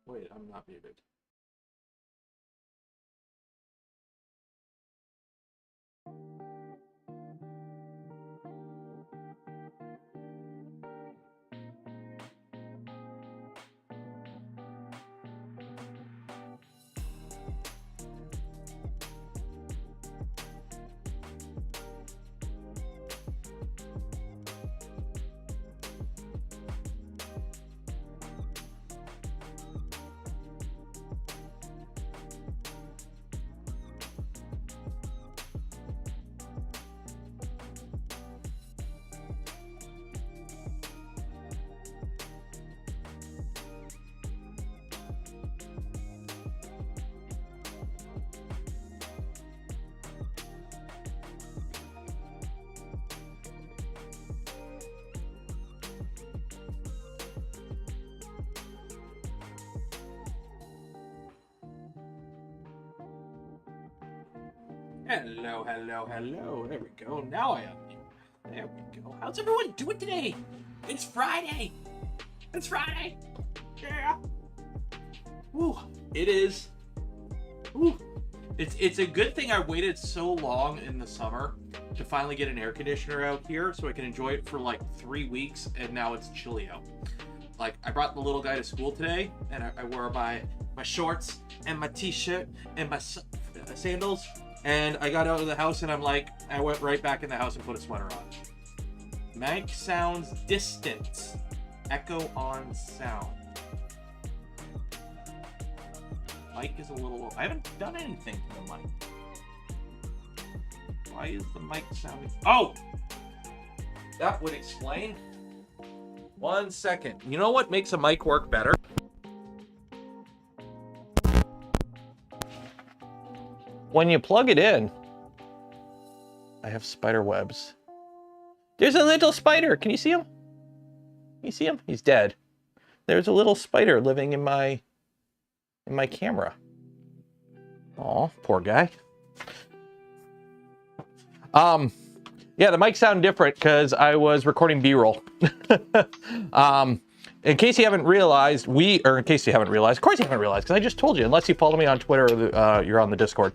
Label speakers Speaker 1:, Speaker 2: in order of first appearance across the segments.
Speaker 1: Wait, I'm not muted. Hello, hello, hello. There we go. Now I unmute. There we go. How's everyone doing today? It's Friday. It's Friday. Yeah. Woo. It is. Woo. It's a good thing I waited so long in the summer to finally get an air conditioner out here so I can enjoy it for like 3 weeks, and now it's chilly out. Like, I brought the little guy to school today, and I wore my shorts and my t-shirt and my sandals. And I got out of the house and I went right back in the house and put a sweater on. Mic sounds distant. Echo on sound. Mic is a little low. I haven't done anything to the mic. Why is the mic sounding? Oh! That would explain. 1 second. You know what makes a mic work better? When you plug it in, I have spider webs. There's a little spider. Can you see him? Can you see him? He's dead. There's a little spider living in my camera. Aw, poor guy. Yeah, the mic sound different because I was recording B-roll. In case you haven't realized, of course you haven't realized, because I just told you, unless you follow me on Twitter or you're on the Discord.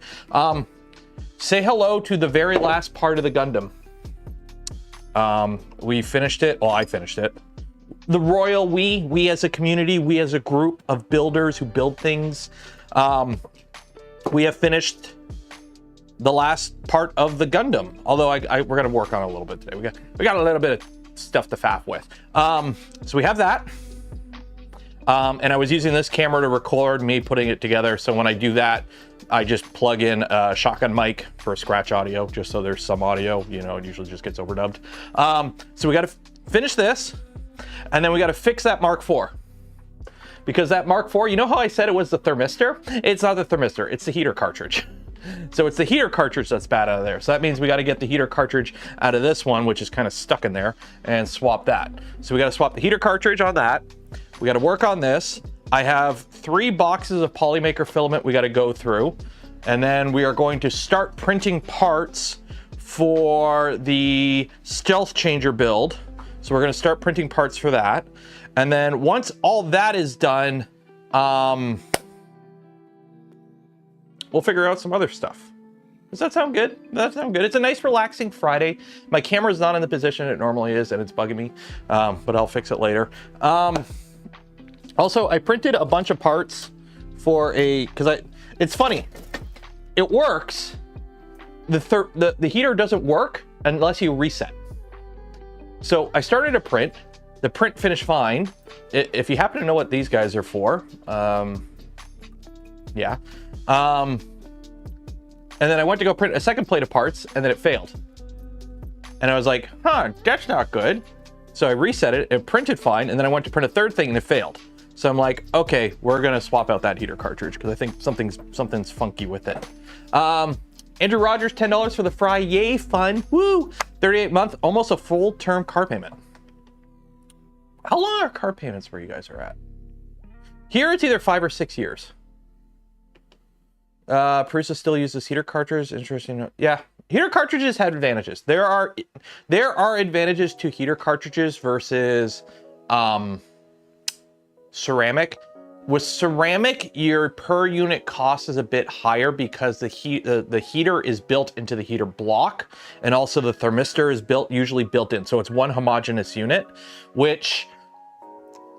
Speaker 1: Say hello to the very last part of the Gundam. We finished it. Well, I finished it. The royal we as a community, we as a group of builders who build things, we have finished the last part of the Gundam. Although we're going to work on it a little bit today. We got a little bit of stuff to faff with. So we have that. And I was using this camera to record me putting it together. So when I do that, I just plug in a shotgun mic for scratch audio, just so there's some audio. You know, it usually just gets overdubbed. So we got to finish this, and then we got to fix that Mark IV. Because that Mark IV, you know how I said it was the thermistor? It's not the thermistor, it's the heater cartridge. So it's the heater cartridge that's bad out of there. So that means we got to get the heater cartridge out of this one, which is kind of stuck in there, and swap that. So we got to swap the heater cartridge on that. We got to work on this. I have 3 boxes of polymaker filament we got to go through. And then we are going to start printing parts for the stealth changer build. So we're going to start printing parts for that. And then once all that is done, we'll figure out some other stuff. Does that sound good? Does that sound good? It's a nice relaxing Friday. My camera's not in the position it normally is, and it's bugging me, but I'll fix it later. Also, I printed a bunch of parts for it's funny, it works. The heater doesn't work unless you reset. So I started a print. The print finished fine. If you happen to know what these guys are for, yeah. And then I went to go print a second plate of parts, and then it failed. And I was like, huh, that's not good. So I reset it, it printed fine, and then I went to print a third thing, and it failed. So I'm like, okay, we're gonna swap out that heater cartridge, because I think something's funky with it. Andrew Rogers, $10 for the fry, yay, fun, woo! 38-month, almost a full-term car payment. How long are car payments where you guys are at? Here it's either 5 or 6 years. Prusa still uses heater cartridges. Interesting. Yeah, heater cartridges have advantages. There are advantages to heater cartridges versus ceramic. With ceramic, your per unit cost is a bit higher because the heater is built into the heater block, and also the thermistor is usually built in. So it's one homogeneous unit, which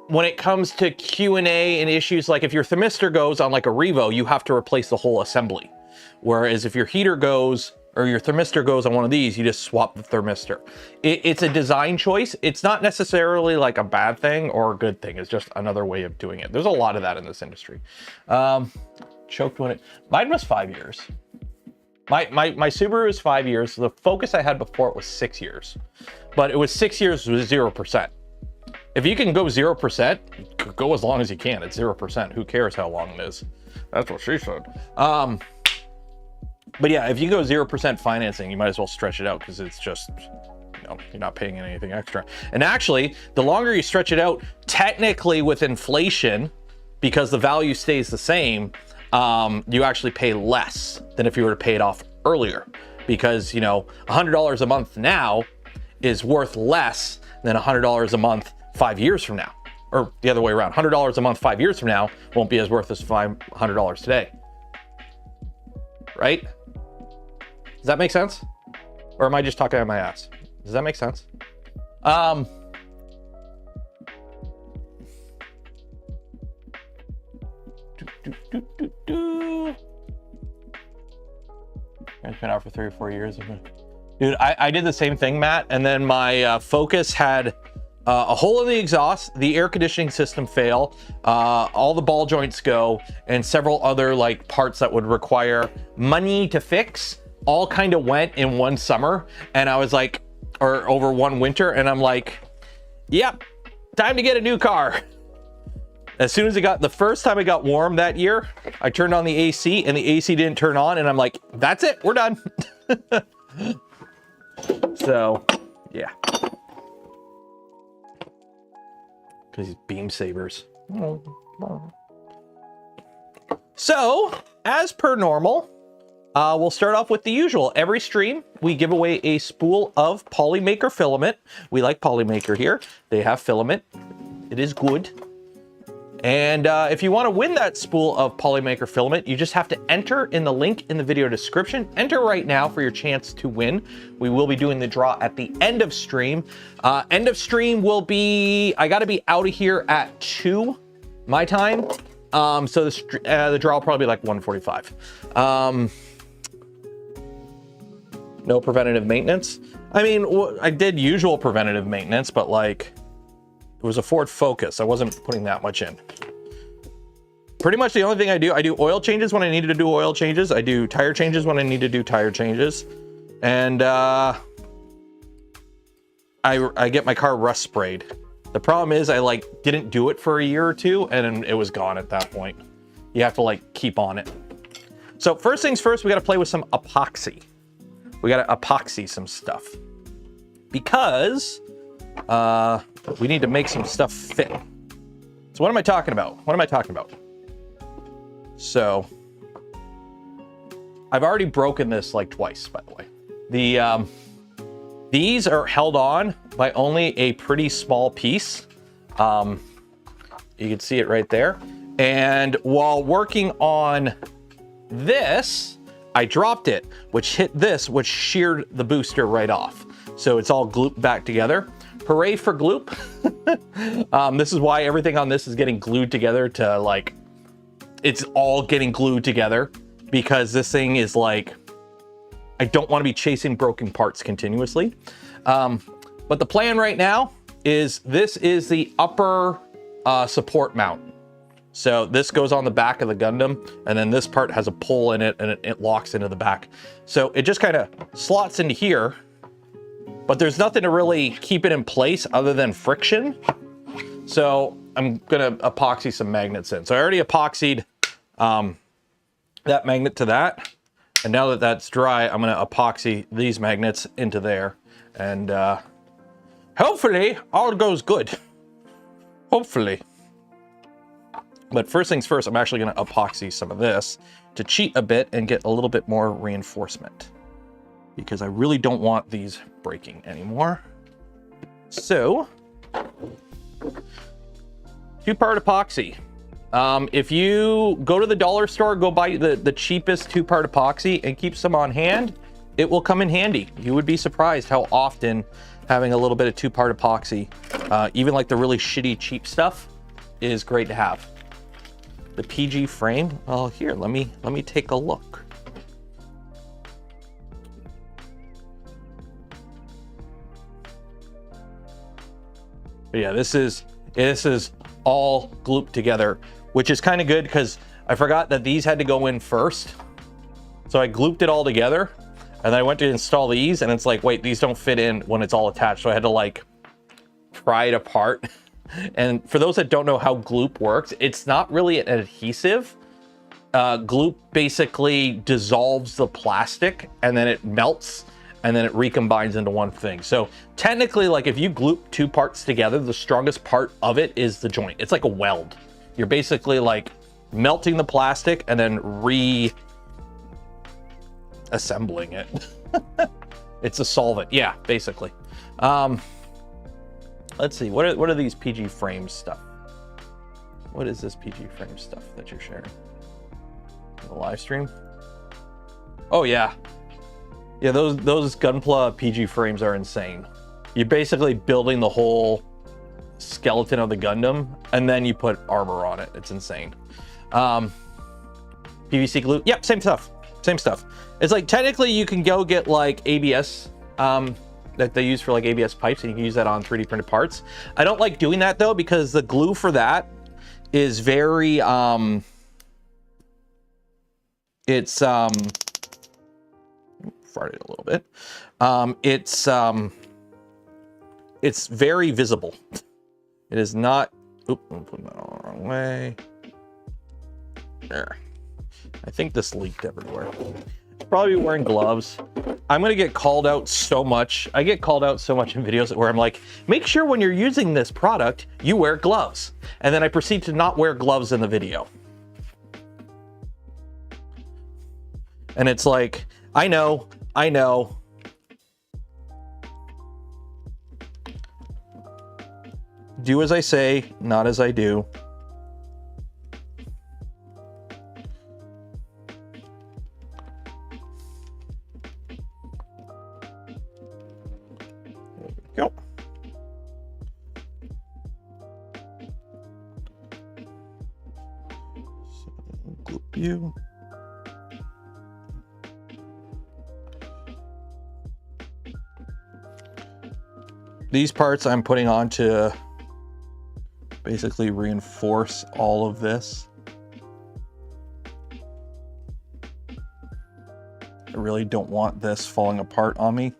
Speaker 1: when it comes to Q&A and issues, like if your thermistor goes on like a Revo, you have to replace the whole assembly. Whereas if your heater goes, or your thermistor goes on one of these, you just swap the thermistor. It's a design choice. It's not necessarily like a bad thing or a good thing. It's just another way of doing it. There's a lot of that in this industry. Choked when mine was 5 years. My Subaru is 5 years. The Focus I had before it was 6 years, but it was 6 years with 0%. If you can go 0%, go as long as you can. It's 0%. Who cares how long it is? That's what she said. But yeah, if you go 0% financing, you might as well stretch it out because it's just, you know, you're not paying anything extra. And actually, the longer you stretch it out, technically with inflation, because the value stays the same, you actually pay less than if you were to pay it off earlier. Because, you know, $100 a month now is worth less than $100 a month 5 years from now. Or the other way around, $100 a month 5 years from now won't be as worth as $100 today. Right? Does that make sense? Or am I just talking out of my ass? Does that make sense? It's been out for 3 or 4 years. Dude, I did the same thing, Matt. And then my Focus had a hole in the exhaust, the air conditioning system fail, all the ball joints go, and several other like parts that would require money to fix all kind of went in one summer. And I was like, or over one winter, and I'm like, yep, time to get a new car. As soon as the first time it got warm that year, I turned on the AC and the AC didn't turn on, and I'm like, that's it, we're done. So, yeah. Because he's beam sabers. So, as per normal, we'll start off with the usual. Every stream, we give away a spool of polymaker filament. We like polymaker here. They have filament. It is good. And if you want to win that spool of polymaker filament, you just have to enter in the link in the video description. Enter right now for your chance to win. We will be doing the draw at the end of stream. End of stream will be, I got to be out of here at 2 my time. So the draw will probably be like 1:45. No preventative maintenance. I mean, I did usual preventative maintenance, but like, it was a Ford Focus. I wasn't putting that much in. Pretty much the only thing I do oil changes when I needed to do oil changes. I do tire changes when I need to do tire changes. And I get my car rust sprayed. The problem is I like didn't do it for a year or two and it was gone at that point. You have to like keep on it. So first things first, we got to play with some epoxy. We got to epoxy some stuff because we need to make some stuff fit. So what am I talking about? What am I talking about? So I've already broken this like twice, by the way. These are held on by only a pretty small piece. You can see it right there. And while working on this, I dropped it, which hit this, which sheared the booster right off. So it's all glooped back together. Hooray for Gloop. This is why everything on this is getting glued together to like, it's all getting glued together because this thing is like, I don't want to be chasing broken parts continuously. But the plan right now is this is the upper support mount. So this goes on the back of the Gundam, and then this part has a pull in it and it locks into the back. So it just kind of slots into here, but there's nothing to really keep it in place other than friction. So I'm gonna epoxy some magnets in. So I already epoxied that magnet to that. And now that that's dry, I'm gonna epoxy these magnets into there. And hopefully all goes good. Hopefully. But first things first, I'm actually gonna epoxy some of this to cheat a bit and get a little bit more reinforcement because I really don't want these breaking anymore. So Two-part epoxy. If you go to the dollar store, go buy the cheapest two-part epoxy and keep some on hand, it will come in handy. You would be surprised how often having a little bit of two-part epoxy, even like the really shitty cheap stuff, is great to have. The PG frame, well, here, let me take a look. But yeah, this is all glooped together, which is kind of good because I forgot that these had to go in first. So I glooped it all together and then I went to install these and it's like, wait, these don't fit in when it's all attached. So I had to like pry it apart. And for those that don't know how gloop works, it's not really an adhesive. Gloop basically dissolves the plastic and then it melts and then it recombines into one thing. So technically, like if you gloop two parts together, the strongest part of it is the joint. It's like a weld. You're basically like melting the plastic and then reassembling it. It's a solvent, yeah, basically. Let's see, what are these PG frame stuff? What is this PG frame stuff that you're sharing? The live stream? Oh yeah. Yeah, those Gunpla PG frames are insane. You're basically building the whole skeleton of the Gundam and then you put armor on it. It's insane. PVC glue, yep, same stuff. It's like technically you can go get like ABS that they use for like ABS pipes and you can use that on 3D printed parts. I don't like doing that though because the glue for that is very it's farted a little bit. It's very visible. It is not. Oop, I'm putting that all the wrong way. There. I think this leaked everywhere. Probably wearing gloves. I'm gonna get called out so much. I get called out so much in videos where I'm like, make sure when you're using this product, you wear gloves. And then I proceed to not wear gloves in the video. And it's like, I know. Do as I say, not as I do. There we go. So, gloop you. These parts I'm putting on to basically reinforce all of this. I really don't want this falling apart on me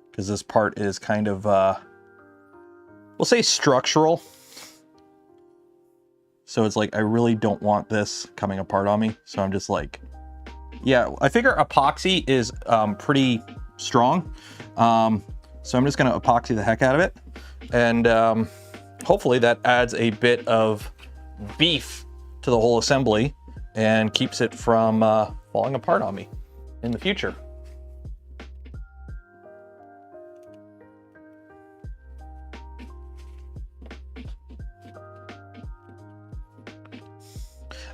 Speaker 1: because this part is kind of, we'll say structural. So it's like, I really don't want this coming apart on me. So I'm just like, yeah, I figure epoxy is pretty strong. So I'm just gonna epoxy the heck out of it. And hopefully that adds a bit of beef to the whole assembly and keeps it from falling apart on me in the future.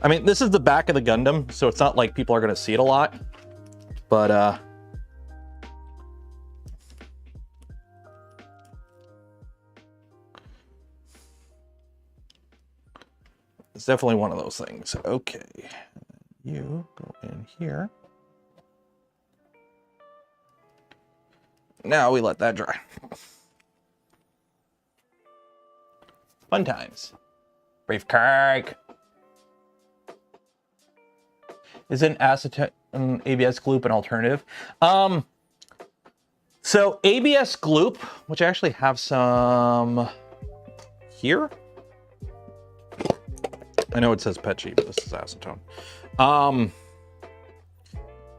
Speaker 1: I mean, this is the back of the Gundam, so it's not like people are gonna see it a lot, but it's definitely one of those things. Okay, you go in here. Now we let that dry. Fun times. Brave cake. Is an acetone ABS gloop an alternative? So ABS gloop, which I actually have some here. I know it says pet sheet, but this is acetone.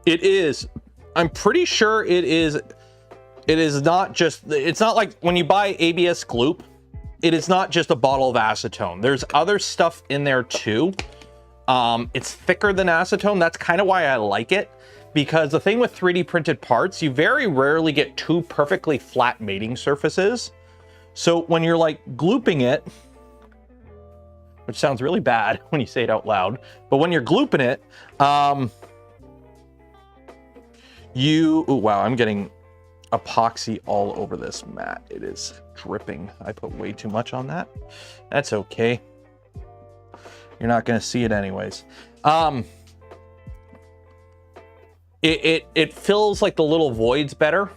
Speaker 1: It is, I'm pretty sure it is not just, it's not like when you buy ABS gloop, it is not just a bottle of acetone. There's other stuff in there too. It's thicker than acetone. That's kind of why I like it, because the thing with 3D printed parts, you very rarely get two perfectly flat mating surfaces. So when you're like glooping it, which sounds really bad when you say it out loud, but when you're glooping it, oh wow, I'm getting epoxy all over this mat. It is dripping. I put way too much on that. That's okay. You're not going to see it anyways. It fills like the little voids better,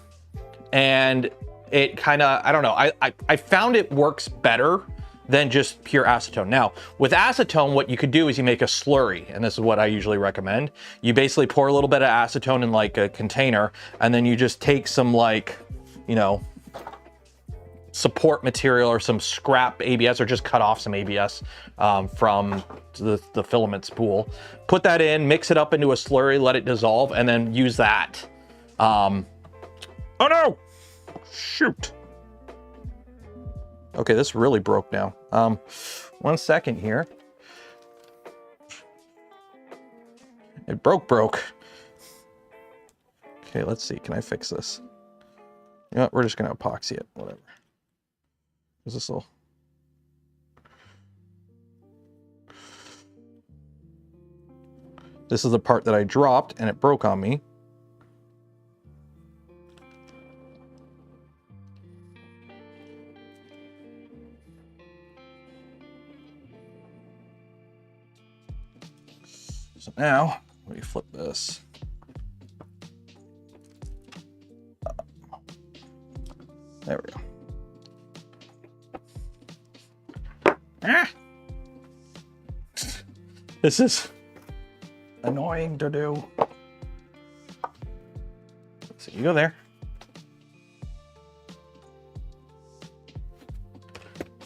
Speaker 1: and it kind of, I don't know, I found it works better than just pure acetone. Now, with acetone, what you could do is you make a slurry, and this is what I usually recommend. You basically pour a little bit of acetone in like a container, and then you just take some like, you know, support material or some scrap ABS, or just cut off some ABS from the filament spool. Put that in, mix it up into a slurry, let it dissolve, and then use that. Oh no! Shoot. Okay, this really broke now. 1 second here. It broke. Okay, let's see. Can I fix this? You know what? We're just gonna epoxy it. Whatever. Is this all? This is the part that I dropped and it broke on me. So now, let me flip this. There we go. Ah! This is annoying to do. So you go there.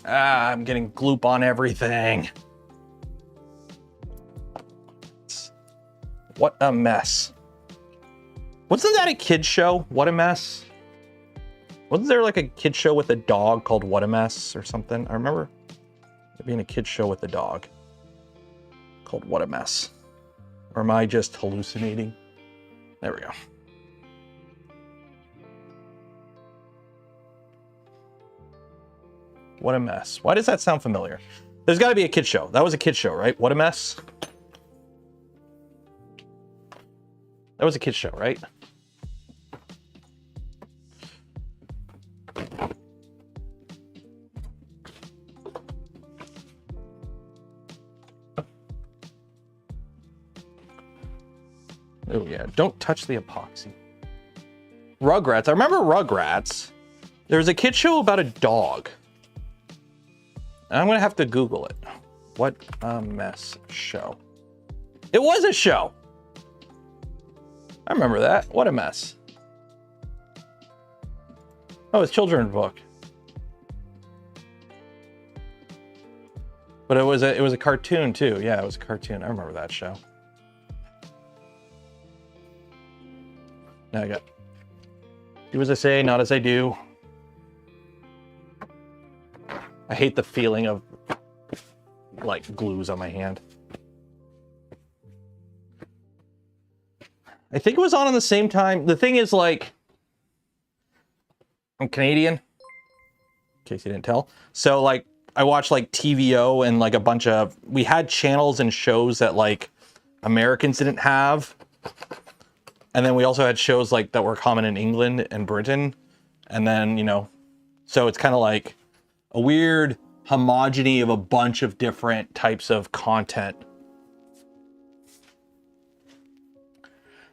Speaker 1: Ah, I'm getting gloop on everything. What a mess. Wasn't that a kid's show? What a Mess? Wasn't there like a kid's show with a dog called What a Mess or something? I remember there being a kid's show with a dog called What a Mess. Or am I just hallucinating? There we go. What a Mess. Why does that sound familiar? There's got to be a kid's show. That was a kid's show, right? What a Mess. That was a kid's show, right? Oh yeah, don't touch the epoxy. Rugrats, I remember Rugrats. There was a kid's show about a dog. I'm gonna have to Google it. What a Mess show. It was a show. I remember that. What a Mess. Oh, it's a children's book. But it was a cartoon too. Yeah, it was a cartoon. I remember that show. Now I got do as I say, not as I do. I hate the feeling of like glues on my hand. I think it was on the same time. The thing is, like, I'm Canadian, in case you didn't tell. So like I watched like TVO and like a bunch of, we had channels and shows that like Americans didn't have. And then we also had shows like that were common in England and Britain. And then, you know, so it's kind of like a weird homogeny of a bunch of different types of content.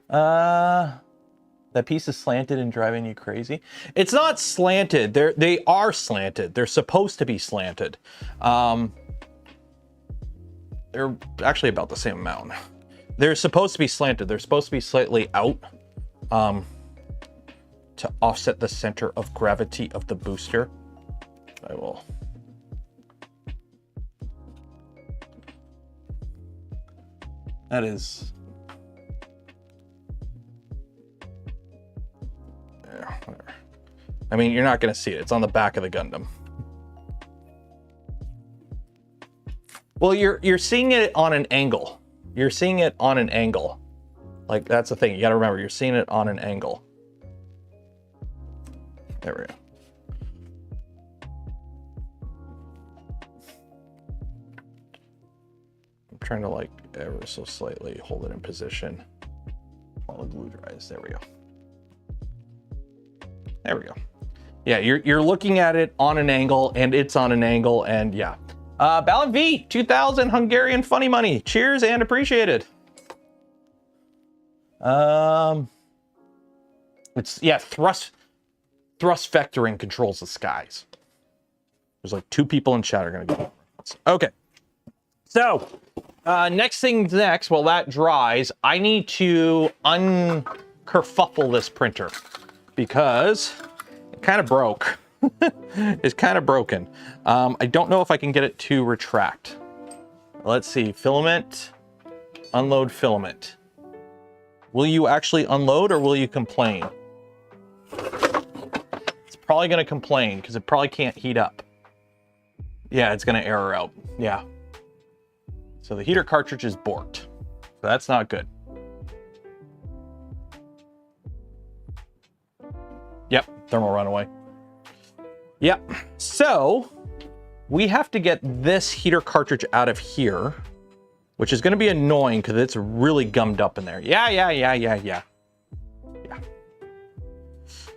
Speaker 1: That piece is slanted and driving you crazy. It's not slanted. They are slanted. They're supposed to be slanted. They're actually about the same amount. They're supposed to be slanted. They're supposed to be slightly out to offset the center of gravity of the booster. I will. That is. Yeah, whatever. I mean, you're not going to see it. It's on the back of the Gundam. Well, you're seeing it on an angle. You're seeing it on an angle. Like, that's the thing. You got to remember, you're seeing it on an angle. There we go. trying to like ever so slightly hold it in position while the glue dries. There we go. There we go. Yeah, you're looking at it on an angle, and it's on an angle, and yeah. Ballon V, 2000 Hungarian funny money. Cheers and appreciated. It's, yeah, thrust vectoring controls the skies. There's like 2 people in chat are gonna go. Okay. So, next thing's next, while that dries, I need to unkerfuffle this printer because it kind of broke. It's kind of broken. I don't know if I can get it to retract. Let's see, filament, unload filament. Will you actually unload or will you complain? It's probably gonna complain because it probably can't heat up. Yeah, it's gonna error out, yeah. So the heater cartridge is borked. So that's not good. Yep, thermal runaway. Yep, so we have to get this heater cartridge out of here, which is gonna be annoying because it's really gummed up in there. Yeah.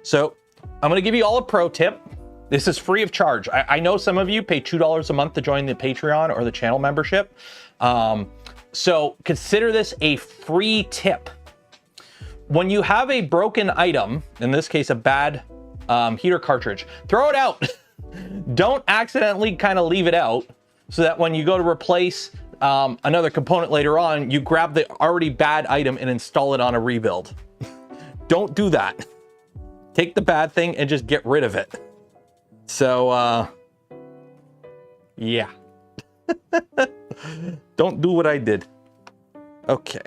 Speaker 1: So I'm gonna give you all a pro tip. This is free of charge. I know some of you pay $2 a month to join the Patreon or the channel membership. So consider this a free tip. When you have a broken item, in this case, a bad heater cartridge, throw it out. Don't accidentally kind of leave it out so that when you go to replace another component later on, you grab the already bad item and install it on a rebuild. Don't do that. Take the bad thing and just get rid of it. So, yeah. Don't do what I did. Okay.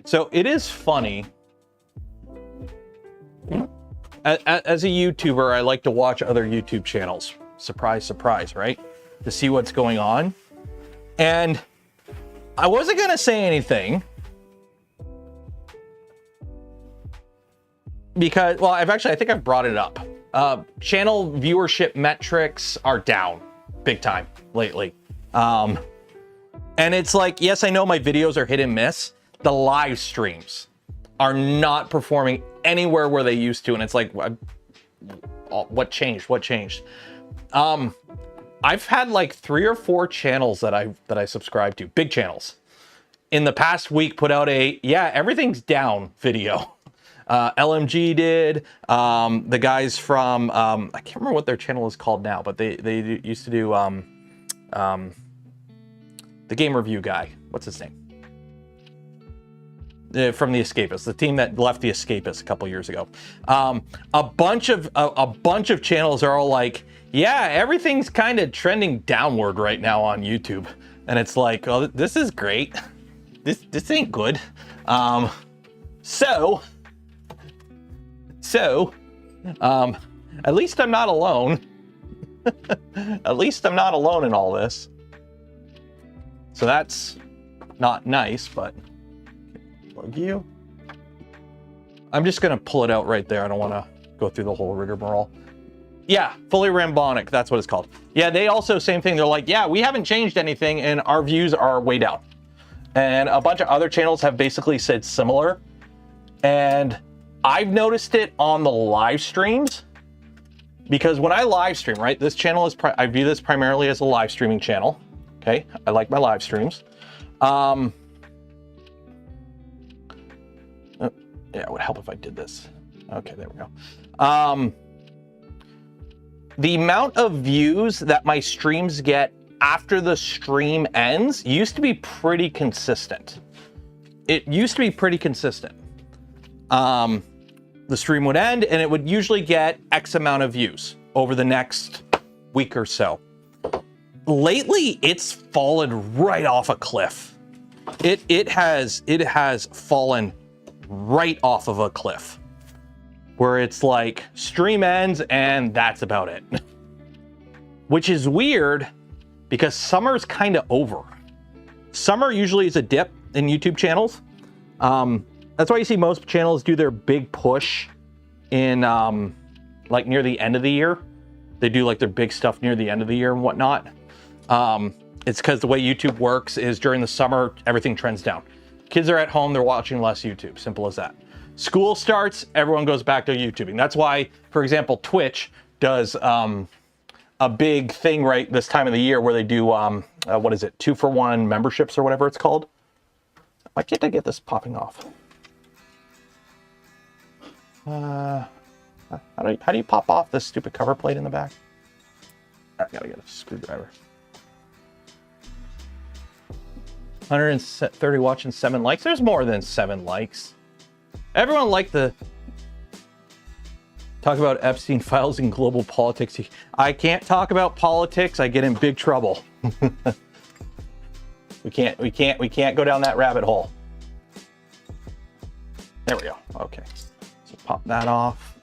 Speaker 1: So it is funny. As a YouTuber, I like to watch other YouTube channels. Surprise, surprise, right? To see what's going on. And I wasn't gonna say anything because, well, I think I've brought it up. Channel viewership metrics are down big time lately. And it's like, yes, I know my videos are hit and miss. The live streams are not performing anywhere where they used to. And it's like, what changed? What changed? I've had like 3 or 4 channels that I subscribe to, big channels, in the past week put out a, yeah, everything's down video. LMG did, the guys from, I can't remember what their channel is called now, but they used to do, the game review guy. What's his name? From The Escapists, the team that left The Escapists a couple years ago. A bunch of channels are all like, yeah, everything's kind of trending downward right now on YouTube. And it's like, oh, this is great. This ain't good. So, at least I'm not alone. At least I'm not alone in all this. So that's not nice, but plug you. I'm just gonna pull it out right there. I don't wanna go through the whole rigmarole. Yeah, fully rambonic, that's what it's called. Yeah, they also, same thing. They're like, yeah, we haven't changed anything and our views are way down. And a bunch of other channels have basically said similar. And I've noticed it on the live streams because when I live stream, right, this channel is, I view this primarily as a live streaming channel. Okay, I like my live streams. Yeah, it would help if I did this. Okay, there we go. The amount of views that my streams get after the stream ends used to be pretty consistent. It used to be pretty consistent. The stream would end and it would usually get X amount of views over the next week or so. Lately, it's fallen right off a cliff. It has fallen right off of a cliff where it's like stream ends and that's about it. Which is weird because summer's kind of over. Summer usually is a dip in YouTube channels. That's why you see most channels do their big push in like near the end of the year. They do like their big stuff near the end of the year and whatnot. It's because the way YouTube works is during the summer, everything trends down. Kids are at home, they're watching less YouTube, simple as that. School starts, everyone goes back to YouTubing. That's why, for example, Twitch does a big thing right this time of the year where they do, what is it, 2-for-1 memberships or whatever it's called. Why can't I get this popping off? How do you pop off this stupid cover plate in the back? I gotta get a screwdriver. 130 watching, 7 likes. There's more than 7 likes. Everyone liked the talk about Epstein files and global politics. I can't talk about politics. I get in big trouble. We can't go down that rabbit hole. There we go. Okay. So pop that off.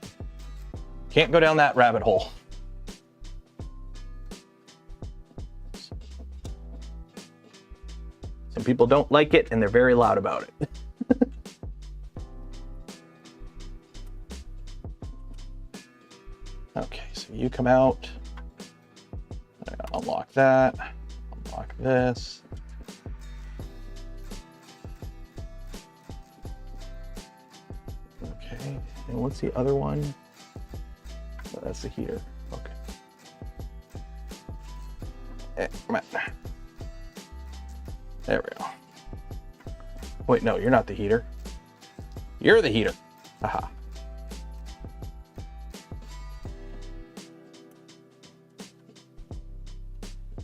Speaker 1: Can't go down that rabbit hole. Some people don't like it and they're very loud about it. Okay, so you come out. I gotta unlock that. Unlock this. Okay, and what's the other one? Oh, that's the heater. Okay. Come on. There we go. Wait, no, you're not the heater. You're the heater. Aha.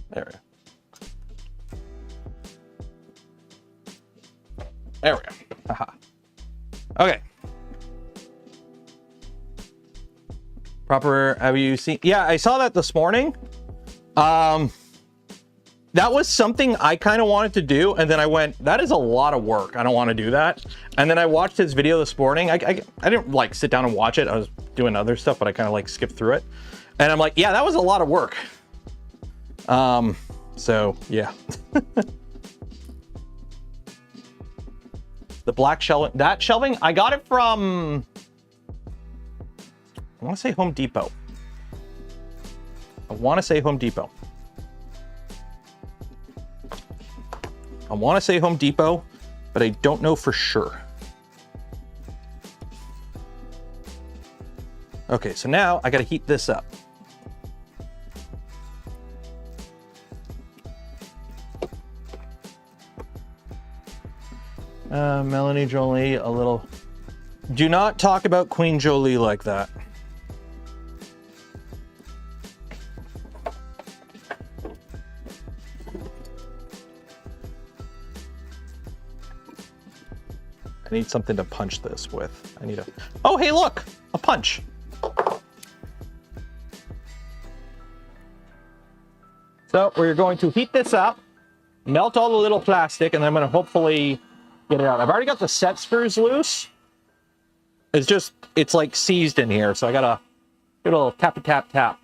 Speaker 1: There we go. There we go. Aha. Okay. Proper, have you seen? Yeah, I saw that this morning. That was something I kind of wanted to do, and then I went, that is a lot of work. I don't want to do that. And then I watched his video this morning. I didn't like sit down and watch it. I was doing other stuff, but I kind of like skipped through it. And I'm like, yeah, that was a lot of work. So yeah. The black shelving, that shelving, I got it from, I want to say Home Depot. I want to say Home Depot. But I don't know for sure. Okay, so now I got to heat this up. Melanie Jolie, a little. Do not talk about Queen Jolie like that. I need something to punch this with. I need a, oh, hey, look, a punch. So we're going to heat this up, melt all the little plastic, and then I'm going to hopefully get it out. I've already got the set screws loose. It's just, it's like seized in here. So I got to do a little tappy tap tap.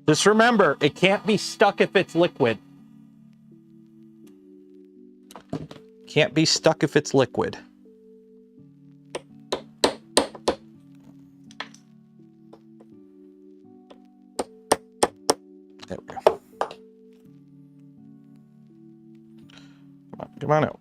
Speaker 1: Just remember, it can't be stuck if it's liquid. Can't be stuck if it's liquid. There we go. Come on out.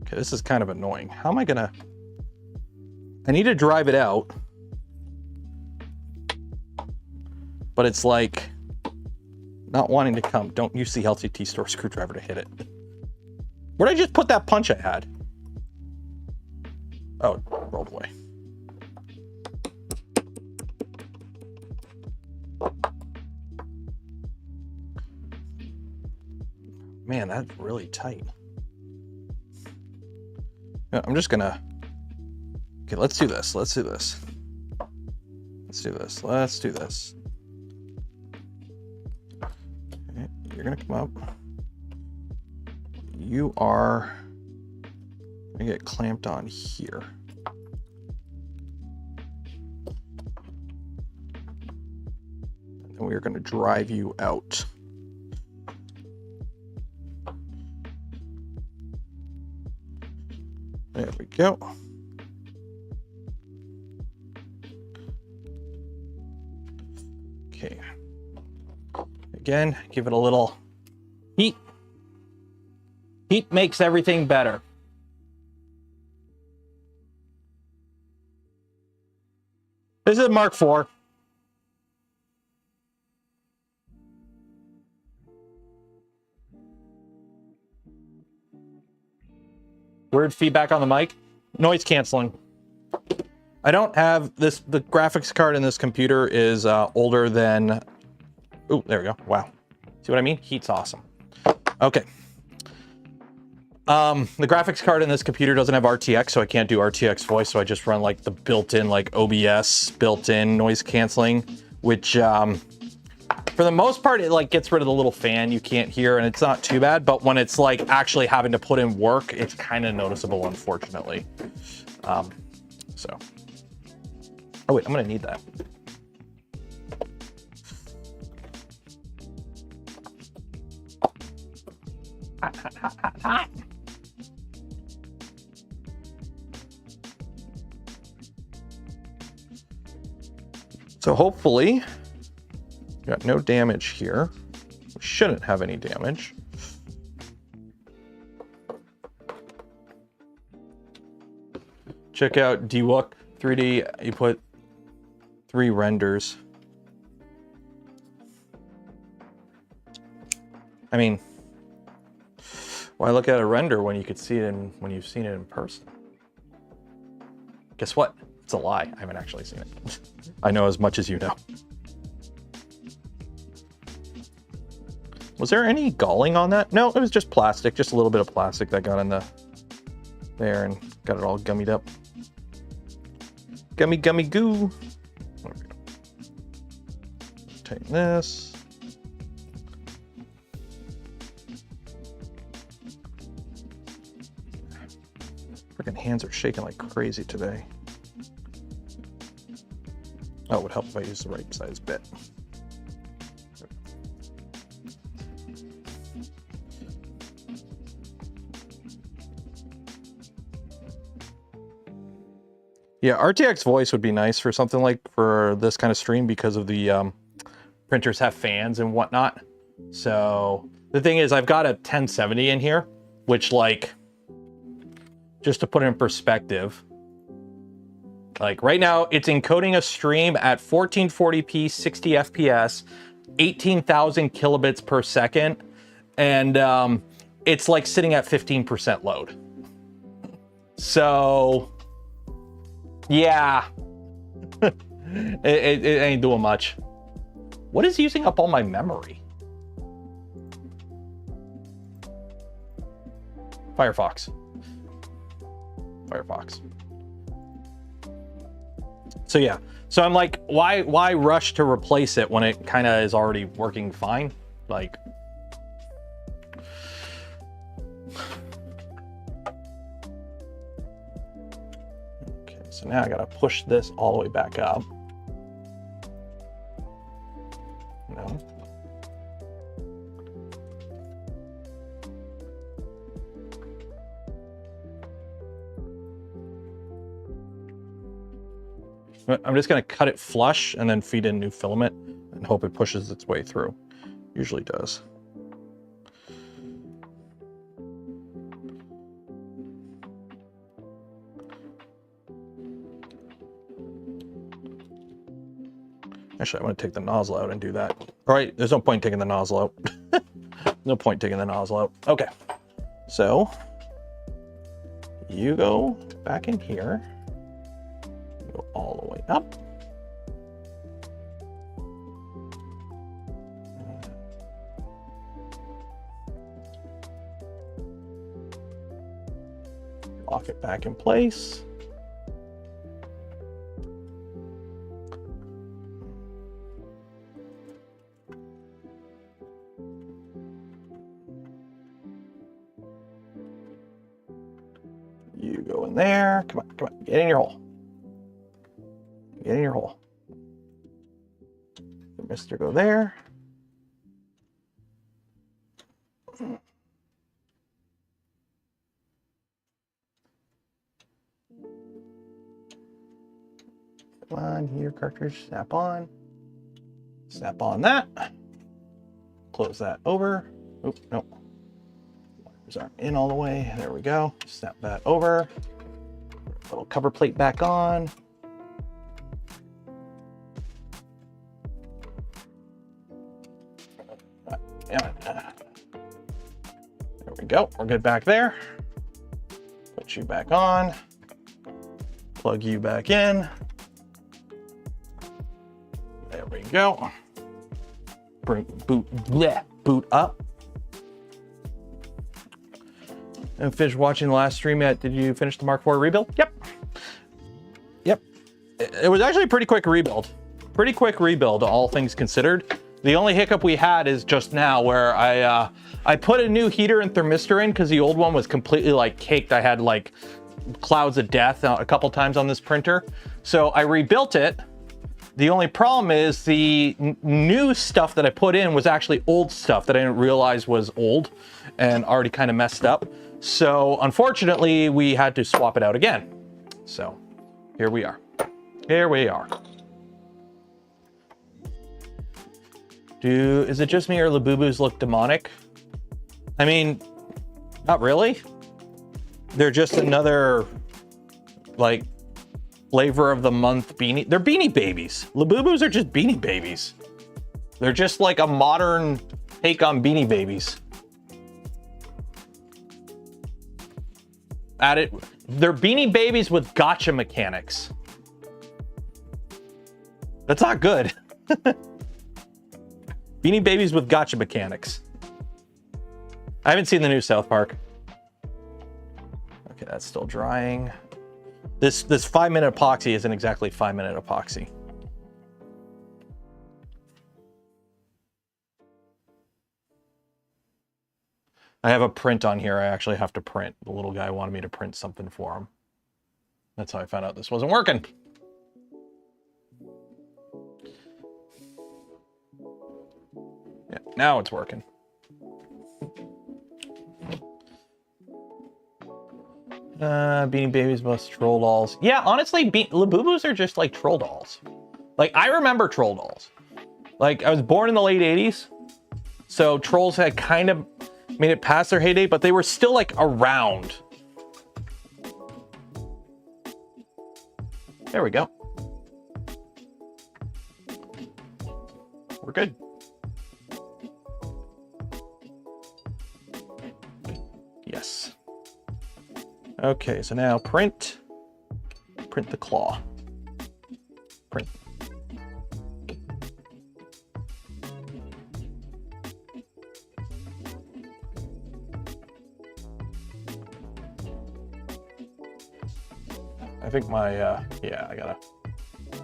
Speaker 1: Okay, this is kind of annoying. How am I gonna... I need to drive it out. But it's like not wanting to come. Don't use the LCT store screwdriver to hit it. Where'd I just put that punch I had? Oh, it rolled away. Man, that's really tight. I'm just gonna, okay, let's do this. Let's do this. Let's do this. Let's do this. Okay, you're gonna come up. You are gonna get clamped on here. And then we're gonna drive you out. There we go. Okay. Again, give it a little heat. Heat makes everything better. This is a Mark IV. Weird feedback on the mic. Noise canceling. I don't have this, the graphics card in this computer is older than, oh, there we go. Wow. See what I mean? Heat's awesome. Okay. The graphics card in this computer doesn't have RTX, so I can't do RTX voice, so I just run like the built-in like OBS built-in noise canceling, which for the most part, it like gets rid of the little fan you can't hear, and it's not too bad, but when it's like actually having to put in work, it's kind of noticeable, unfortunately. So, oh wait, I'm gonna need that. Hot, hot, hot, hot, hot. So hopefully, got no damage here. We shouldn't have any damage. Check out DWOOC 3D. You put 3 renders. I mean, why look at a render when you could see it when you've seen it in person? Guess what? It's a lie. I haven't actually seen it. I know as much as you know. Was there any galling on that? No, it was just plastic, just a little bit of plastic that got in there and got it all gummied up. Gummy, gummy goo. Tighten this. Freaking hands are shaking like crazy today. Oh, it would help if I use the right size bit. Yeah, RTX voice would be nice for something like for this kind of stream because of the printers have fans and whatnot. So the thing is, I've got a 1070 in here, which like, just to put it in perspective, like right now it's encoding a stream at 1440p, 60 FPS, 18,000 kilobits per second. And it's like sitting at 15% load. So yeah, it ain't doing much. What is using up all my memory? Firefox. So yeah, so I'm like, why rush to replace it when it kind of is already working fine? Like, okay, so now I gotta push this all the way back up. No. I'm just going to cut it flush and then feed in new filament and hope it pushes its way through. Usually does. Actually, I want to take the nozzle out and do that. All right, there's no point taking the nozzle out. No point taking the nozzle out. Okay, so you go back in here. Go all the way up. Lock it back in place. You go in there. Come on, come on. Get in your hole. Get in your hole. The mister go there. Come on, here, cartridge, snap on. Snap on that. Close that over. Oop, nope. Wires aren't in all the way. There we go. Snap that over. Little cover plate back on. There we go. We're good back there. Put you back on. Plug you back in. There we go. Bring boot up. And finished watching the last stream yet. Did you finish the Mark IV rebuild? Yep. Yep. It was actually a pretty quick rebuild. Pretty quick rebuild, all things considered. The only hiccup we had is just now where I put a new heater and thermistor in because the old one was completely like caked. I had like clouds of death a couple times on this printer. So I rebuilt it. The only problem is the new stuff that I put in was actually old stuff that I didn't realize was old and already kind of messed up. So unfortunately, we had to swap it out again. So here we are. Here we are. Is it just me or Labubus look demonic? I mean, not really. They're just another, like, flavor of the month beanie. They're beanie babies. Labubus are just beanie babies. They're just like a modern take on beanie babies. They're beanie babies with gotcha mechanics. That's not good. Beanie babies with gotcha mechanics. I haven't seen the new South Park. Okay, that's still drying. This 5-minute epoxy isn't exactly 5-minute epoxy. I have a print on here I actually have to print. The little guy wanted me to print something for him. That's how I found out this wasn't working. Yeah, now it's working. Beanie Babies most troll dolls. Yeah, honestly, Labubus are just like troll dolls. Like, I remember troll dolls. Like, I was born in the late 80s, so trolls had kind of made it past their heyday, but they were still like around. There we go. We're good. Yes. Okay, so now print the claw. Print. I think my, yeah, I gotta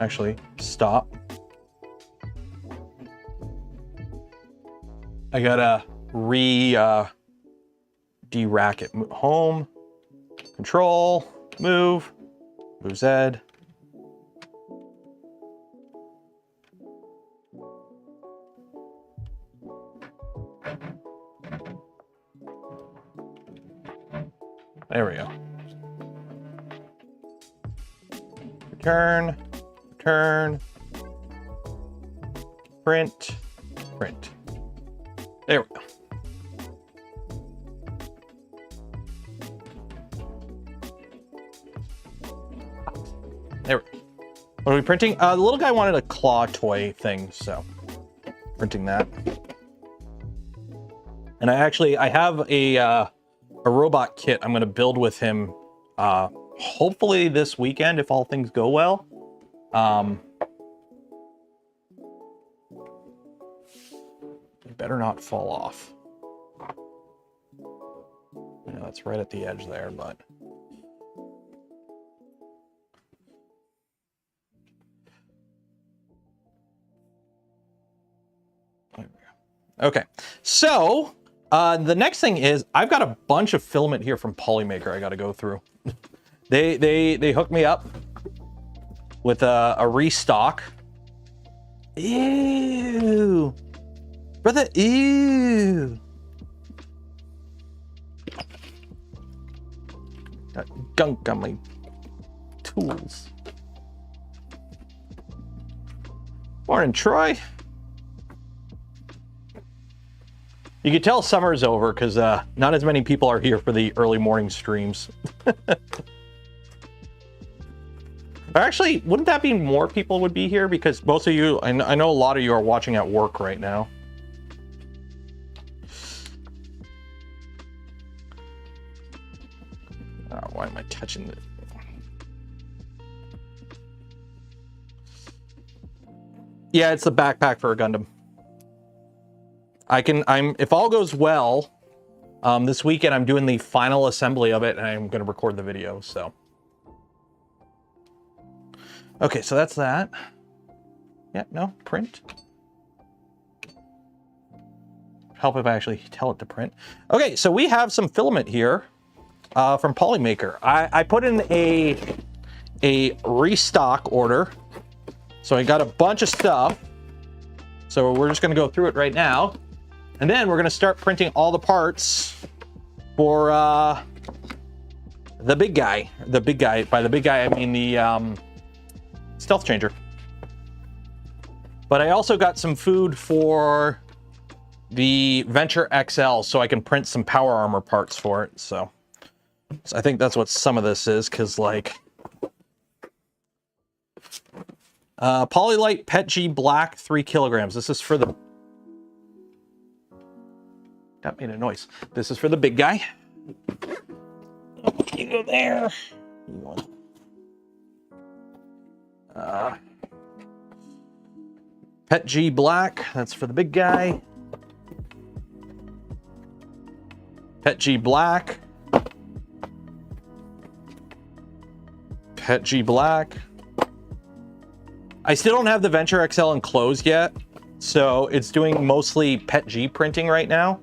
Speaker 1: actually stop. I gotta de-rack it. Home, control, move Z. There we go. Return, return, print, print. There we go. There we go. What are we printing? The little guy wanted a claw toy thing, so printing that. And I have a robot kit I'm going to build with him hopefully this weekend if all things go well. It better not fall off. Yeah, that's right at the edge there, but there we go. Okay, so the next thing is I've got a bunch of filament here from Polymaker I got to go through. They hooked me up with a restock. Ew, brother, ew. Got gunk on my tools. Morning, Troy. You can tell summer's over because not as many people are here for the early morning streams. Actually, wouldn't that be more people would be here? Because most of you, I know a lot of you are watching at work right now. Oh, why am I touching it? Yeah, it's the backpack for a Gundam. If all goes well, this weekend I'm doing the final assembly of it and I'm going to record the video, so. Okay, so that's that. Yeah, no, print. Help if I actually tell it to print. Okay, so we have some filament here from Polymaker. I put in a restock order. So I got a bunch of stuff. So we're just gonna go through it right now. And then we're gonna start printing all the parts for the big guy. The big guy, by the big guy, I mean the stealth changer. But I also got some food for the Venture XL so I can print some power armor parts for it. So I think that's what some of this is, because like Polylite PET G Black 3 kilograms. This is for the, that made a noise. This is for the big guy. Oh, you go there. PET G Black, that's for the big guy. PET G Black. PET G Black. I still don't have the Venture XL enclosed yet, so it's doing mostly PET G printing right now.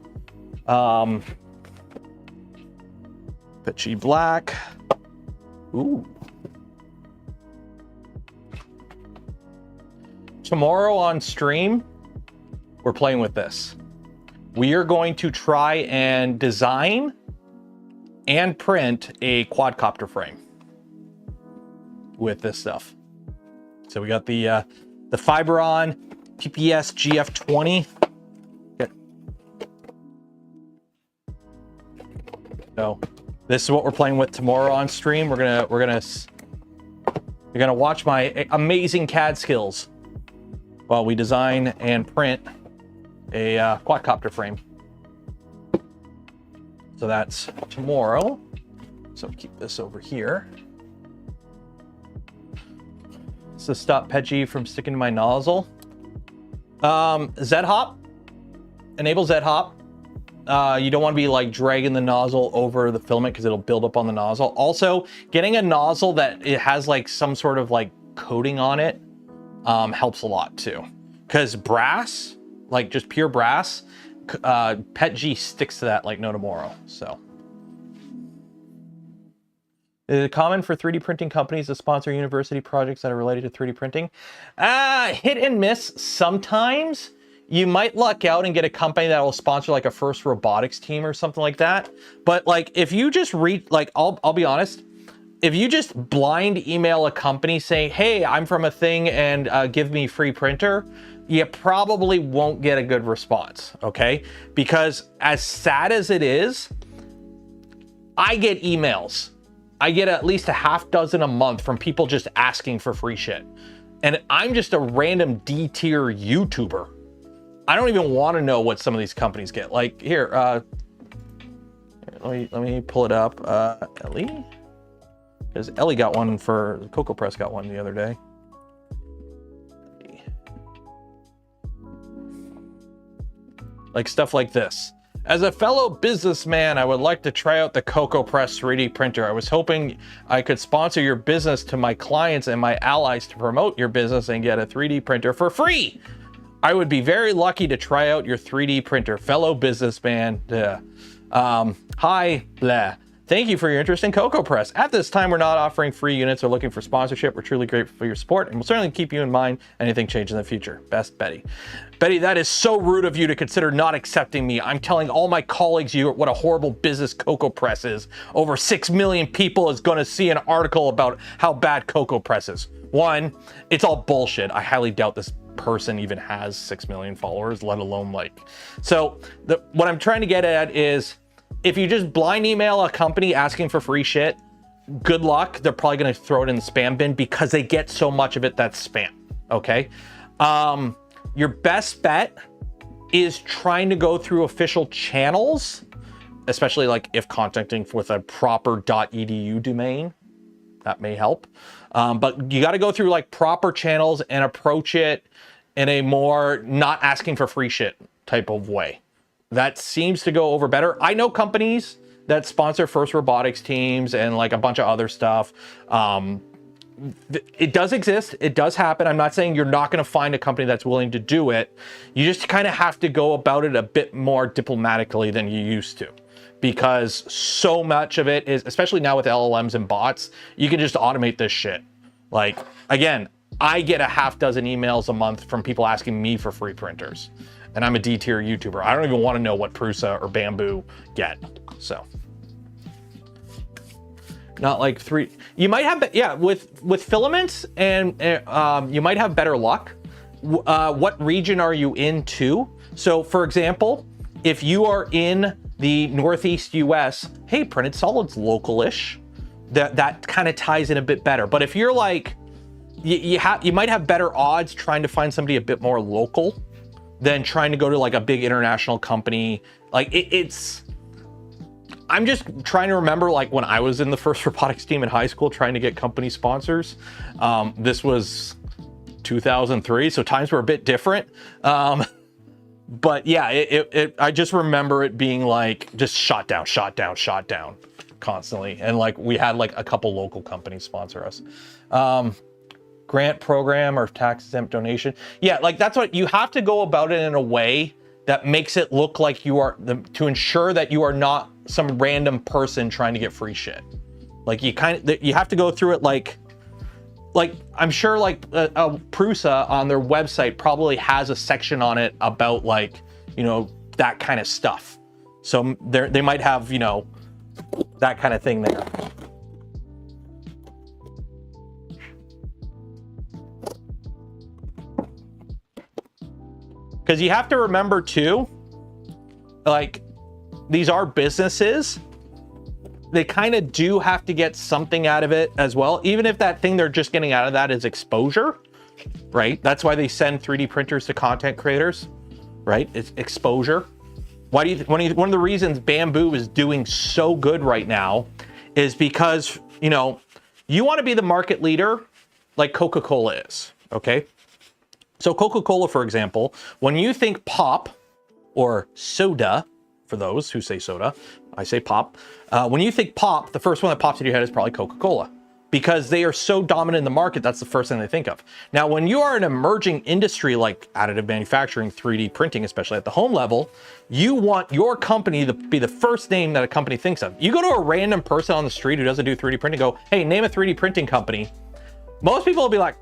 Speaker 1: PET G Black. Ooh. Tomorrow on stream, we're playing with this. We are going to try and design and print a quadcopter frame with this stuff. So we got the Fiberon TPS GF20. Okay. So this is what we're playing with tomorrow on stream. You're gonna watch my amazing CAD skills while we design and print a quadcopter frame. So that's tomorrow. So keep this over here. To stop PET G from sticking to my nozzle. Z-hop. Enable Z-hop. You don't want to be like dragging the nozzle over the filament because it'll build up on the nozzle. Also, getting a nozzle that it has like some sort of like coating on it helps a lot too. Because brass, like just pure brass, PET G sticks to that like no tomorrow. So. Is it common for 3D printing companies to sponsor university projects that are related to 3D printing? Hit and miss sometimes. You might luck out and get a company that will sponsor like a FIRST robotics team or something like that. But like if you just read, like I'll be honest, if you just blind email a company saying, hey, I'm from a thing and give me free printer, you probably won't get a good response, okay? Because as sad as it is, I get emails. I get at least a half dozen a month from people just asking for free shit. And I'm just a random D tier YouTuber. I don't even want to know what some of these companies get. Like here, let me pull it up. Ellie? Because Ellie got one for, Cocoa Press got one the other day. Like stuff like this. As a fellow businessman, I would like to try out the Cocoa Press 3D printer. I was hoping I could sponsor your business to my clients and my allies to promote your business and get a 3D printer for free. I would be very lucky to try out your 3D printer, fellow businessman. Hi, blah. Thank you for your interest in CocoPress. At this time, we're not offering free units or looking for sponsorship. We're truly grateful for your support, and we'll certainly keep you in mind anything changes in the future. Best, Betty. Betty, that is so rude of you to consider not accepting me. I'm telling all my colleagues what a horrible business CocoPress is. Over 6 million people is going to see an article about how bad CocoPress is. One, it's all bullshit. I highly doubt this person even has 6 million followers, let alone like. So what I'm trying to get at is, if you just blind email a company asking for free shit, good luck. They're probably going to throw it in the spam bin because they get so much of it that's spam. Okay. Your best bet is trying to go through official channels, especially like if contacting with a proper .edu domain. That may help. But you got to go through like proper channels and approach it in a more not asking for free shit type of way. That seems to go over better. I know companies that sponsor First Robotics teams and like a bunch of other stuff. It does exist. It does happen. I'm not saying you're not going to find a company that's willing to do it. You just kind of have to go about it a bit more diplomatically than you used to, because so much of it is, especially now with LLMs and bots, you can just automate this shit. Like, again, I get a half dozen emails a month from people asking me for free printers. And I'm a D-tier YouTuber. I don't even want to know what Prusa or Bamboo get. So, not like three. You might have, yeah, with filaments, and you might have better luck. What region are you in too? So, for example, if you are in the Northeast US, hey, Printed Solid's local-ish. That kind of ties in a bit better. But if you're like, you might have better odds trying to find somebody a bit more local than trying to go to like a big international company. Like I'm just trying to remember like when I was in the First Robotics team in high school trying to get company sponsors. This was 2003, so times were a bit different. But yeah, I just remember it being like just shot down constantly. And like we had like a couple local companies sponsor us. Grant program or tax exempt donation. Yeah, like that's what you have to go about it in a way that makes it look like you are, to ensure that you are not some random person trying to get free shit. Like you have to go through it like I'm sure like Prusa on their website probably has a section on it about like, you know, that kind of stuff. So they might have, you know, that kind of thing there. Because you have to remember too, like these are businesses. They kind of do have to get something out of it as well. Even if that thing they're just getting out of that is exposure, right? That's why they send 3D printers to content creators, right? It's exposure. Why do you one of the reasons Bamboo is doing so good right now is because, you know, you want to be the market leader like Coca-Cola is, okay? So Coca-Cola, for example, when you think pop or soda, for those who say soda, I say pop. When you think pop, the first one that pops in your head is probably Coca-Cola, because they are so dominant in the market. That's the first thing they think of. Now, when you are an emerging industry like additive manufacturing, 3D printing, especially at the home level, you want your company to be the first name that a company thinks of. You go to a random person on the street who doesn't do 3D printing, go, hey, name a 3D printing company. Most people will be like,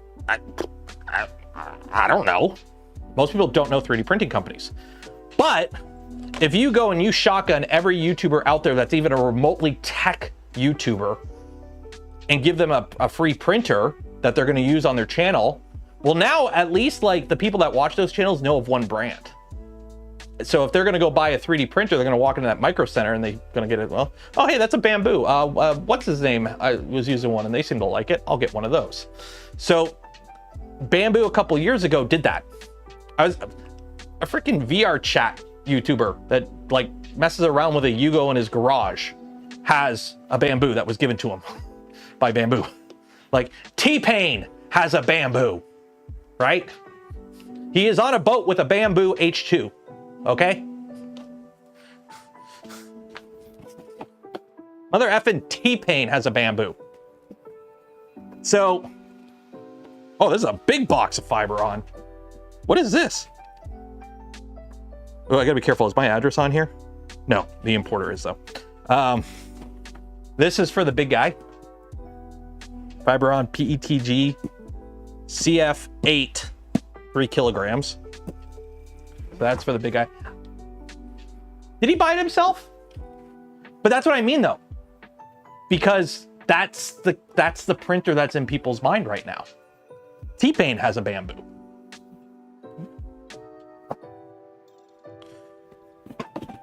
Speaker 1: I don't know. Most people don't know 3D printing companies. But if you go and you shotgun every YouTuber out there that's even a remotely tech YouTuber and give them a free printer that they're going to use on their channel, well, now at least like the people that watch those channels know of one brand. So if they're going to go buy a 3D printer, they're going to walk into that Micro Center and they're going to get it. Well, oh, hey, that's a Bamboo. What's his name? I was using one and they seem to like it. I'll get one of those. So Bamboo a couple years ago did that. I was a freaking VR chat YouTuber that like messes around with a Yugo in his garage has a Bamboo that was given to him by Bamboo. Like T-Pain has a Bamboo, right? He is on a boat with a Bamboo H2, okay? Mother effing T-Pain has a Bamboo. So, oh, there's a big box of fiber on. What is this? Oh, I gotta be careful. Is my address on here? No, the importer is though. This is for the big guy. Fiberon PETG CF8, 3 kilograms. So that's for the big guy. Did he buy it himself? But that's what I mean though. Because that's the printer that's in people's mind right now. T-Pain has a Bamboo.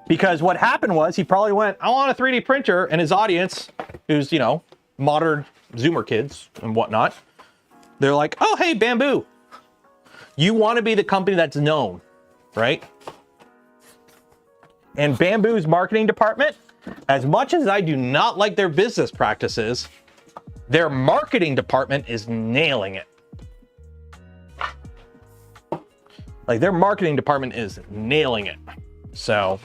Speaker 1: Because what happened was he probably went, I want a 3D printer, and his audience, who's, you know, modern Zoomer kids and whatnot, they're like, oh, hey, Bamboo. You want to be the company that's known, right? And Bamboo's marketing department, as much as I do not like their business practices, their marketing department is nailing it. Like, their marketing department is nailing it. So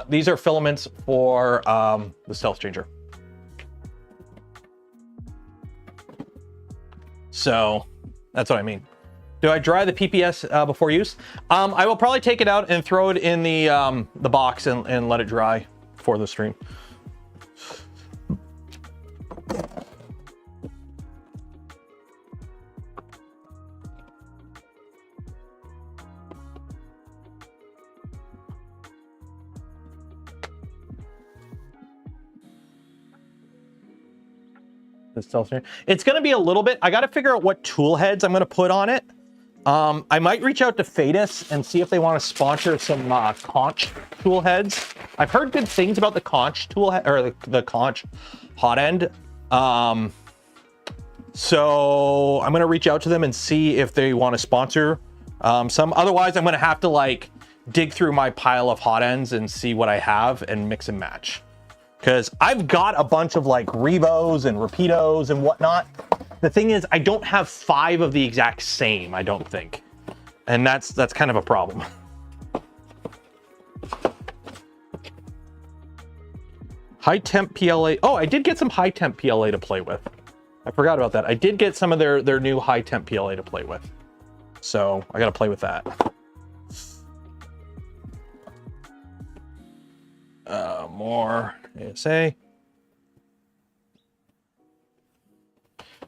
Speaker 1: these are filaments for the Stealth Changer. So that's what I mean. Do I dry the PPS before use? I will probably take it out and throw it in the box and let it dry for the stream. It's going to be a little bit, I got to figure out what tool heads I'm going to put on it. I might reach out to Fadis and see if they want to sponsor some conch tool heads. I've heard good things about the conch tool head, or the conch hot end. So I'm going to reach out to them and see if they want to sponsor some. Otherwise, I'm going to have to like dig through my pile of hot ends and see what I have and mix and match. Because I've got a bunch of like Revos and Rapidos and whatnot. The thing is, I don't have 5 of the exact same, I don't think. And that's kind of a problem. High temp PLA. Oh, I did get some high temp PLA to play with. I forgot about that. I did get some of their new high temp PLA to play with. So I got to play with that. More ASA.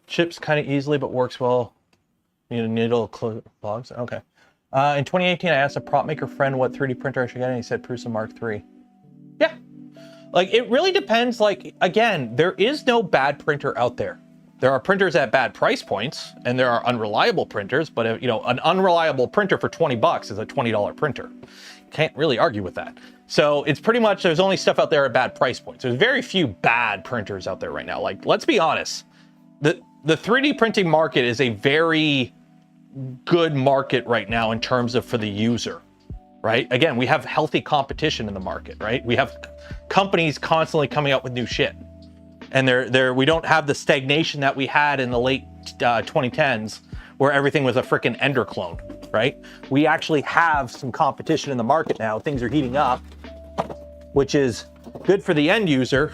Speaker 1: Chips kind of easily, but works well. Need a needle clogs. Okay. In 2018, I asked a prop maker friend what 3D printer I should get, and he said Prusa Mark III. Yeah. Like, it really depends. Like, again, there is no bad printer out there. There are printers at bad price points, and there are unreliable printers, but you know, an unreliable printer for 20 bucks is a $20 printer. Can't really argue with that. So it's pretty much, there's only stuff out there at bad price points. There's very few bad printers out there right now. Like, let's be honest, the 3D printing market is a very good market right now in terms of for the user, right? Again, we have healthy competition in the market, right? We have companies constantly coming out with new shit. And we don't have the stagnation that we had in the late 2010s where everything was a freaking Ender clone, right? We actually have some competition in the market now. Things are heating up, which is good for the end user.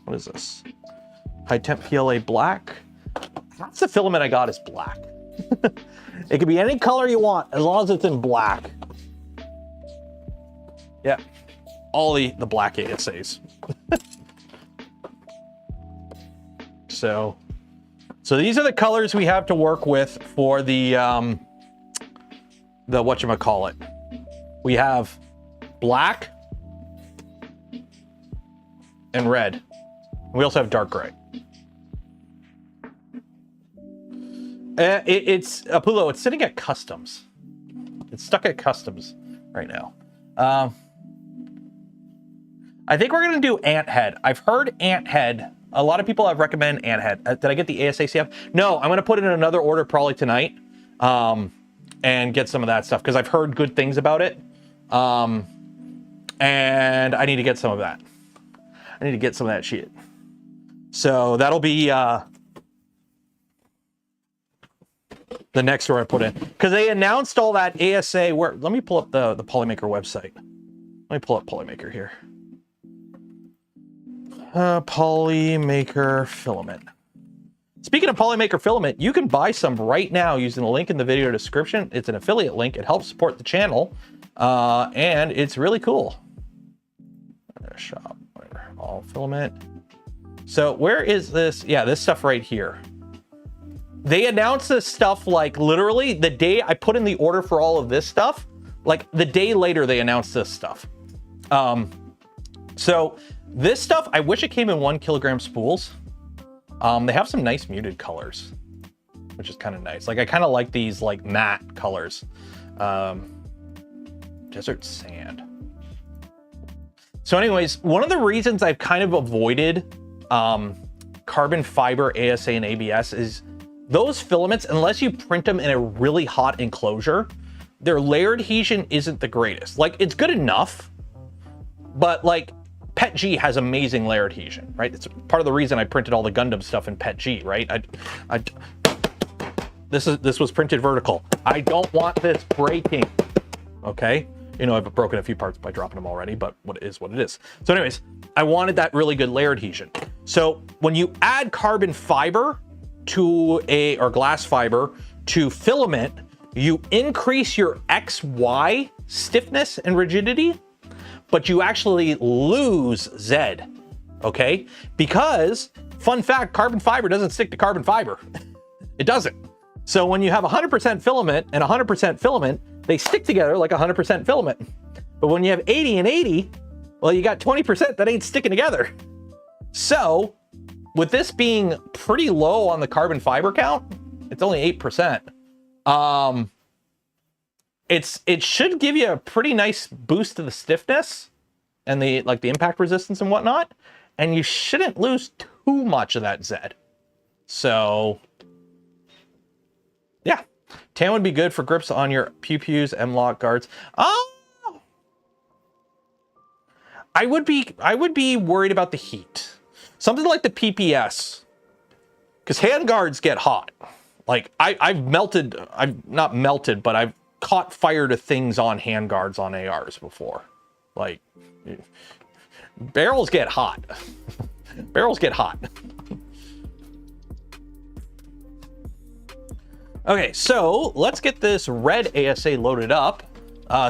Speaker 1: What is this? High temp PLA black. That's the filament I got is black. It could be any color you want as long as it's in black. Yeah, all the black ASAs. So these are the colors we have to work with for the whatchamacallit. We have black and red. We also have dark gray. It's Apulo, it's sitting at customs. It's stuck at customs right now. I think we're gonna do ant head. I've heard ant head. A lot of people have recommended ant head. Did I get the ASACF? No, I'm gonna put it in another order probably tonight and get some of that stuff because I've heard good things about it. And I need to get some of that. I need to get some of that shit. So that'll be the next order I put in. Because they announced all that ASA where, let me pull up the Polymaker website. Let me pull up Polymaker here. Polymaker Filament. Speaking of Polymaker Filament, you can buy some right now using the link in the video description. It's an affiliate link. It helps support the channel, and it's really cool. shop, whatever, all filament. So where is this? Yeah, this stuff right here. They announced this stuff like literally the day I put in the order for all of this stuff, like the day later they announced this stuff. So this stuff, I wish it came in 1 kilogram spools. They have some nice muted colors, which is kind of nice. Like I kind of like these like matte colors. Desert sand. So anyways, one of the reasons I've kind of avoided carbon fiber ASA and ABS is those filaments, unless you print them in a really hot enclosure, their layer adhesion isn't the greatest. Like it's good enough, but like PETG has amazing layer adhesion, right? It's part of the reason I printed all the Gundam stuff in PETG, right? This was printed vertical. I don't want this breaking, okay? You know, I've broken a few parts by dropping them already, but what it is. So anyways, I wanted that really good layer adhesion. So when you add carbon fiber to or glass fiber to filament, you increase your XY stiffness and rigidity, but you actually lose Z, okay? Because, fun fact, carbon fiber doesn't stick to carbon fiber. It doesn't. So when you have 100% filament and 100% filament, they stick together like 100% filament. But when you have 80 and 80, well, you got 20% that ain't sticking together. So with this being pretty low on the carbon fiber count, it's only 8%. It should give you a pretty nice boost to the stiffness and the impact resistance and whatnot. And you shouldn't lose too much of that Z. So yeah, tan would be good for grips on your pew-pews, M-lock guards. Oh, I would be worried about the heat. Something like the PPS, because hand guards get hot. Like I've not melted, but I've caught fire to things on hand guards on ARs before. Like barrels get hot. Barrels get hot. Okay, so let's get this red ASA loaded up.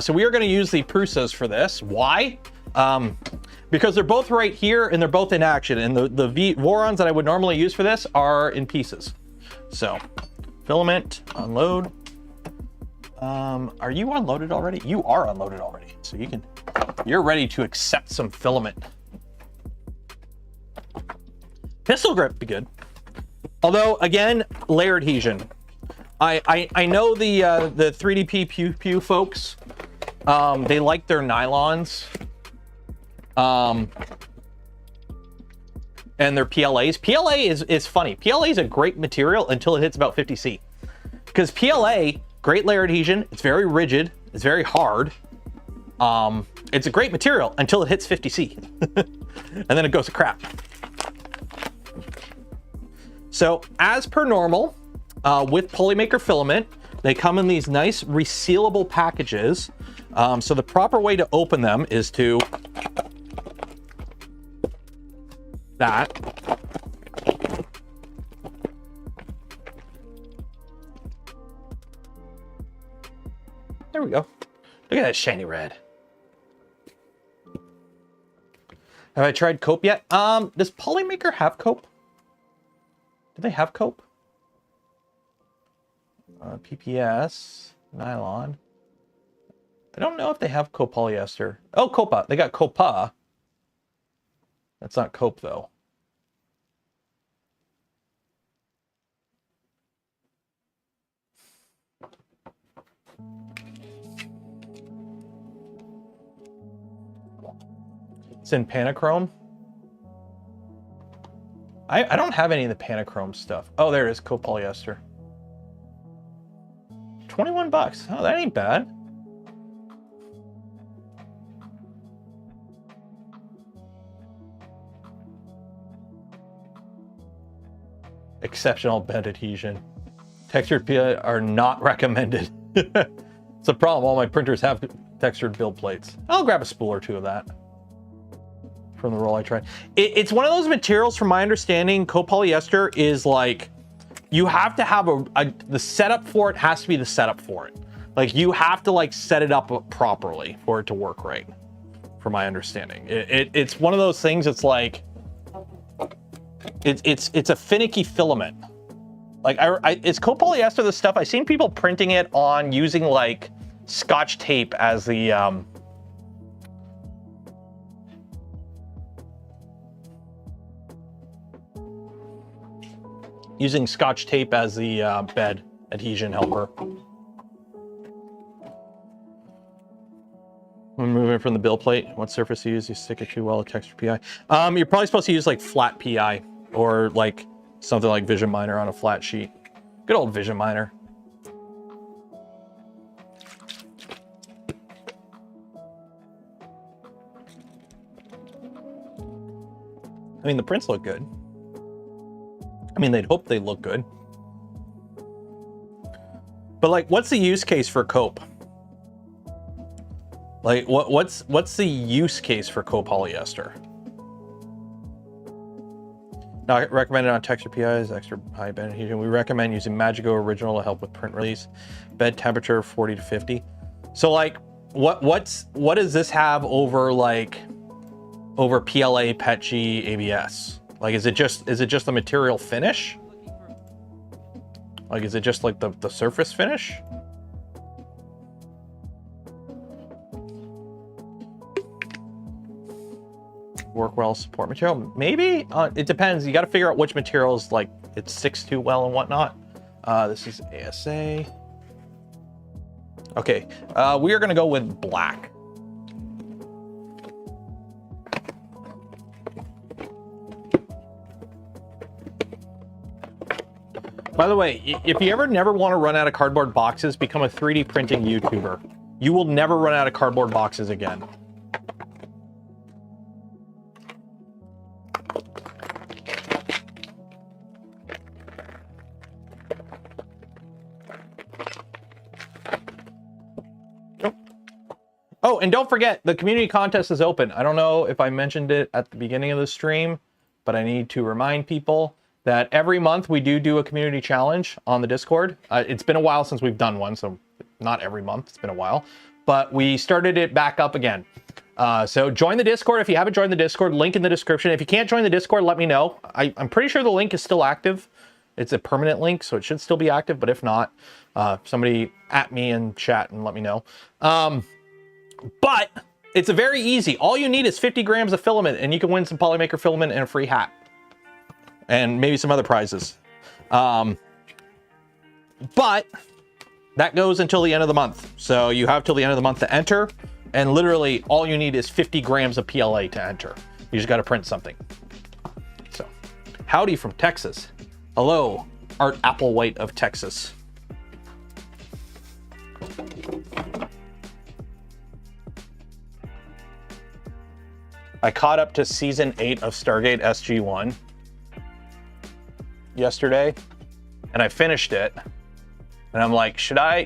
Speaker 1: So we are going to use the Prusas for this. Why? Because they're both right here and they're both in action, and the Vorons that I would normally use for this are in pieces. So filament, unload. Are you unloaded already? You are unloaded already. So you're ready to accept some filament. Pistol grip be good. Although again, layer adhesion. I know the 3DP Pew Pew folks, they like their nylons, and their PLAs. PLA is funny. PLA is a great material until it hits about 50C, because PLA, great layer adhesion. It's very rigid. It's very hard. It's a great material until it hits 50C, and then it goes to crap. So as per normal, with Polymaker filament, they come in these nice resealable packages. So the proper way to open them is to that. There we go. Look at that shiny red. Have I tried cope yet? Does Polymaker have cope? Do they have cope? PPS, nylon. I don't know if they have copolyester. Oh, Copa. They got Copa. That's not cope though. It's in Panachrome. I don't have any of the Panachrome stuff. Oh, there it is, copolyester. 21 bucks. Oh, that ain't bad. Exceptional bend adhesion. Textured PLA are not recommended. It's a problem. All my printers have textured build plates. I'll grab a spool or two of that from the roll I tried. It's one of those materials, from my understanding, copolyester is like, you have to have the setup for it has to be the setup for it. Like you have to like set it up properly for it to work right, from my understanding. It's one of those things. It's like it's a finicky filament. Like it's copolyester, this stuff. I've seen people printing it on using like Scotch tape as the using Scotch tape as the bed adhesion helper. When moving from the build plate, what surface to use? You stick it to well, texture PI. You're probably supposed to use like flat PI or like something like Vision Miner on a flat sheet. Good old Vision Miner. I mean, the prints look good. I mean, they'd hope they look good. But like, what's the use case for cope? Like, what's the use case for copolyester? Not recommended on texture PIs, extra high bed adhesion. We recommend using Magico Original to help with print release. Bed temperature 40 to 50. So like, what does this have over like over PLA, PETG, ABS? Like, is it just the material finish? Like, is it just like the surface finish? Work well, support material, maybe. It depends. You got to figure out which materials like it sticks to well and whatnot. This is ASA. Okay, we are gonna go with black. By the way, if you ever never want to run out of cardboard boxes, become a 3D printing YouTuber. You will never run out of cardboard boxes again. Oh, and don't forget, the community contest is open. I don't know if I mentioned it at the beginning of the stream, but I need to remind people that every month we do a community challenge on the Discord. It's been a while since we've done one, so not every month, it's been a while, but we started it back up again. So join the Discord if you haven't joined the Discord, link in the description. If you can't join the Discord, let me know. I'm pretty sure the link is still active. It's a permanent link, so it should still be active, but if not, somebody at me in chat and let me know. But it's a very easy. All you need is 50 grams of filament and you can win some Polymaker filament and a free hat. And maybe some other prizes. But that goes until the end of the month. So you have till the end of the month to enter. And literally all you need is 50 grams of PLA to enter. You just got to print something. So, howdy from Texas. Hello, Art Applewhite of Texas. I caught up to season 8 of Stargate SG-1 yesterday, and I finished it. And I'm like, should I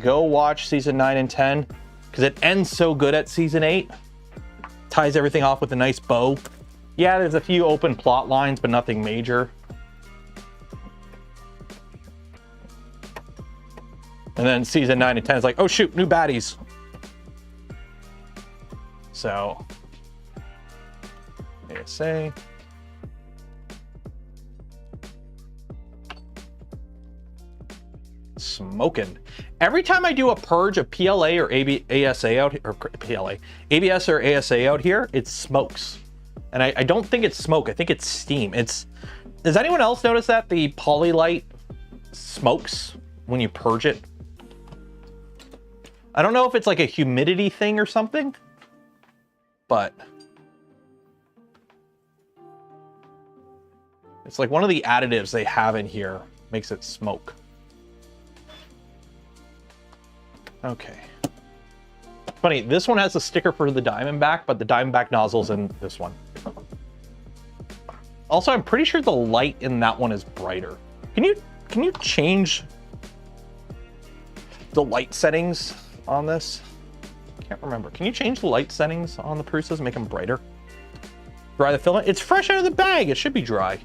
Speaker 1: go watch season 9 and 10? Because it ends so good at season 8. Ties everything off with a nice bow. Yeah, there's a few open plot lines, but nothing major. And then season 9 and 10 is like, oh shoot, new baddies. So ASA. Smoking. Every time I do a purge of PLA or ASA out here, or PLA, ABS or ASA out here, it smokes. And I don't think it's smoke, I think it's steam. Does anyone else notice that the Polylite smokes when you purge it? I don't know if it's like a humidity thing or something, but it's like one of the additives they have in here makes it smoke. Okay. Funny, this one has a sticker for the Diamondback, but the Diamondback nozzle's in this one. Also, I'm pretty sure the light in that one is brighter. Can you change the light settings on this? Can't remember. Can you change the light settings on the Prusas and make them brighter? Dry the filament. It's fresh out of the bag. It should be dry.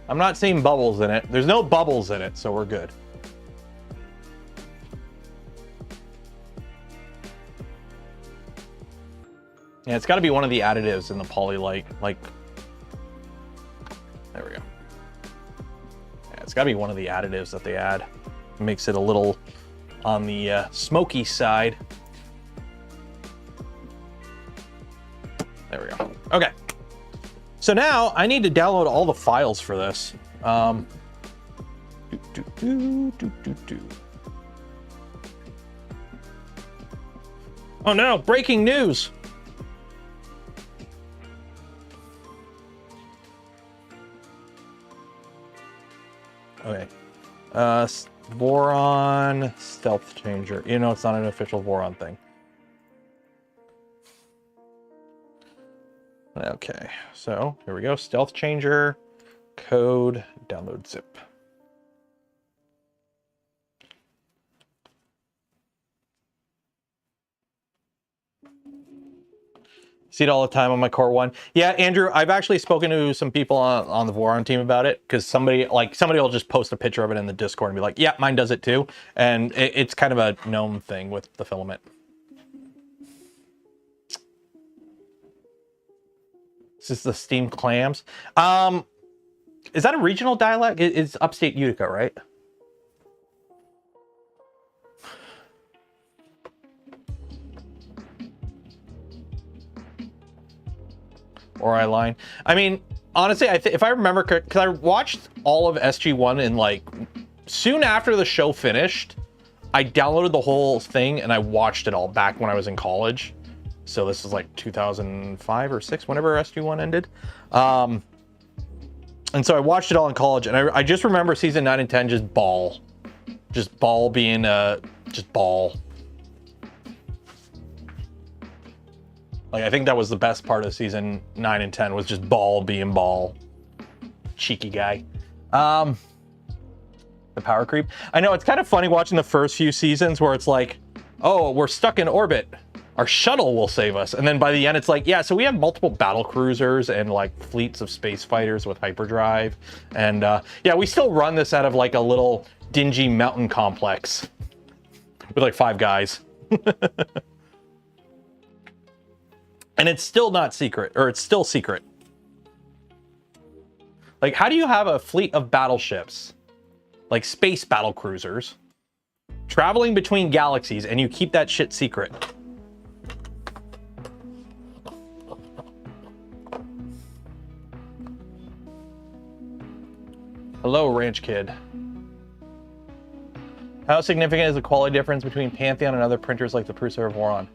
Speaker 1: I'm not seeing bubbles in it. There's no bubbles in it, so we're good. Yeah, it's got to be one of the additives in the poly, like, there we go. Yeah, it's got to be one of the additives that they add. It makes it a little on the smoky side. There we go. Okay. So now I need to download all the files for this. Oh no, breaking news. Okay. Boron stealth changer. You know, it's not an official Boron thing. Okay, so here we go. Stealth changer, code, download zip. See it all the time on my Core 1. Yeah, Andrew, I've actually spoken to some people on the Voron team about it, because somebody will just post a picture of it in the Discord and be like, yeah, mine does it too. And it's kind of a known thing with the filament. This is the steamed clams. Is that a regional dialect? It's upstate Utica, right? Or I line. I mean, honestly, if I remember correct, because I watched all of SG1 in like soon after the show finished, I downloaded the whole thing and I watched it all back when I was in college. So this is like 2005 or 6, whenever SG1 ended. And so I watched it all in college, and I just remember season 9 and 10 just ball being just ball. Like, I think that was the best part of season 9 and 10 was just ball being ball. Cheeky guy. The power creep. I know, it's kind of funny watching the first few seasons where it's like, oh, we're stuck in orbit. Our shuttle will save us. And then by the end, it's like, yeah, so we have multiple battle cruisers and like fleets of space fighters with hyperdrive. And yeah, we still run this out of like a little dingy mountain complex with like 5 guys. And it's still not secret, or it's still secret. Like, how do you have a fleet of battleships, like space battle cruisers, traveling between galaxies, and you keep that shit secret? Hello, Ranch Kid. How significant is the quality difference between Pantheon and other printers like the Prusa or Voron?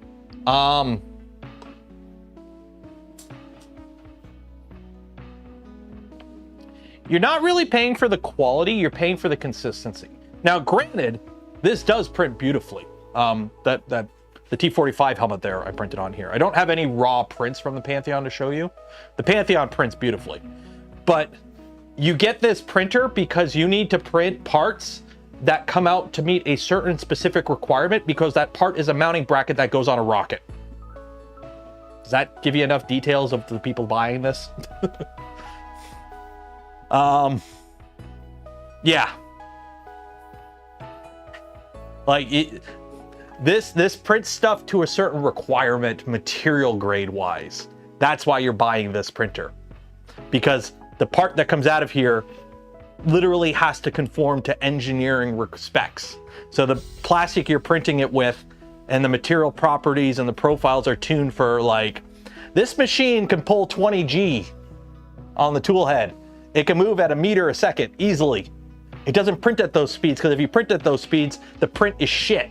Speaker 1: You're not really paying for the quality, you're paying for the consistency. Now, granted, this does print beautifully. The T45 helmet there, I printed on here. I don't have any raw prints from the Pantheon to show you. The Pantheon prints beautifully. But you get this printer because you need to print parts that come out to meet a certain specific requirement, because that part is a mounting bracket that goes on a rocket. Does that give you enough details of the people buying this? Yeah. Like, this prints stuff to a certain requirement, material grade wise. That's why you're buying this printer. Because the part that comes out of here literally has to conform to engineering specs. So the plastic you're printing it with and the material properties and the profiles are tuned for, like, this machine can pull 20G on the tool head. It can move at 1 meter a second easily. It doesn't print at those speeds, because if you print at those speeds, the print is shit.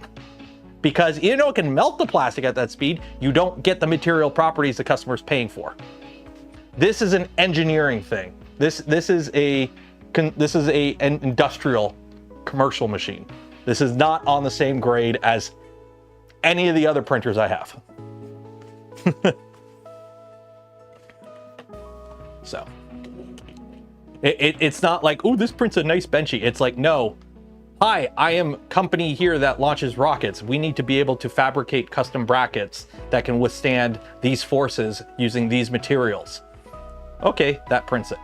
Speaker 1: Because even though it can melt the plastic at that speed, you don't get the material properties the customer's paying for. This is an engineering thing. This is an industrial commercial machine. This is not on the same grade as any of the other printers I have. So it's not like, oh, this print's a nice benchy. It's like, no, hi, I am company here that launches rockets. We need to be able to fabricate custom brackets that can withstand these forces using these materials. Okay, that prints it.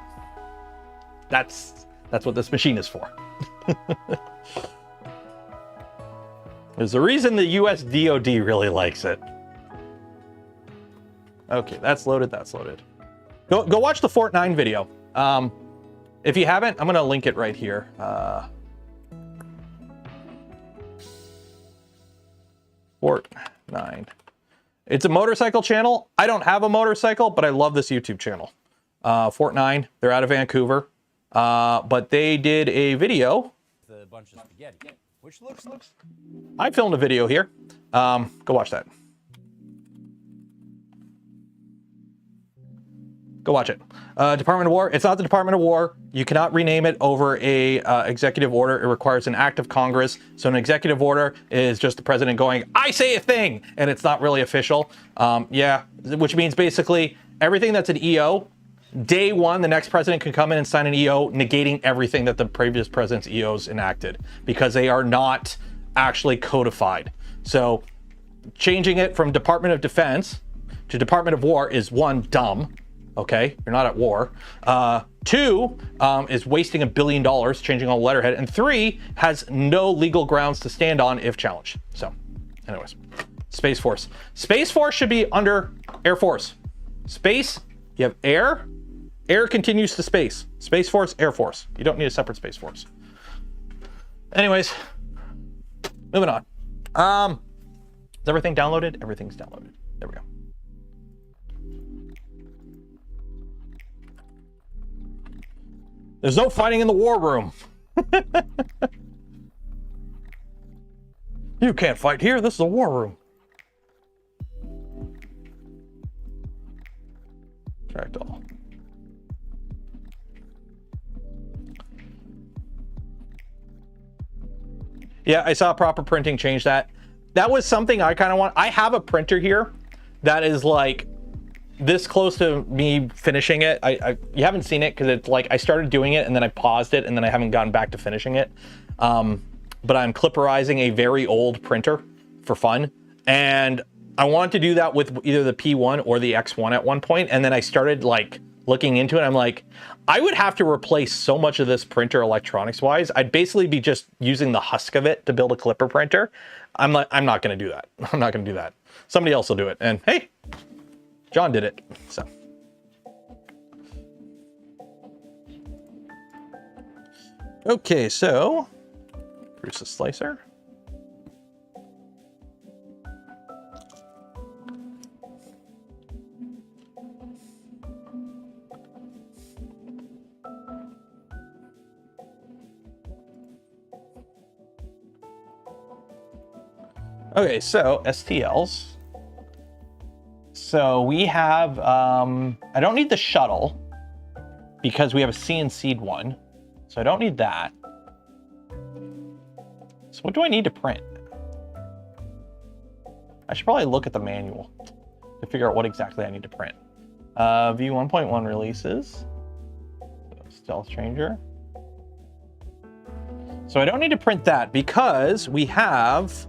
Speaker 1: That's what this machine is for. There's a reason the US DoD really likes it. Okay, that's loaded. That's loaded. Go watch the Fort 9 video. If you haven't, I'm gonna link it right here. Fort 9. It's a motorcycle channel. I don't have a motorcycle, but I love this YouTube channel. Fort 9. They're out of Vancouver, but they did a video.
Speaker 2: The bunch of spaghetti, which looks.
Speaker 1: I filmed a video here. Go watch that. Go watch it. Department of War. It's not the Department of War. You cannot rename it over a executive order. It requires an act of Congress. So an executive order is just the president going, I say a thing, and it's not really official. Yeah, which means basically everything that's an EO, day one, the next president can come in and sign an EO negating everything that the previous president's EOs enacted because they are not actually codified. So changing it from Department of Defense to Department of War is one, dumb. Okay, you're not at war. Two, is wasting $1 billion changing all the letterhead. And three, has no legal grounds to stand on if challenged. So, anyways, Space Force. Space Force should be under Air Force. Space, you have air. Air continues to space. Space Force, Air Force. You don't need a separate Space Force. Anyways, moving on. Is everything downloaded? Everything's downloaded. There we go. There's no fighting in the war room. You can't fight here. This is a war room. Tracked all. Yeah, I saw proper printing change that. That was something I kind of want. I have a printer here that is like this close to me finishing it. You haven't seen it because it's like I started doing it and then I paused it and then I haven't gotten back to finishing it. But I'm clipperizing a very old printer for fun. And I wanted to do that with either the P1 or the X1 at one point. And then I started like looking into it. I'm like, I would have to replace so much of this printer electronics wise. I'd basically be just using the husk of it to build a clipper printer. I'm not going to do that. I'm not going to do that. Somebody else will do it. And hey, John did it, so. Okay, so, produce a slicer. Okay, so STLs. So we have, I don't need the shuttle because we have a CNC'd one. So I don't need that. So what do I need to print? I should probably look at the manual to figure out what exactly I need to print. View 1.1 releases. Stealth Changer. So I don't need to print that because we have,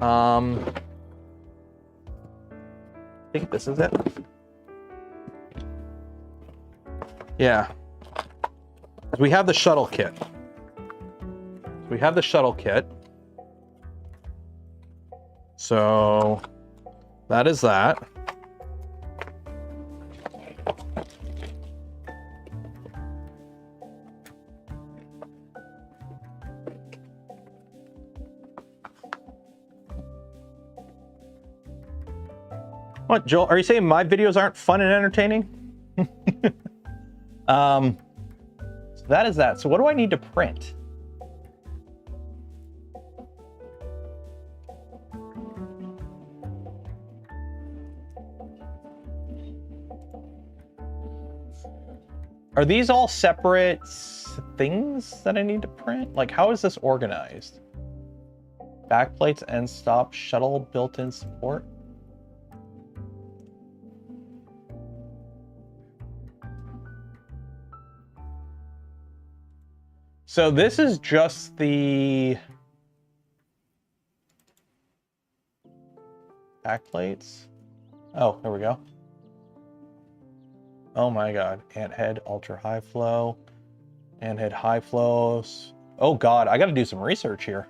Speaker 1: I think this is it. Yeah. We have the shuttle kit. We have the shuttle kit. So that is that. What, Joel? Are you saying my videos aren't fun and entertaining? So that is that. So what do I need to print? Are these all separate things that I need to print? Like, how is this organized? Backplates, end stop, shuttle, built-in support. So this is just the backplates. Oh, there we go. Oh my God, ant head, ultra high flow, ant head high flows. Oh God, I got to do some research here.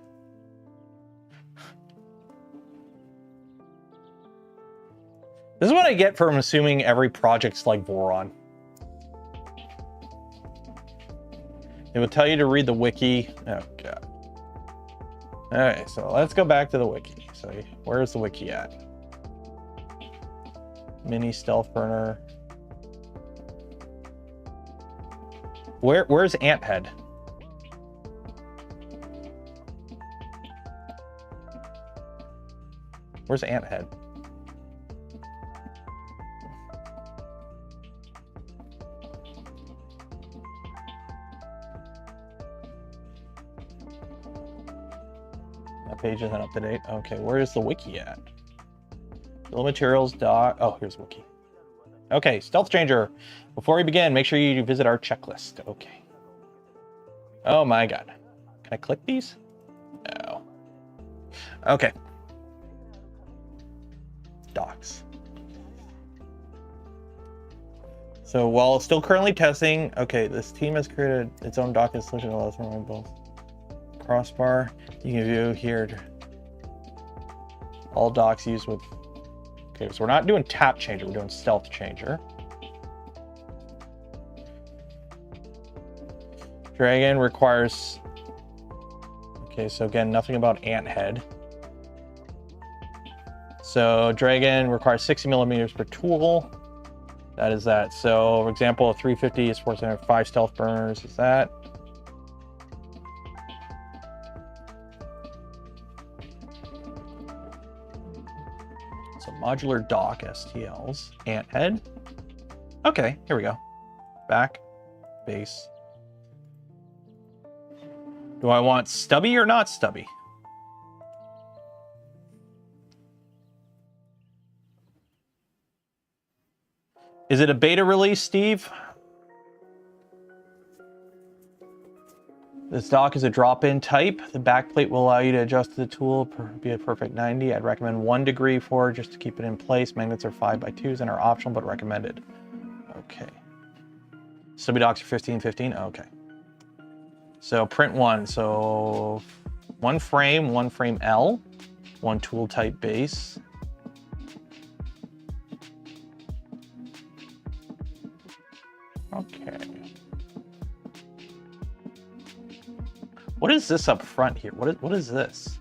Speaker 1: This is what I get from assuming every project's like Voron. It will tell you to read the wiki. Oh, God. All right, so let's go back to the wiki. So where's the wiki at? Mini stealth burner. Where's ant head? Where's ant head? That page isn't up to date. Okay, where's the wiki at? Bill of materials, doc. Oh, here's wiki. Okay, stealth changer. Before we begin, make sure you visit our checklist. Okay. Oh my God. Can I click these? No. Okay. Docs. So while still currently testing, okay, this team has created its own dock solution that allows for both. Crossbar. You can view here. All docks used with. Okay, so we're not doing tap changer, we're doing stealth changer. Dragon requires. Okay, so again, nothing about ant head. So Dragon requires 60 millimeters per tool. That is that. So, for example, a 350 is 475 stealth burners is that. So modular dock STLs, ant head. Okay, here we go. Back, base. Do I want stubby or not stubby? Is it a beta release, Steve? This dock is a drop-in type. The backplate will allow you to adjust the tool, be a perfect 90. I'd recommend 1 degree for just to keep it in place. Magnets are 5x2s and are optional but recommended. Okay. Stubby docks are 15. Okay. So print 1. So 1 frame L, 1 tool type base. Okay. What is this up front here? What is this?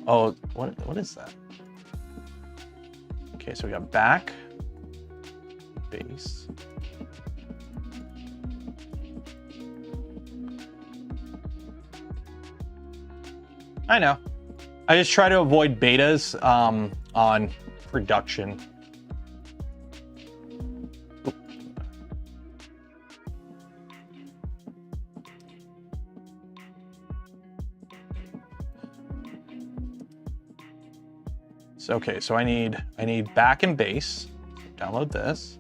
Speaker 1: Oh, what is that? Okay, so we got back, base. I know. I just try to avoid betas on production. So, okay, so I need back and base. Download this.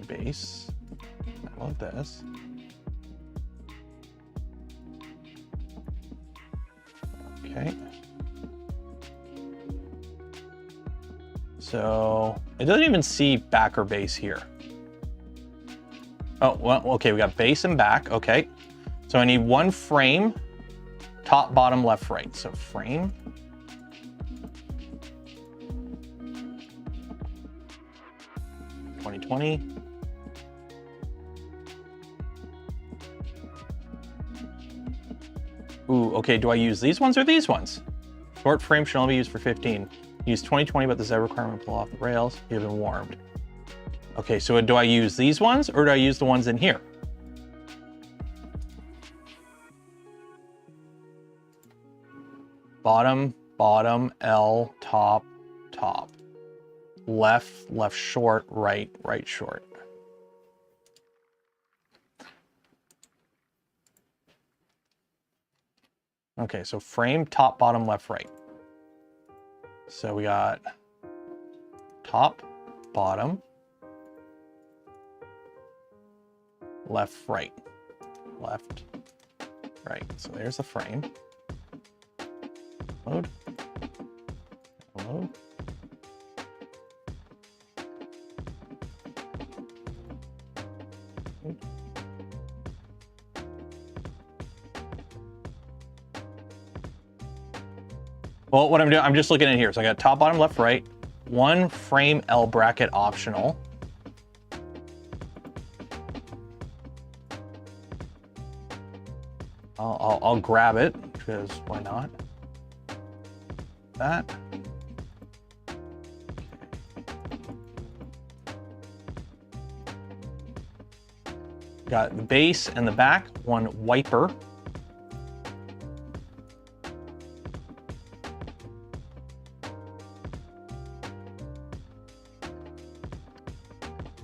Speaker 1: Base. Download this. Okay. So it doesn't even see back or base here. Oh, well, okay, we got base and back. Okay. So I need 1 frame, top, bottom, left, right. So frame. Ooh, okay, do I use these ones or these ones? Short frame should only be used for 15. Use 2020, but the Z requirement will pull off the rails. You have been warmed. Okay, so do I use these ones or do I use the ones in here? Bottom, bottom, L, top, top. Left, left short, right, right short. Okay, so frame, top, bottom, left, right. So we got top, bottom, left, right, left, right. So there's the frame. Load. Load. Well, what I'm doing, I'm just looking at here. So I got top, bottom, left, right. One frame L bracket optional. I'll grab it because why not? That. Got the base and the back, one wiper.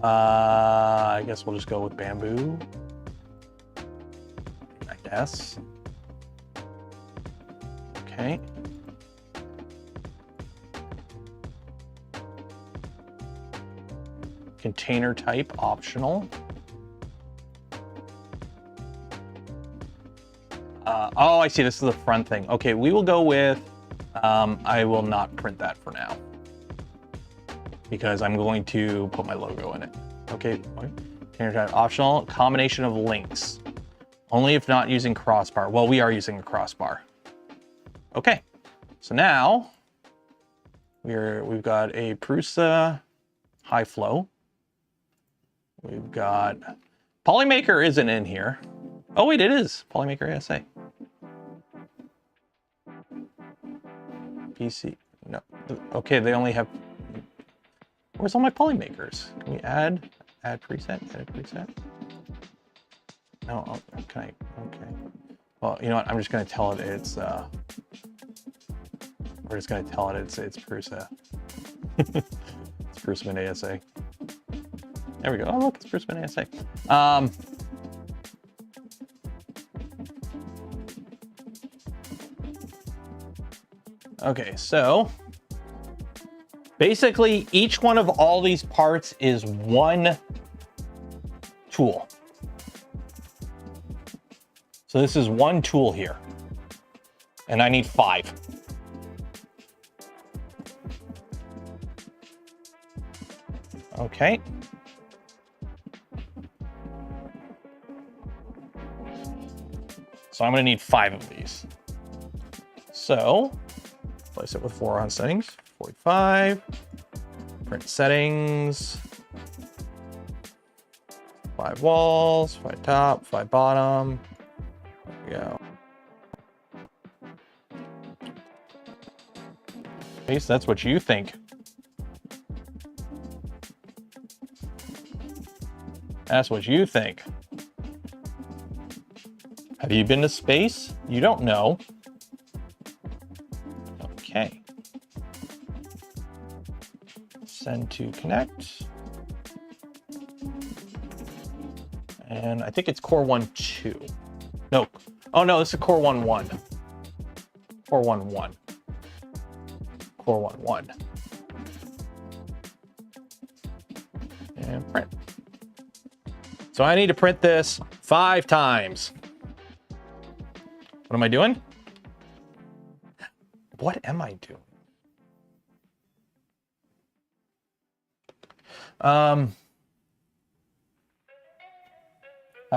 Speaker 1: I guess we'll just go with bamboo. I guess. Okay. Container type optional. Oh, I see. This is the front thing. Okay, we will go with. I will not print that for now because I'm going to put my logo in it. Okay, container type optional. Combination of links. Only if not using crossbar. Well, we are using a crossbar. Okay, so now we've got a Prusa high flow. We've got Polymaker isn't in here. Oh wait, it is Polymaker ASA. PC, no. Okay, they only have. Where's all my Polymakers? Can we add preset? Edit preset. No, oh, can I? Okay. Well, you know what? I'm just gonna tell it it's. We're just gonna tell it it's Prusa. It's Prusa ASA. There we go. Oh look, it's Prusa ASA. Okay, so basically each one of all these parts is one tool. So this is one tool here, and I need 5. Okay. So I'm gonna need 5 of these. So place it with 4 on settings, 45, print settings, 5 walls, 5 top, 5 bottom. There we go. At least that's what you think. That's what you think. Have you been to space? You don't know. Okay. Send to connect. And I think it's core 1, 2. No. Oh no, this is core 1, 1. Core 1, 1. Core 1, 1. And print. So I need to print this 5 times. What am I doing? What am I doing? How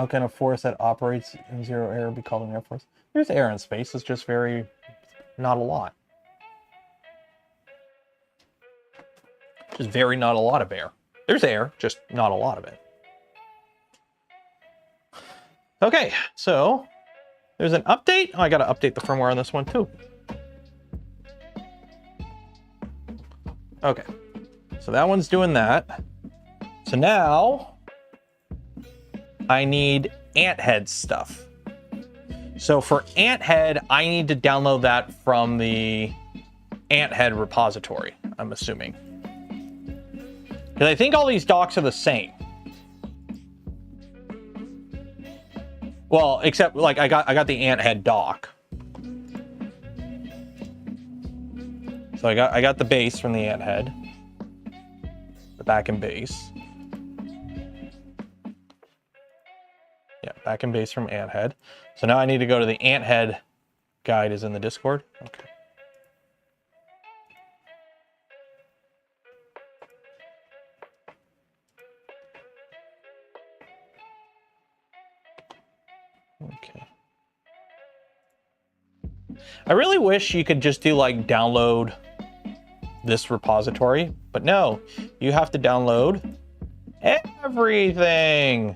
Speaker 1: can a force that operates in 0 air be called an air force? There's air in space. It's just not a lot. Just not a lot of air. There's air, just not a lot of it. Okay, so there's an update. Oh, I got to update the firmware on this one too. Okay, so that one's doing that. So now I need ant head stuff. So for ant head, I need to download that from the ant head repository, I'm assuming. Because I think all these docs are the same. Well, except like I got the ant head doc. So I got the base from the ant head. The back and base. Yeah, back and base from ant head. So now I need to go to the ant head guide is in the Discord. Okay. Okay. I really wish you could just do like download this repository, but no, you have to download everything.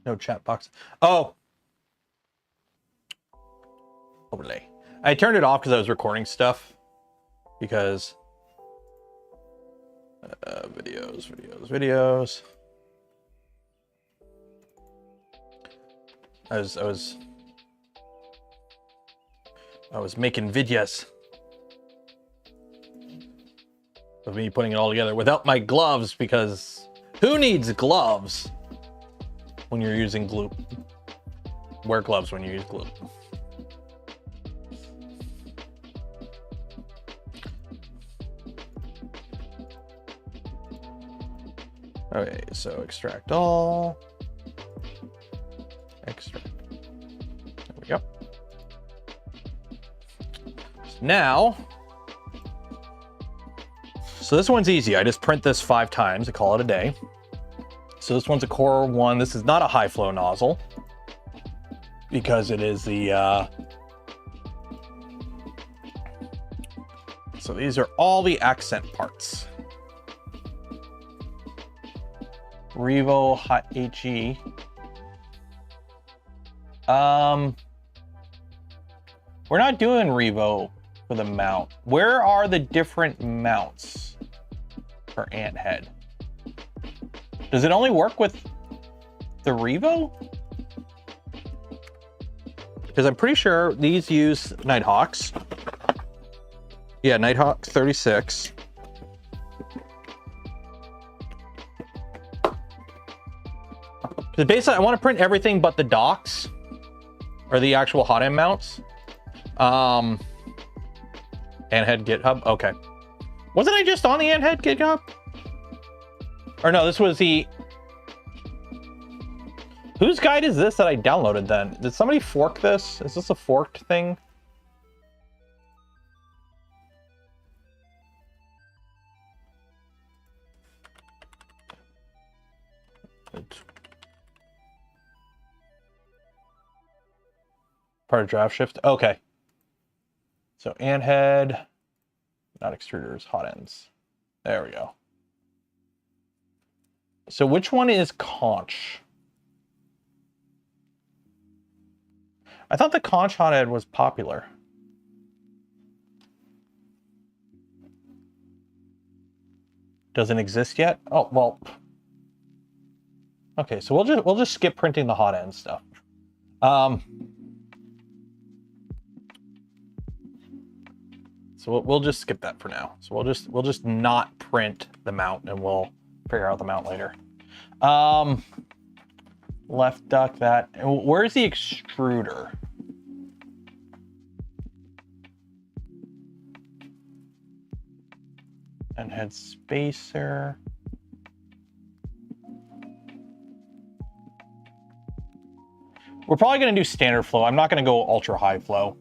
Speaker 1: No chat box. Oh. Overlay. I turned it off because I was recording stuff. Because videos. I was making videos of me putting it all together without my gloves, because who needs gloves when you're using Gloop? Wear gloves when you use Gloop. Okay, so extract all. Extract. There we go. So now, so this one's easy. I just print this 5 times and call it a day. So this one's a core 1. This is not a high flow nozzle because it is the so these are all the accent parts. Revo Hot HE. We're not doing Revo for the mount. Where are the different mounts for ant head? Does it only work with the Revo? Because I'm pretty sure these use Nighthawks. Yeah, Nighthawk 36. So basically, I want to print everything but the docks, or the actual hot end mounts. Ant head GitHub. Okay. Wasn't I just on the ant head GitHub? Or no, this was the... Whose guide is this that I downloaded then? Did somebody fork this? Is this a forked thing? Part of draft shift. Okay. So ant head, not extruders, hot ends. There we go. So which one is conch? I thought the conch hot end was popular. Doesn't exist yet? Oh, well. Okay, so we'll just skip printing the hot end stuff. So we'll just skip that for now. So we'll just not print the mount, and we'll figure out the mount later. Left duck that. Where's the extruder? And head spacer. We're probably going to do standard flow. I'm not going to go ultra high flow.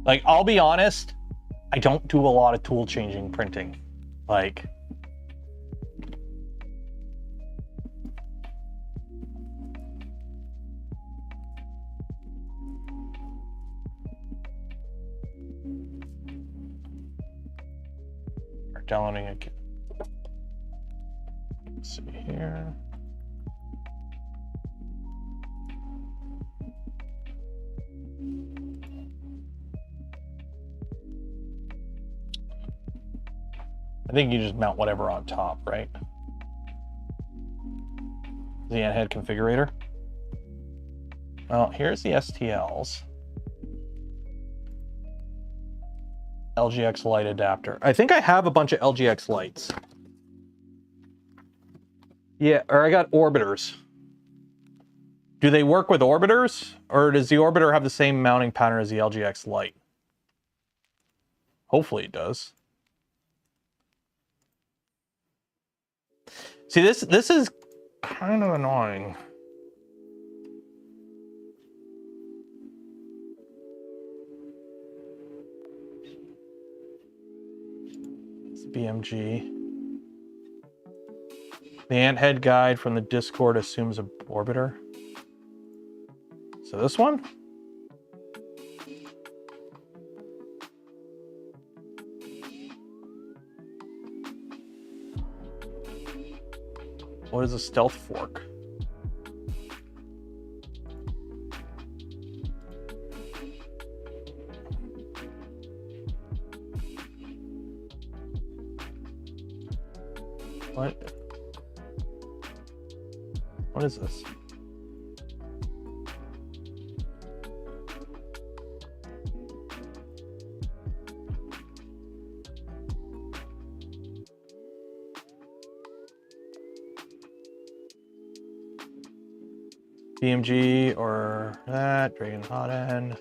Speaker 1: Like, I'll be honest, I don't do a lot of tool changing printing. Like, we're downloading it. Let's see here. I think you just mount whatever on top, right? The ant head configurator. Well, here's the STLs. LGX light adapter. I think I have a bunch of LGX lights. Yeah, or I got orbiters. Do they work with orbiters? Or does the orbiter have the same mounting pattern as the LGX light? Hopefully it does. See, this is kind of annoying. It's BMG. The ant head guide from the Discord assumes a orbiter. So this one? What is a stealth fork? What? What is this? BMG or that, Dragon Hot End.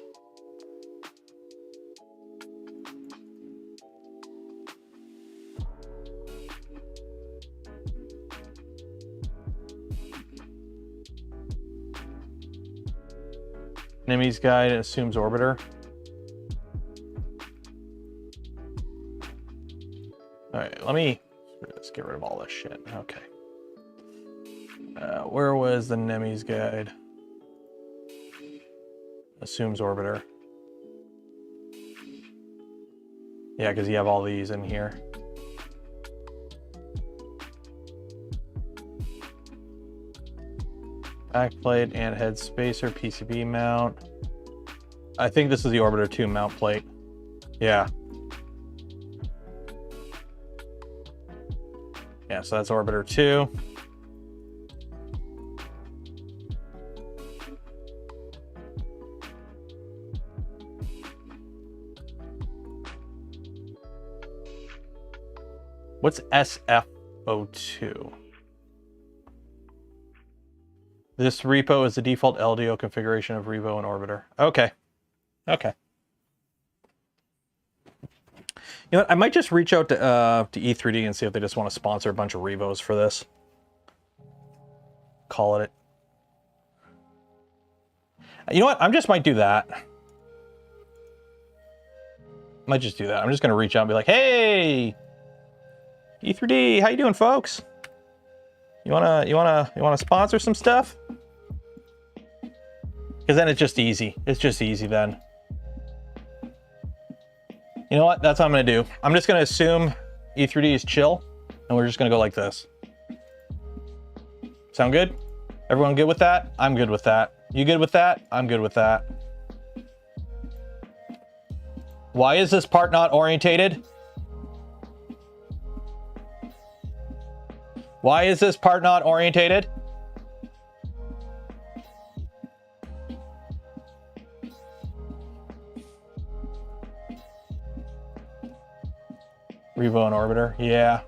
Speaker 1: Nimi's guide assumes orbiter. All right, let's get rid of all this shit. Okay. Where was the Nemi's guide? Assumes orbiter. Yeah, because you have all these in here. Backplate and head spacer, PCB mount. I think this is the orbiter 2 mount plate. Yeah. Yeah, so that's orbiter 2. What's SF02? This repo is the default LDO configuration of Revo and Orbiter. Okay. Okay. You know what? I might just reach out to E3D and see if they just want to sponsor a bunch of Revos for this. Call it. You know what? I just might do that. Might just do that. I'm just going to reach out and be like, hey, E3D, how you doing, folks? You wanna sponsor some stuff? Because then it's just easy. It's just easy then. You know what? That's what I'm gonna do. I'm just gonna assume E3D is chill, and we're just gonna go like this. Sound good? Everyone good with that? I'm good with that. You good with that? I'm good with that. Why is this part not orientated? Why is this part not orientated? Revo and Orbiter, yeah.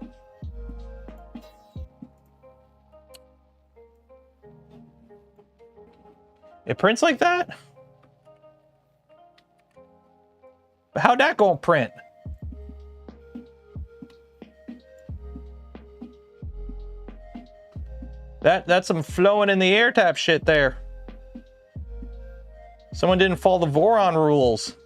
Speaker 1: It prints like that? But how'd that go print? That's some flowing in the air tap shit there. Someone didn't follow the Voron rules.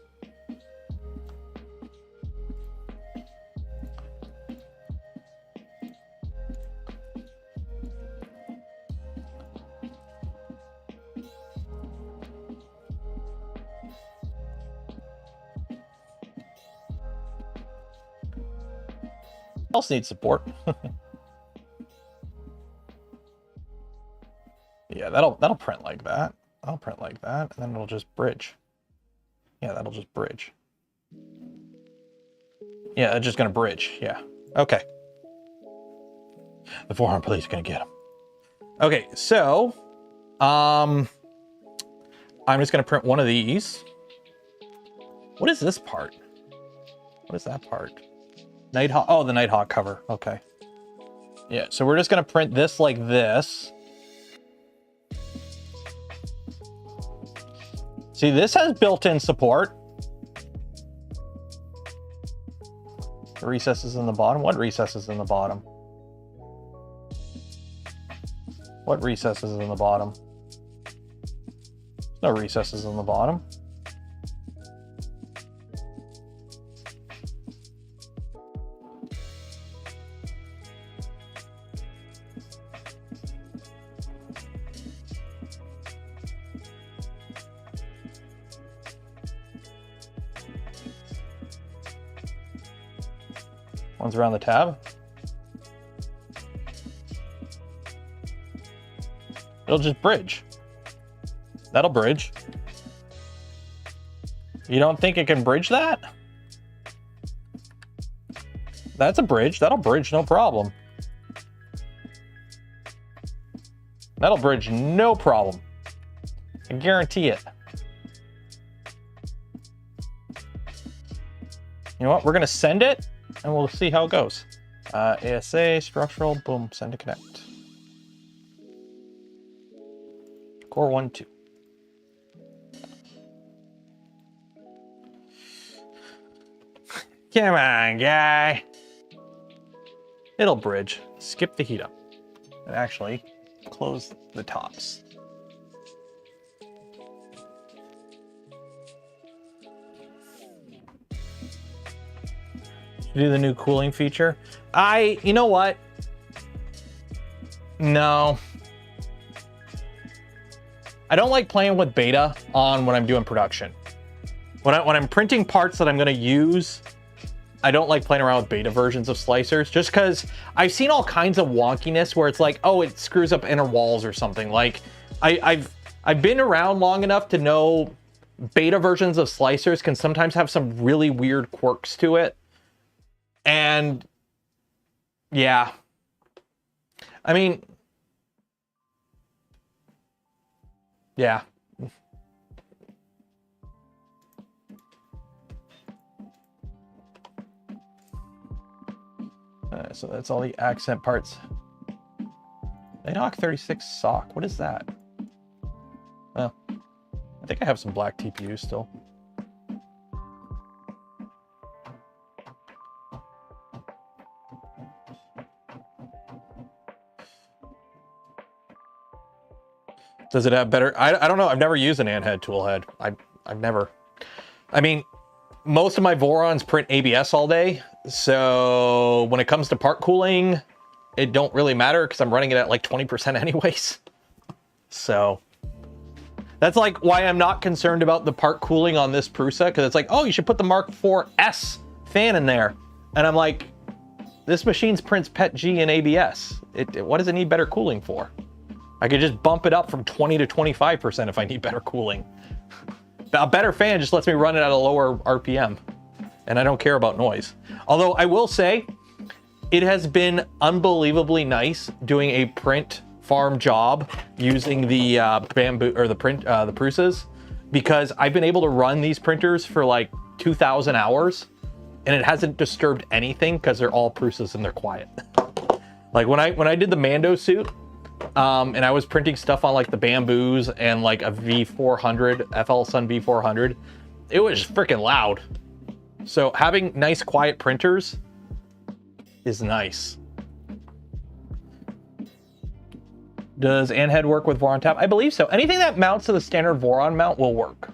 Speaker 1: Else needs support. Yeah, that'll print like that. I'll print like that, and then it'll just bridge. Yeah, that'll just bridge. Yeah, it's just gonna bridge. Yeah. Okay. The forearm police gonna get him. Okay, so I'm just gonna print one of these. What is this part? What is that part? Nighthawk. Oh, the Nighthawk cover. Okay. Yeah, so we're just going to print this like this. See, this has built-in support. Recesses in the bottom. What recesses in the bottom? What recesses in the bottom? No recesses in the bottom. One's around the tab. It'll just bridge. That'll bridge. You don't think it can bridge that? That's a bridge. That'll bridge, no problem. That'll bridge, no problem. I guarantee it. You know what? We're going to send it, and we'll see how it goes. ASA, structural, boom, send to connect. Core 1, 2. Come on, guy. It'll bridge. Skip the heat up. And actually, close the tops. Do the new cooling feature. You know what? No. I don't like playing with beta on when I'm doing production. When I'm printing parts that I'm gonna use, I don't like playing around with beta versions of slicers, just because I've seen all kinds of wonkiness where it's like, oh, it screws up inner walls or something. Like, I've been around long enough to know beta versions of slicers can sometimes have some really weird quirks to it. And yeah, I mean, yeah. So that's all the accent parts. Nighthawk 36 sock. What is that? Well, I think I have some black TPU still. Does it have better? I don't know. I've never used an ant head tool head. I've never. I mean, most of my Vorons print ABS all day. So when it comes to part cooling, it don't really matter because I'm running it at like 20% anyways. So that's like why I'm not concerned about the part cooling on this Prusa, because it's like, oh, you should put the Mark IV's fan in there. And I'm like, this machine's prints PETG and ABS. What does it need better cooling for? I could just bump it up from 20 to 25% if I need better cooling. A better fan just lets me run it at a lower RPM, and I don't care about noise. Although I will say, it has been unbelievably nice doing a print farm job using the bamboo or the Prusas, because I've been able to run these printers for like 2,000 hours, and it hasn't disturbed anything because they're all Prusas and they're quiet. Like when I did the Mando suit, and I was printing stuff on like the bamboos and like a V400, FL Sun V400, it was freaking loud. So having nice quiet printers is nice. Does Anhead work with Voron tab? I believe so. Anything that mounts to the standard Voron mount will work.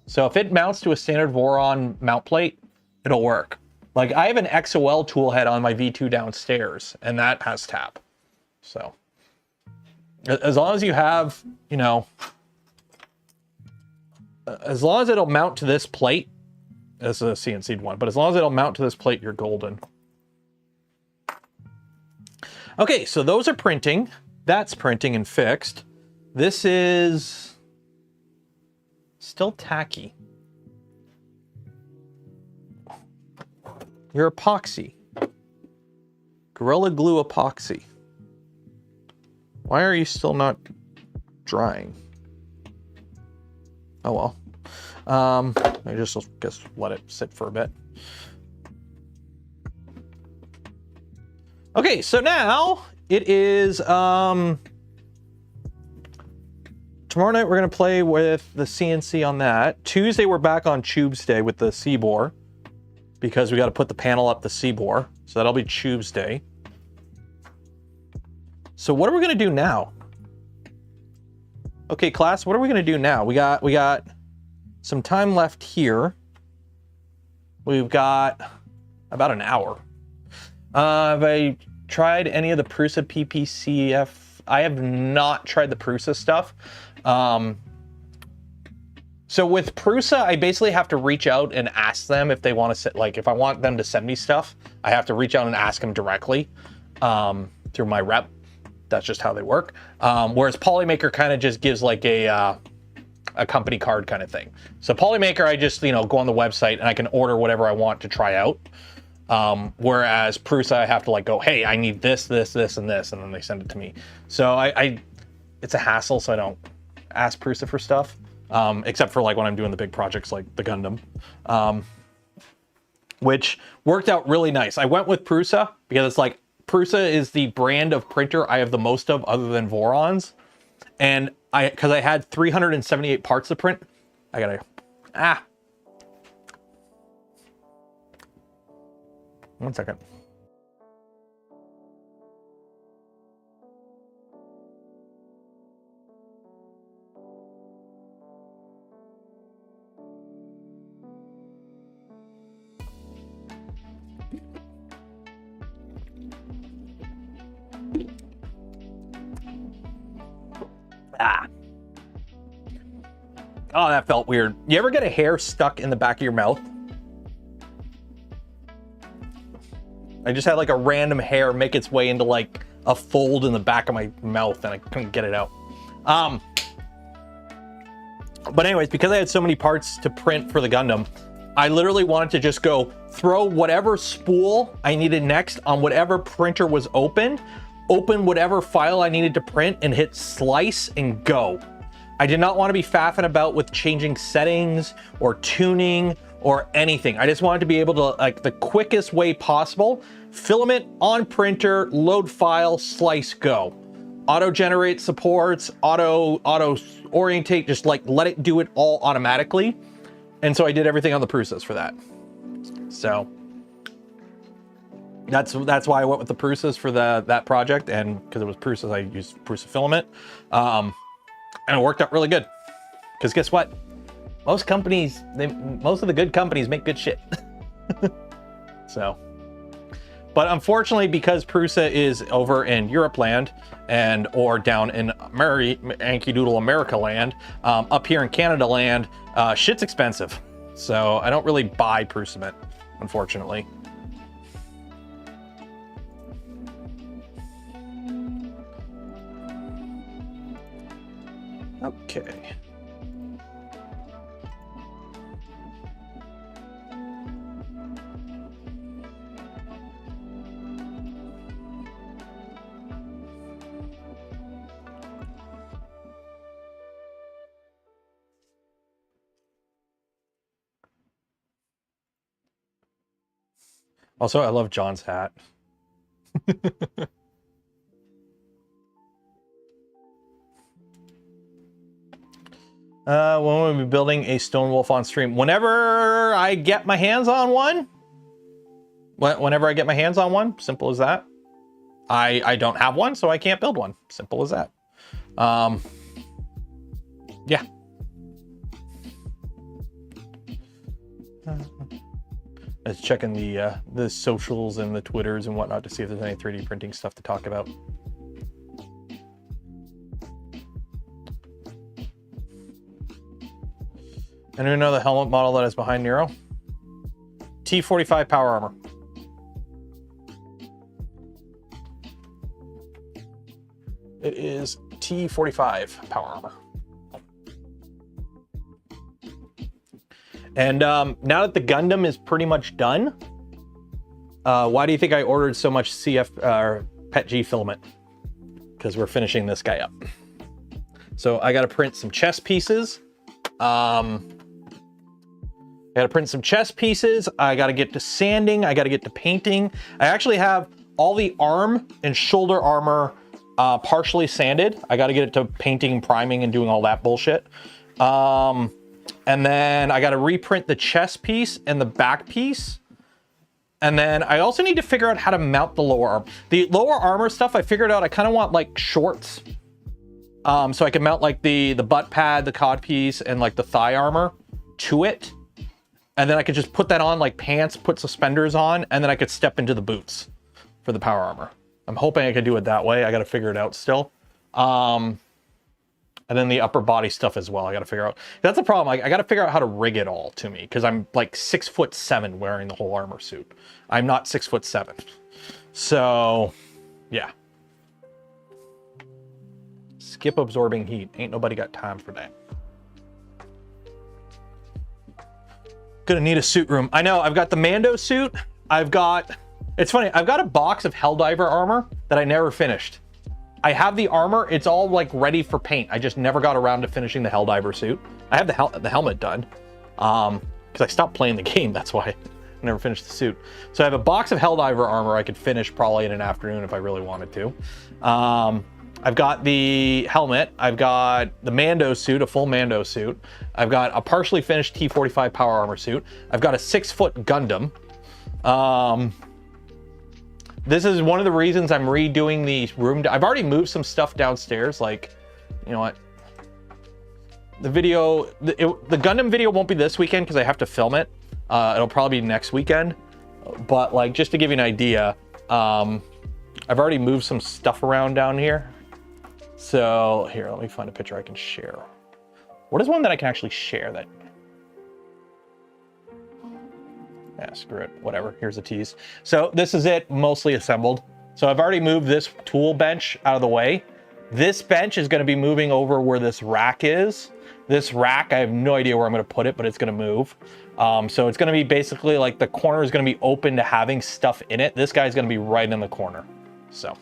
Speaker 1: So if it mounts to a standard Voron mount plate, it'll work. Like I have an XOL tool head on my V2 downstairs, and that has tab. So as long as you have, you know, as long as it'll mount to this plate, this is a CNC'd one, but as long as it'll mount to this plate, you're golden. Okay, so those are printing. That's printing and fixed. This is still tacky. Your epoxy. Gorilla Glue epoxy. Why are you still not drying? Oh well. I just let it sit for a bit. Okay, so now it is tomorrow night we're gonna play with the CNC on that. Tuesday we're back on Tubes Day with the C-bore because we got to put the panel up the C-bore. So that'll be Tuesday. So what are we gonna do now? Okay, class, what are we gonna do now? We got some time left here. We've got about an hour. Have I tried any of the Prusa PPCF? I have not tried the Prusa stuff. So with Prusa, I basically have to reach out and ask them if they want to sit, like if I want them to send me stuff, I have to reach out and ask them directly through my rep. That's just how they work. Whereas Polymaker kind of just gives like a company card kind of thing. So Polymaker, I just, go on the website and I can order whatever I want to try out. Whereas Prusa, I have to like go, hey, I need this, and this, and then they send it to me. So it's a hassle, so I don't ask Prusa for stuff, except for like when I'm doing the big projects like the Gundam, which worked out really nice. I went with Prusa because it's like, Prusa is the brand of printer I have the most of other than Voron's. And because I had 378 parts to print, I gotta, one second. Oh, that felt weird. You ever get a hair stuck in the back of your mouth? I just had like a random hair make its way into like a fold in the back of my mouth and I couldn't get it out. But anyways, because I had so many parts to print for the Gundam, I literally wanted to just go throw whatever spool I needed next on whatever printer was open whatever file I needed to print and hit slice and go. I did not want to be faffing about with changing settings or tuning or anything. I just wanted to be able to, like, the quickest way possible, filament on printer, load file, slice, go. Auto generate supports, auto orientate, just like let it do it all automatically. And so I did everything on the Prusas for that. So that's why I went with the Prusas for that project, and because it was Prusas, I used Prusa Filament. And it worked out really good. Because guess what? Most of the good companies make good shit. So, but unfortunately, because Prusa is over in Europe land or down in Yankee Doodle America land, up here in Canada land, shit's expensive. So I don't really buy Prusa, unfortunately. Okay. Also, I love John's hat. When will we be building a Stone Wolf on stream? Whenever I get my hands on one. Whenever I get my hands on one, simple as that. I don't have one, so I can't build one. Simple as that. Yeah. I was checking the socials and the Twitters and whatnot to see if there's any 3D printing stuff to talk about. Anyone know the helmet model that is behind Nero? T45 power armor. It is T45 power armor. And now that the Gundam is pretty much done, why do you think I ordered so much PETG filament? Because we're finishing this guy up. So I got to print some chest pieces. I got to print some chest pieces. I got to get to sanding. I got to get to painting. I actually have all the arm and shoulder armor partially sanded. I got to get it to painting, priming, and doing all that bullshit. And then I got to reprint the chest piece and the back piece. And then I also need to figure out how to mount the lower arm. The lower armor stuff I figured out, I kind of want like shorts. So I can mount like the butt pad, the cod piece, and like the thigh armor to it. And then I could just put that on like pants, put suspenders on, and then I could step into the boots for the power armor. I'm hoping I could do it that way. I got to figure it out still. And then the upper body stuff as well. I got to figure out. That's the problem. I got to figure out how to rig it all to me because I'm like 6'7" wearing the whole armor suit. I'm not 6'7". So, yeah. Skip absorbing heat. Ain't nobody got time for that. Gonna need a suit room. I know. I've got the Mando suit. I've got. It's funny. I've got a box of Helldiver armor that I never finished. I have the armor, it's all like ready for paint. I just never got around to finishing the Helldiver suit. I have the helmet done, because I stopped playing the game, that's why I never finished the suit. So I have a box of Helldiver armor I could finish probably in an afternoon if I really wanted to. I've got the helmet, I've got the Mando suit, a full Mando suit. I've got a partially finished T-45 power armor suit. I've got a 6-foot Gundam. This is one of the reasons I'm redoing the room. I've already moved some stuff downstairs. Like, you know what? The video, the Gundam video won't be this weekend because I have to film it. It'll probably be next weekend. But like, just to give you an idea, I've already moved some stuff around down here. So here, let me find a picture I can share. What is one that I can actually share that? Yeah, screw it, whatever, here's the tease. So this is it, mostly assembled. So I've already moved this tool bench out of the way. This bench is gonna be moving over where this rack is. This rack, I have no idea where I'm gonna put it, but it's gonna move. So it's gonna be basically like the corner is gonna be open to having stuff in it. This guy's gonna be right in the corner. So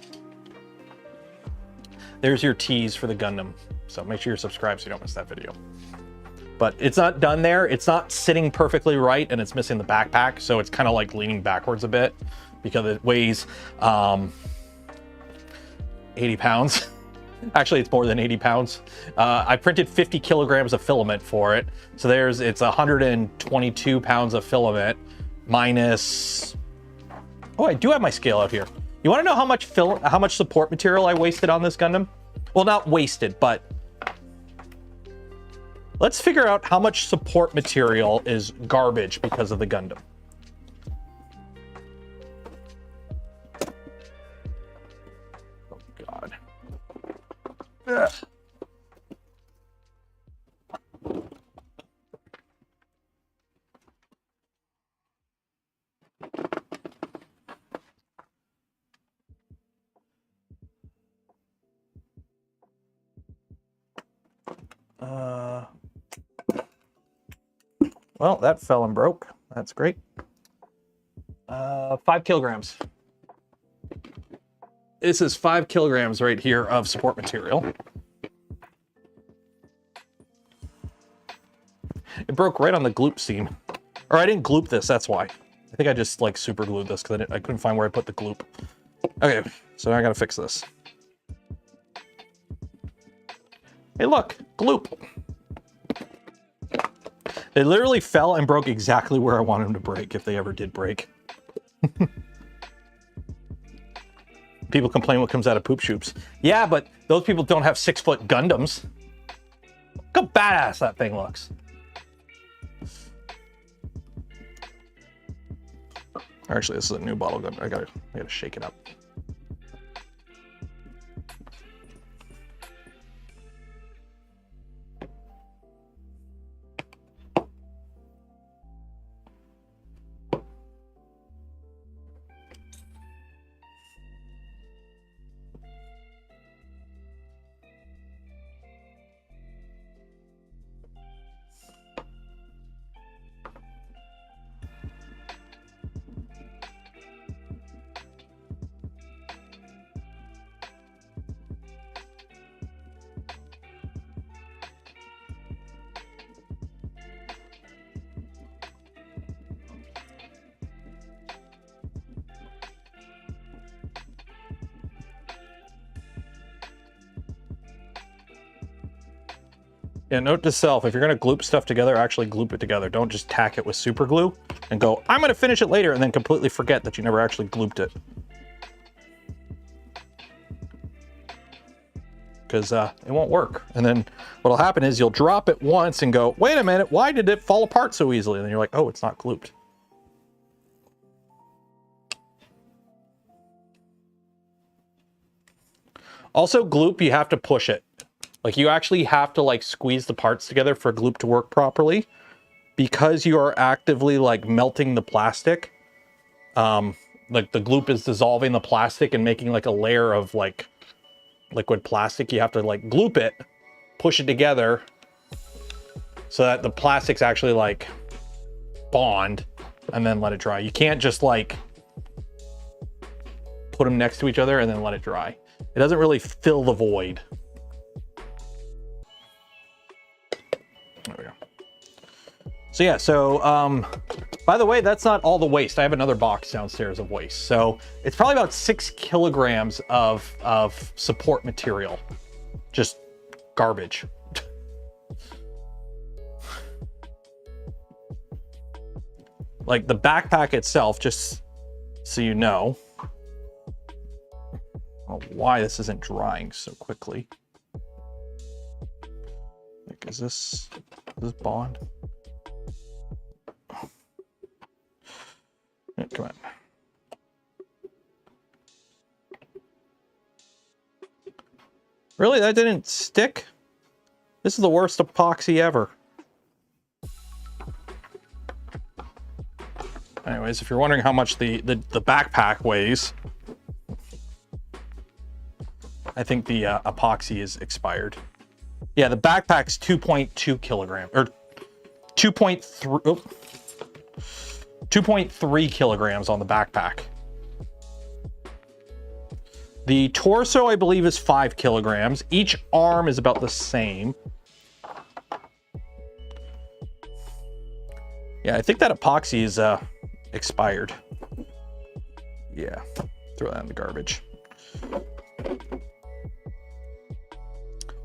Speaker 1: there's your tease for the Gundam. So make sure you're subscribed so you don't miss that video. But it's not done there. It's not sitting perfectly right, and it's missing the backpack. So it's kind of like leaning backwards a bit because it weighs 80 pounds. Actually, it's more than 80 pounds. I printed 50 kilograms of filament for it. So it's 122 pounds of filament minus, oh, I do have my scale out here. You want to know how much support material I wasted on this Gundam? Well, not wasted, but let's figure out how much support material is garbage because of the Gundam. Oh, God. Ugh. Well, that fell and broke. That's great. 5 kilograms. This is 5 kilograms right here of support material. It broke right on the gloop seam. Or I didn't gloop this, that's why. I think I just like super glued this because I couldn't find where I put the gloop. Okay, so now I gotta fix this. Hey look, gloop. They literally fell and broke exactly where I wanted them to break, if they ever did break. People complain what comes out of poop shoops. Yeah, but those people don't have 6-foot Gundams. Look how badass that thing looks. Actually, this is a new bottle gun. I gotta shake it up. Yeah, note to self, if you're gonna gloop stuff together, actually gloop it together. Don't just tack it with super glue and go, I'm gonna finish it later, and then completely forget that you never actually glooped it. Because it won't work. And then what'll happen is you'll drop it once and go, wait a minute, why did it fall apart so easily? And then you're like, oh, it's not glooped. Also, gloop, you have to push it. Like, you actually have to, like, squeeze the parts together for gloop to work properly, because you are actively, like, melting the plastic. Like, the gloop is dissolving the plastic and making, like, a layer of, like, liquid plastic. You have to, like, gloop it, push it together, so that the plastics actually, like, bond, and then let it dry. You can't just, like, put them next to each other and then let it dry. It doesn't really fill the void. There we go. So yeah, so by the way, that's not all the waste. I have another box downstairs of waste. So it's probably about 6 kilograms of support material. Just garbage. Like the backpack itself, just so you know. I don't know why this isn't drying so quickly. Like, is this bond? Yeah, come on. Really? That didn't stick? This is the worst epoxy ever. Anyways, if you're wondering how much the backpack weighs, I think the epoxy is expired. Yeah, the backpack's 2.2 kilograms, or 2.3 kilograms on the backpack. The torso, I believe, is 5 kilograms. Each arm is about the same. Yeah, I think that epoxy is expired. Yeah, throw that in the garbage.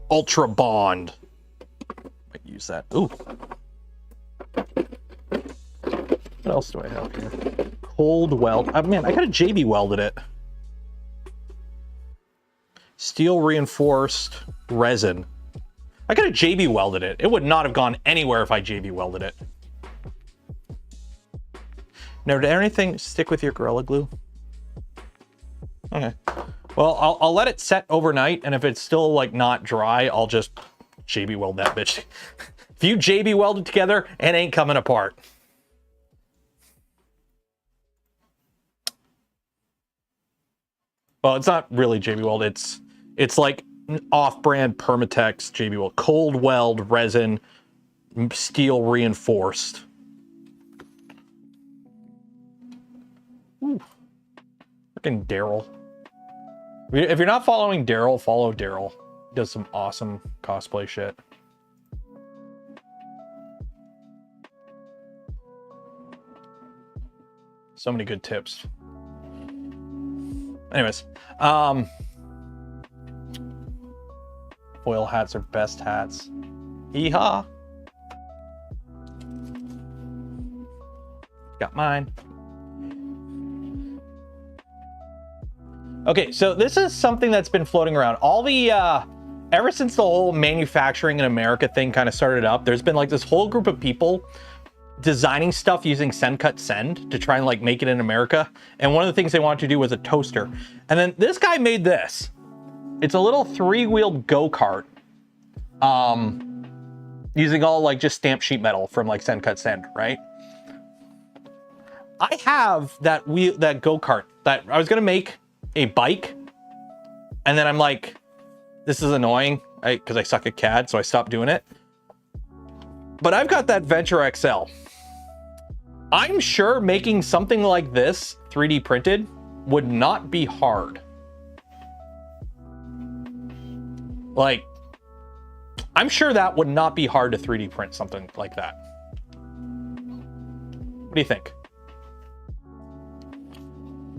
Speaker 1: Ultra Bond. Might use that. Ooh. What else do I have here? Cold weld. Oh, man, I could have JB welded it. Steel reinforced resin. I could have JB welded it. It would not have gone anywhere if I JB welded it. Now, did anything stick with your Gorilla Glue? Okay. Well, I'll let it set overnight, and if it's still, like, not dry, I'll just JB weld that bitch. If you JB weld it together, it ain't coming apart. Well, it's not really JB weld. It's like off-brand Permatex JB weld. Cold weld resin, steel reinforced. Ooh. Freaking Daryl. If you're not following Daryl, follow Daryl. He does some awesome cosplay shit. So many good tips. Anyways, foil hats are best hats. Yeehaw! Got mine. Okay, so this is something that's been floating around. All the, ever since the whole manufacturing in America thing kind of started up, there's been like this whole group of people designing stuff using Send Cut Send to try and like make it in America. And one of the things they wanted to do was a toaster. And then this guy made this. It's a little 3-wheeled go-kart, using all like just stamped sheet metal from like Send Cut Send, right? I have that go-kart that I was gonna make a bike, and then I'm like, this is annoying, because I suck at CAD, so I stopped doing it. But I've got that Venture XL. I'm sure making something like this 3D printed would not be hard. Like, I'm sure that would not be hard to 3D print something like that. What do you think?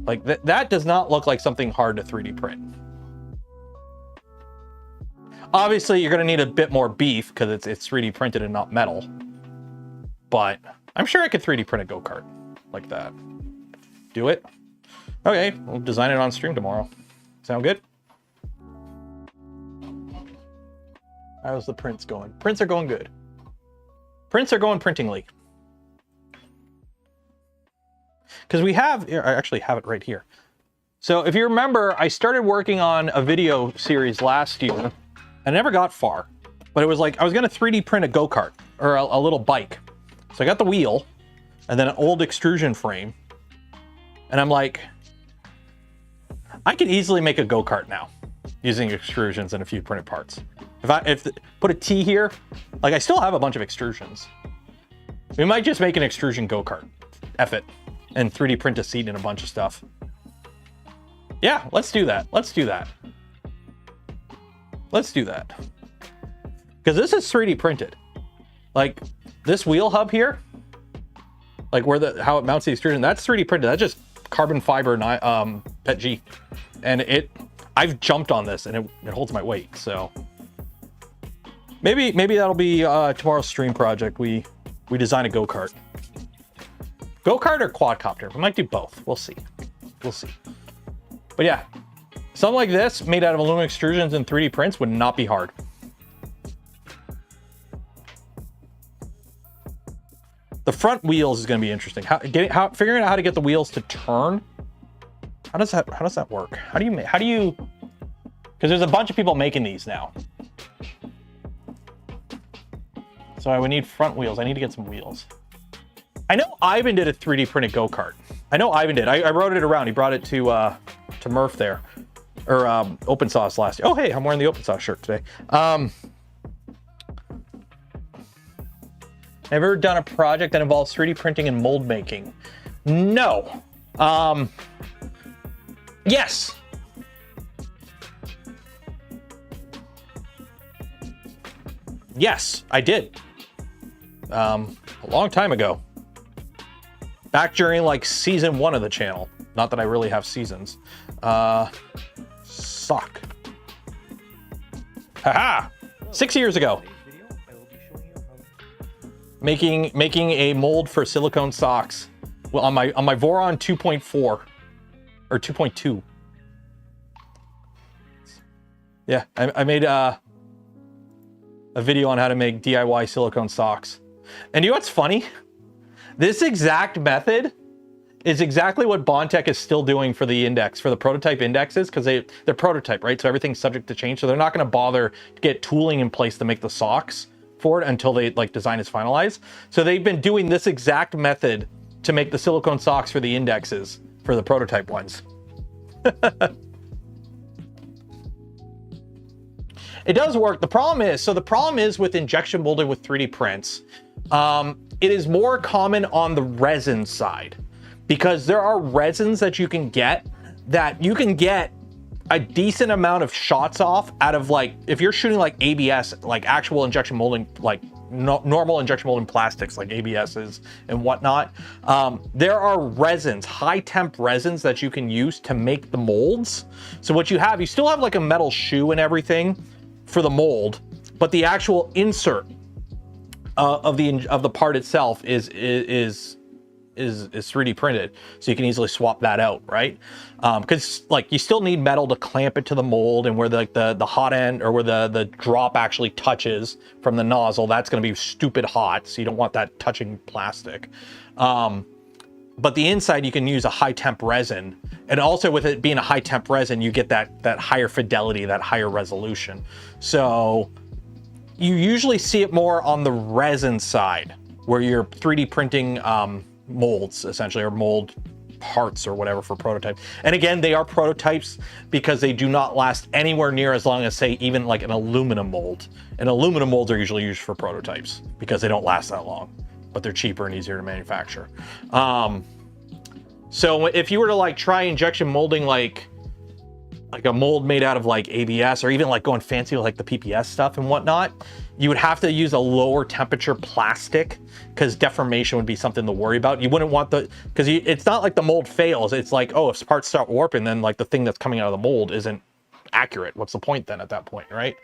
Speaker 1: Like, that does not look like something hard to 3D print. Obviously, you're going to need a bit more beef because it's 3D printed and not metal. But I'm sure I could 3D print a go-kart like that. Do it? Okay, we'll design it on stream tomorrow. Sound good? How's the prints going? Prints are going good. Prints are going printingly. Because we have, I actually have it right here. So if you remember, I started working on a video series last year. I never got far, but it was like, I was gonna 3D print a go-kart or a little bike. So I got the wheel and then an old extrusion frame. And I'm like, I could easily make a go-kart now using extrusions and a few printed parts. If put a T here, like I still have a bunch of extrusions. We might just make an extrusion go-kart, F it, and 3D print a seat and a bunch of stuff. Yeah, let's do that. Let's do that. Let's do that. Because this is 3D printed. Like this wheel hub here, like where how it mounts the extrusion, that's 3D printed. That's just carbon fiber PET G. And I've jumped on this and it holds my weight. So maybe that'll be tomorrow's stream project. We design a go-kart. Go-kart or quadcopter? We might do both. We'll see. We'll see. But yeah, something like this made out of aluminum extrusions and 3D prints would not be hard. The front wheels is going to be interesting. Figuring out how to get the wheels to turn. How does that work? How do you, because there's a bunch of people making these now. So I would need front wheels. I need to get some wheels. I know Ivan did a 3D printed go-kart. I know Ivan did. I rode it around. He brought it to Murph there, or Open Sauce last year. Oh, hey, I'm wearing the Open Sauce shirt today. Ever done a project that involves 3D printing and mold making? No. Yes. Yes, I did. A long time ago. Back during like season 1 of the channel. Not that I really have seasons. Sock. Haha! 6 years ago. Making a mold for silicone socks. Well, on my Voron 2.4 or 2.2. Yeah, I made a video on how to make DIY silicone socks. And you know what's funny? This exact method is exactly what Bondtech is still doing for the index, for the prototype indexes, because they're prototype, right? So everything's subject to change. So they're not going to bother to get tooling in place to make the socks for it until they like design is finalized. So they've been doing this exact method to make the silicone socks for the indexes for the prototype ones. It does work. The problem is with injection molding with 3D prints, it is more common on the resin side, because there are resins that you can get a decent amount of shots off out of, like, if you're shooting like ABS, like actual injection molding, like normal injection molding plastics like ABSs and whatnot, there are resins, high temp resins that you can use to make the molds. So what you still have like a metal shoe and everything for the mold, but the actual insert of the part itself is 3D printed, so you can easily swap that out, right? Because like you still need metal to clamp it to the mold, and where the hot end, or where the drop actually touches from the nozzle, that's going to be stupid hot, so you don't want that touching plastic. But the inside, you can use a high temp resin, and also with it being a high temp resin, you get that higher fidelity, that higher resolution. So you usually see it more on the resin side, where you're 3D printing molds, essentially, or mold parts or whatever for prototype. And again, they are prototypes because they do not last anywhere near as long as, say, even like an aluminum mold. And aluminum molds are usually used for prototypes because they don't last that long, but they're cheaper and easier to manufacture. So if you were to like try injection molding like a mold made out of like ABS, or even like going fancy with like the PPS stuff and whatnot, you would have to use a lower temperature plastic, because deformation would be something to worry about. You wouldn't want because it's not like the mold fails. It's like, oh, if parts start warping, then like the thing that's coming out of the mold isn't accurate. What's the point then at that point, right?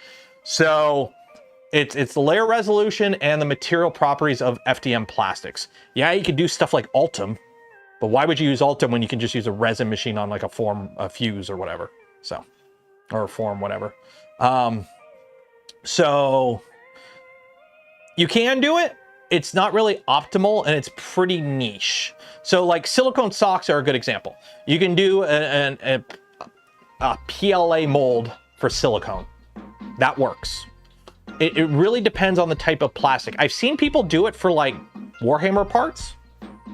Speaker 1: So it's the layer resolution and the material properties of FDM plastics. Yeah, you could do stuff like Ultem, but why would you use Ultem when you can just use a resin machine on like a fuse or whatever? So, or a form, whatever. So you can do it. It's not really optimal and it's pretty niche. So like silicone socks are a good example. You can do a PLA mold for silicone. That works. It really depends on the type of plastic. I've seen people do it for like Warhammer parts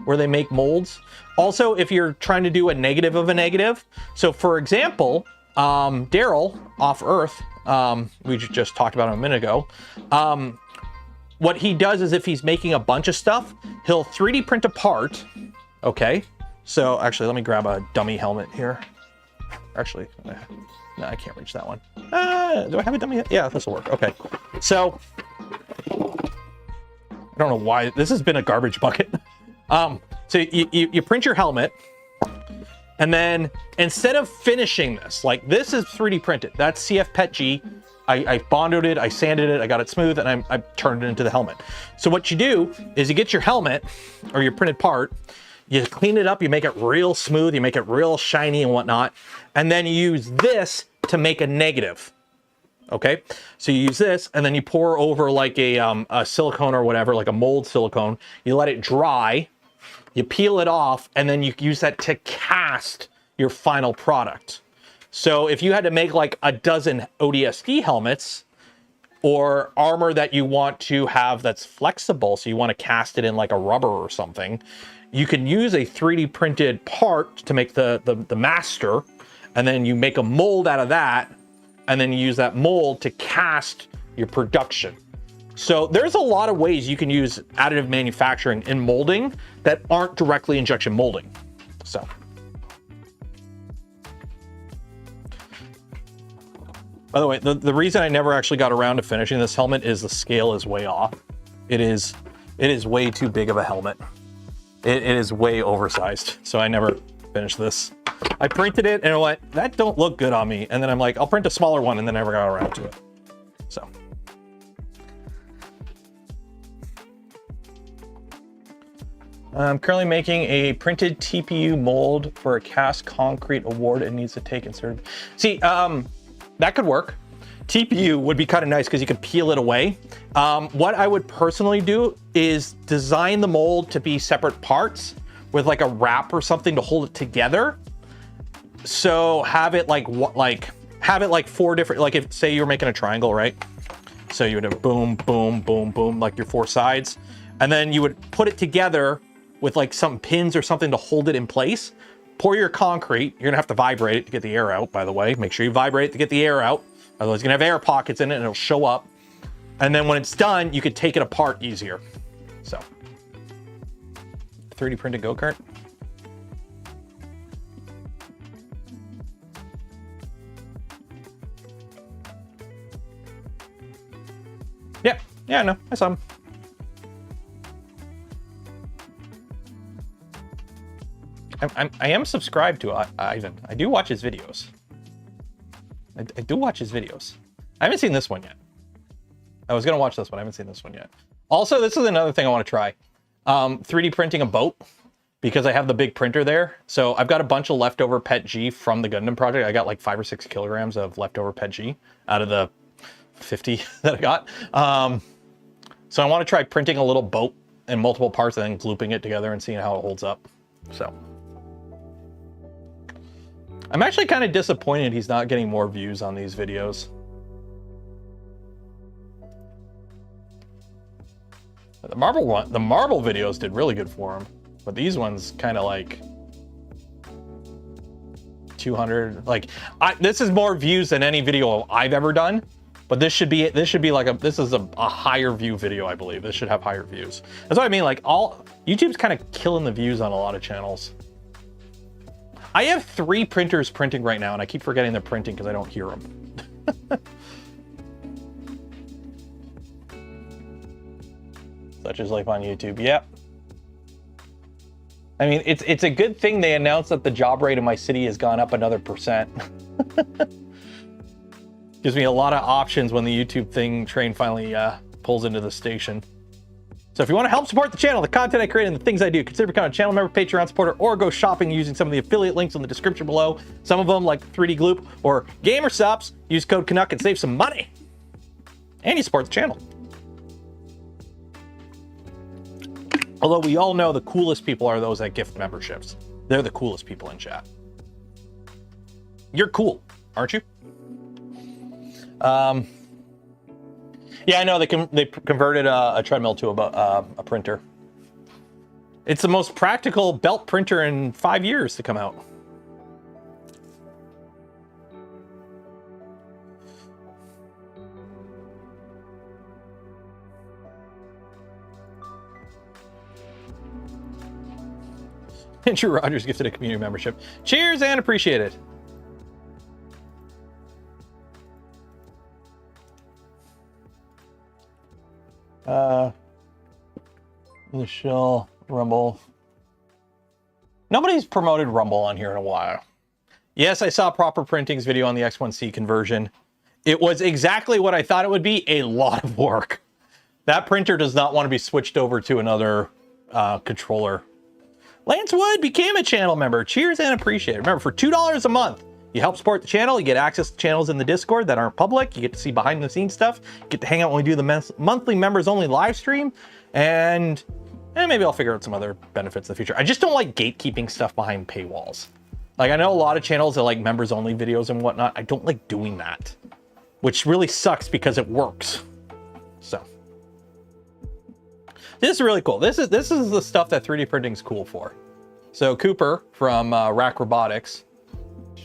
Speaker 1: where they make molds. Also, if you're trying to do a negative of a negative. So for example, Daryl off Earth, we just talked about him a minute ago. What he does is if he's making a bunch of stuff, he'll 3D print a part. Okay. So actually, let me grab a dummy helmet here. Actually, no, I can't reach that one. Do I have a dummy? Yeah, this will work. Okay. So I don't know why this has been a garbage bucket. So you print your helmet, and then instead of finishing this, like this is 3D printed. That's CF PETG. I bonded it, I sanded it, I got it smooth, and I turned it into the helmet. So what you do is you get your helmet or your printed part, you clean it up, you make it real smooth, you make it real shiny and whatnot, and then you use this to make a negative. Okay, so you use this, and then you pour over like a silicone or whatever, like a mold silicone. You let it dry, you peel it off, and then you use that to cast your final product. So if you had to make like a dozen ODST helmets or armor that you want to have that's flexible, so you want to cast it in like a rubber or something, you can use a 3D printed part to make the master, and then you make a mold out of that, and then you use that mold to cast your production. So there's a lot of ways you can use additive manufacturing in molding that aren't directly injection molding. So. By the way, the reason I never actually got around to finishing this helmet is the scale is way off. It is way too big of a helmet. It is way oversized, so I never finished this. I printed it and I went, that don't look good on me. And then I'm like, I'll print a smaller one, and then never got around to it. So. I'm currently making a printed TPU mold for a cast concrete award and needs to take inserted. See, that could work. TPU would be kind of nice because you could peel it away. What I would personally do is design the mold to be separate parts with like a wrap or something to hold it together. So have it like four different, like if say you were making a triangle, right? So you would have boom, boom, boom, boom, like your four sides. And then you would put it together with like some pins or something to hold it in place. Pour your concrete. You're gonna have to vibrate it to get the air out, by the way. Make sure you vibrate to get the air out. Otherwise, you're gonna have air pockets in it and it'll show up. And then when it's done, you could take it apart easier. So, 3D printed go-kart. Yeah, no, I saw him. I am subscribed to Ivan. I do watch his videos. I do watch his videos. I haven't seen this one yet. I was gonna watch this one. I haven't seen this one yet. Also, this is another thing I want to try. 3D printing a boat, because I have the big printer there. So I've got a bunch of leftover PETG from the Gundam project. I got like 5 or 6 kilograms of leftover PETG out of the 50 that I got. So I want to try printing a little boat in multiple parts and then glooping it together and seeing how it holds up. So I'm actually kind of disappointed he's not getting more views on these videos. The Marvel videos did really good for him, but these ones kind of like 200. Like this is more views than any video I've ever done, but this should be like this is a higher view video, I believe. This should have higher views. That's what I mean. Like YouTube's kind of killing the views on a lot of channels. I have 3 printers printing right now, and I keep forgetting they're printing because I don't hear them. Such is life on YouTube. Yep. I mean, it's a good thing they announced that the job rate in my city has gone up another %. Gives me a lot of options when the YouTube train finally pulls into the station. So if you want to help support the channel, the content I create, and the things I do, consider becoming a channel member, Patreon supporter, or go shopping using some of the affiliate links in the description below. Some of them, like 3D Gloop or Gamer Subs, use code Canuck and save some money. And you support the channel. Although we all know the coolest people are those that gift memberships. They're the coolest people in chat. You're cool, aren't you? Yeah, I know they converted a treadmill to a printer. It's the most practical belt printer in 5 years to come out. Andrew Rogers gifted a community membership. Cheers and appreciate it. Michelle Rumble. Nobody's promoted Rumble on here in a while. Yes, I saw Proper Printing's video on the X1C conversion. It was exactly what I thought it would be, a lot of work. That printer does not want to be switched over to another controller. Lance Wood became a channel member. Cheers and appreciate it. Remember, for $2 a month, you help support the channel. You get access to channels in the Discord that aren't public. You get to see behind the scenes stuff. You get to hang out when we do the monthly members only live stream. And maybe I'll figure out some other benefits in the future. I just don't like gatekeeping stuff behind paywalls. Like, I know a lot of channels that like members only videos and whatnot. I don't like doing that, which really sucks because it works. So this is really cool. This is the stuff that 3D printing is cool for. So Cooper from Rack Robotics.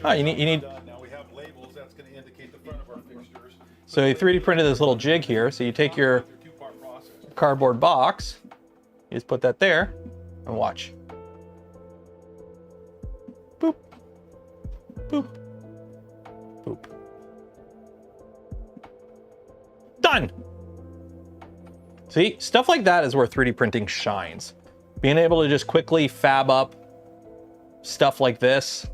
Speaker 1: Oh, you need.
Speaker 3: Now we have labels that's going to indicate the front of our fixtures.
Speaker 1: So you 3D printed this little jig here. So you take your cardboard box, you just put that there, and watch. Boop, boop, boop. Done. See, stuff like that is where 3D printing shines. Being able to just quickly fab up stuff like this.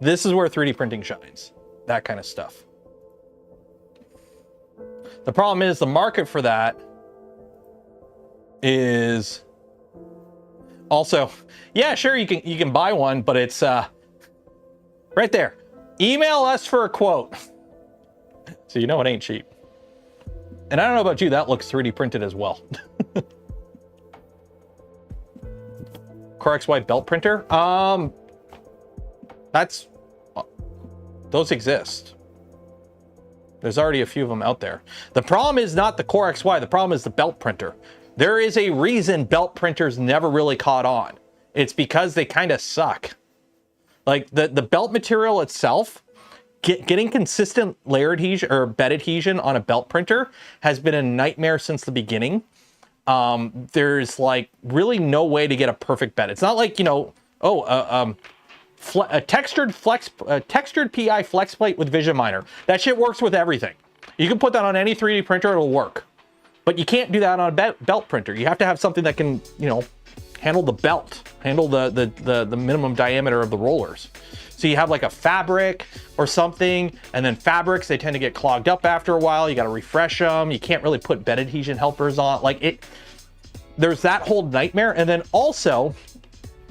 Speaker 1: This is where 3D printing shines. That kind of stuff. The problem is the market for that is also, yeah, sure, you can buy one, but it's right there. Email us for a quote. So you know it ain't cheap. And I don't know about you, that looks 3D printed as well. CoreXY belt printer. Those exist. There's already a few of them out there. The problem is not the CoreXY, the problem is the belt printer. There is a reason belt printers never really caught on. It's because they kind of suck. Like the belt material itself, getting consistent layer adhesion or bed adhesion on a belt printer has been a nightmare since the beginning. There's like really no way to get a perfect bed. It's not like, you know, a textured PI flex plate with Vision Miner. That shit works with everything. You can put that on any 3D printer, it'll work. But you can't do that on a belt printer. You have to have something that can, you know, handle the belt, handle the minimum diameter of the rollers. So you have like a fabric or something, and then fabrics, they tend to get clogged up after a while. You got to refresh them. You can't really put bed adhesion helpers on. Like it, there's that whole nightmare. And then also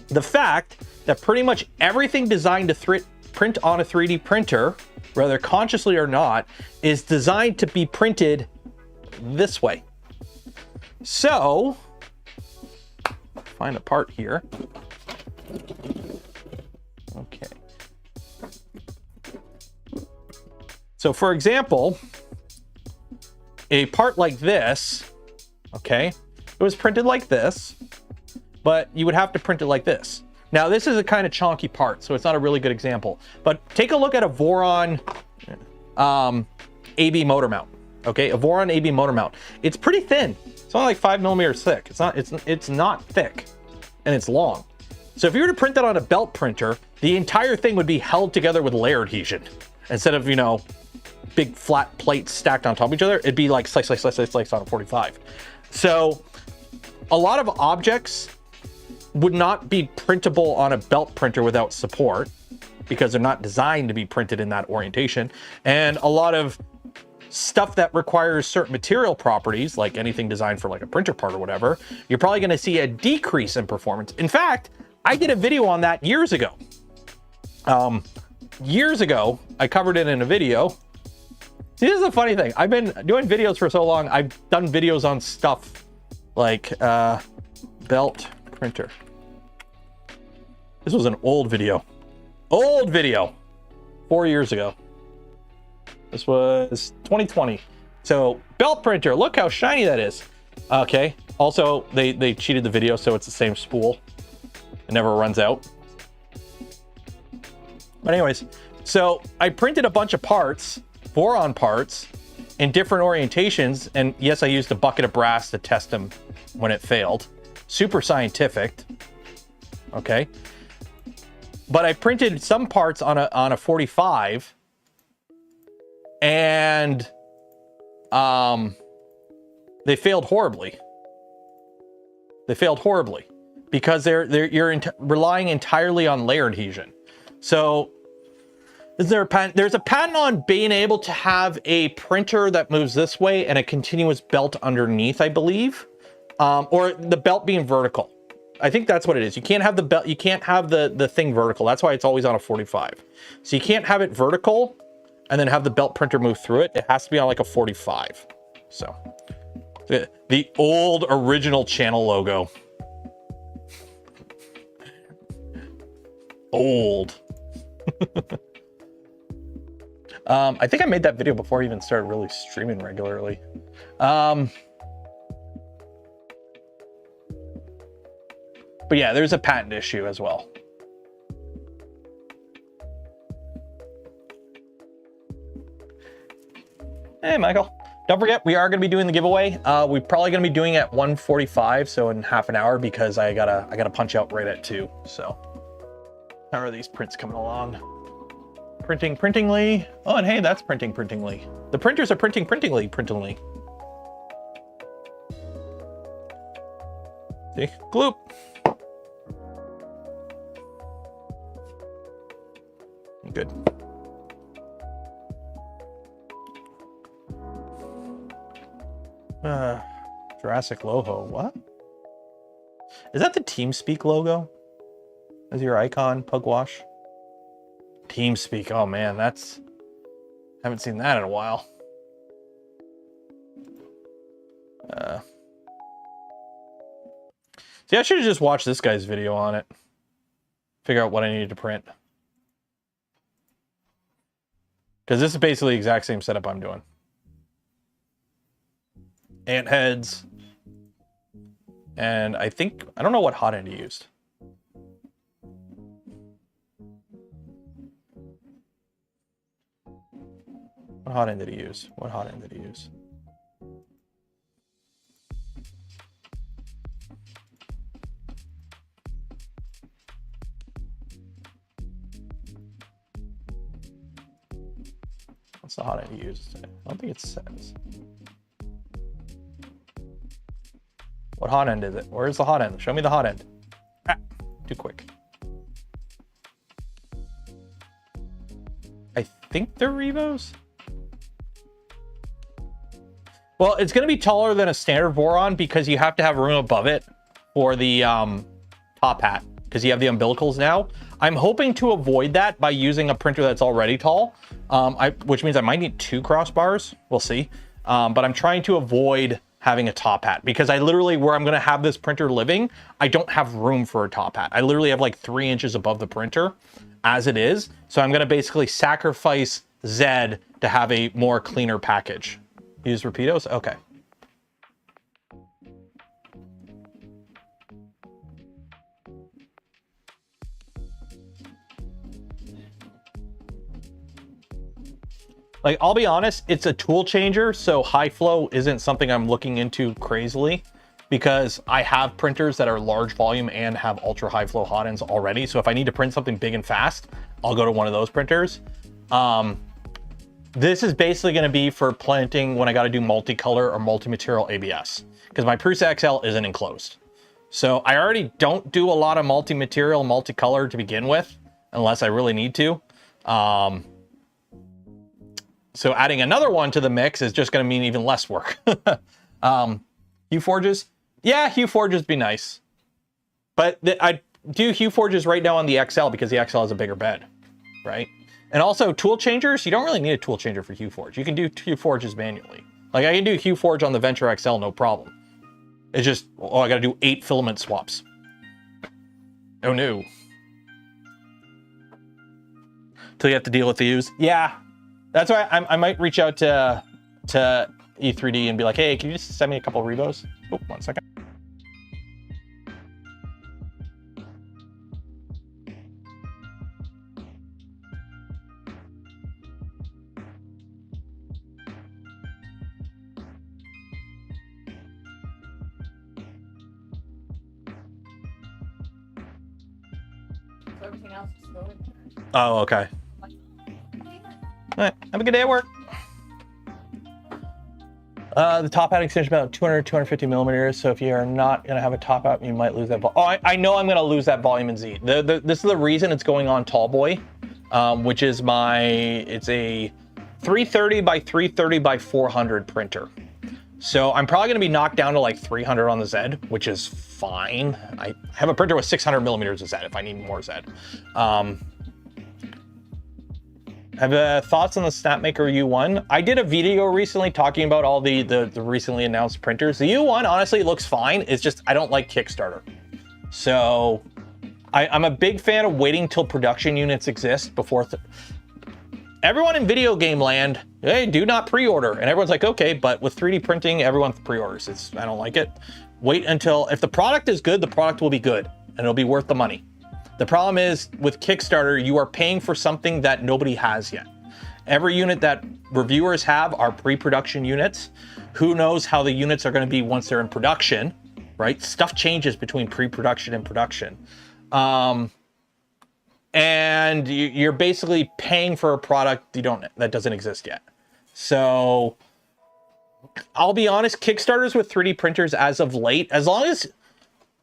Speaker 1: the fact that pretty much everything designed to print on a 3D printer, whether consciously or not, is designed to be printed this way. So, find a part here. Okay. So for example, a part like this, okay, it was printed like this, but you would have to print it like this. Now this is a kind of chonky part, so it's not a really good example, but take a look at a Voron AB motor mount. Okay, a Voron AB motor mount. It's pretty thin. It's only like 5 millimeters thick. It's not thick, and it's long. So if you were to print that on a belt printer, the entire thing would be held together with layer adhesion instead of, you know, big flat plates stacked on top of each other. It'd be like slice, slice, slice, slice, slice on a 45. So a lot of objects would not be printable on a belt printer without support. because they're not designed to be printed in that orientation. And a lot of stuff that requires certain material properties, like anything designed for like a printer part or whatever, you're probably going to see a decrease in performance. In fact, I did a video on that years ago. Years ago, I covered it in a video. See, this is a funny thing. I've been doing videos for so long. I've done videos on stuff like belt printer. This was an old video. Old video. 4 years ago. This was 2020. So belt printer, look how shiny that is. Okay. Also, they cheated the video, so it's the same spool. It never runs out. But anyways, so I printed a bunch of parts, boron parts, in different orientations. And yes, I used a bucket of brass to test them when it failed. Super scientific. Okay. But I printed some parts on a 45, and they failed horribly. They failed horribly because you're relying entirely on layer adhesion. So is there a patent? There's a patent on being able to have a printer that moves this way and a continuous belt underneath, I believe, or the belt being vertical. I think that's what it is. You can't have the belt. You can't have the thing vertical. That's why it's always on a 45. So you can't have it vertical and then have the belt printer move through it. It has to be on like a 45. So the old original channel logo. Old. I think I made that video before I even started really streaming regularly. But yeah, there's a patent issue as well. Hey, Michael. Don't forget, we are going to be doing the giveaway. We're probably going to be doing it at 1:45, so in half an hour, because I gotta punch out right at 2. So, how are these prints coming along? Printingly. Oh, and hey, that's printingly. The printers are printingly. See, gloop. Good. Jurassic logo. What? Is that the TeamSpeak logo? As your icon, Pugwash? TeamSpeak. Oh man, haven't seen that in a while. See, I should have just watched this guy's video on it. Figure out what I needed to print. Because this is basically the exact same setup I'm doing. Ant heads. And I don't know what hot end he used. What hot end did he use? What's the hot end he uses today? I don't think it says. What hot end is it? Where's the hot end? Show me the hot end. Ah, too quick. I think they're Revos. Well, it's going to be taller than a standard boron because you have to have room above it for the top hat, because you have the umbilicals now. I'm hoping to avoid that by using a printer that's already tall, which means I might need 2 crossbars. We'll see. But I'm trying to avoid having a top hat because I literally, where I'm going to have this printer living, I don't have room for a top hat. I literally have like 3 inches above the printer as it is. So I'm going to basically sacrifice Z to have a more cleaner package. Use Rapidos? Okay. Like, I'll be honest, it's a tool changer, so high flow isn't something I'm looking into crazily because I have printers that are large volume and have ultra high flow hot ends already. So if I need to print something big and fast, I'll go to one of those printers. This is basically going to be for planting when I got to do multicolor or multi-material ABS because my Prusa XL isn't enclosed. So I already don't do a lot of multi-material, multicolor to begin with. unless I really need to. So adding another one to the mix is just going to mean even less work. Hue forges, yeah, Hue forges be nice, but I do Hue forges right now on the XL because the XL has a bigger bed, right? And also tool changers, you don't really need a tool changer for Hue forge. You can do Hue forges manually. Like I can do Hue forge on the Venture XL, no problem. It's just, oh, I got to do 8 filament swaps. Oh no. Till you have to deal with the U's. Yeah, that's why I might reach out to E3D and be like, hey, can you just send me a couple of Revos? Oh, 1 second.
Speaker 4: Everything else is going.
Speaker 1: Oh, okay. All right, have a good day at work. The top out extension is about 200, 250 millimeters. So if you are not going to have a top out, you might lose that. Oh, I know I'm going to lose that volume in Z. This is the reason it's going on Tallboy, which is it's a 330 by 330 by 400 printer. So I'm probably going to be knocked down to like 300 on the Z, which is fine. I have a printer with 600 millimeters of Z if I need more Z. Have thoughts on the Snapmaker U1? I did a video recently talking about all the recently announced printers. The U1 honestly looks fine. It's just I don't like Kickstarter. So I'm a big fan of waiting till production units exist before. Everyone in video game land, hey, do not pre-order. And everyone's like, okay, but with 3D printing, everyone pre-orders. I don't like it. Wait until, if the product is good, the product will be good and it'll be worth the money. The problem is with Kickstarter, you are paying for something that nobody has yet. Every unit that reviewers have are pre-production units. Who knows how the units are going to be once they're in production, right? Stuff changes between pre-production and production. And you're basically paying for a product that doesn't exist yet. So I'll be honest, Kickstarters with 3D printers as of late,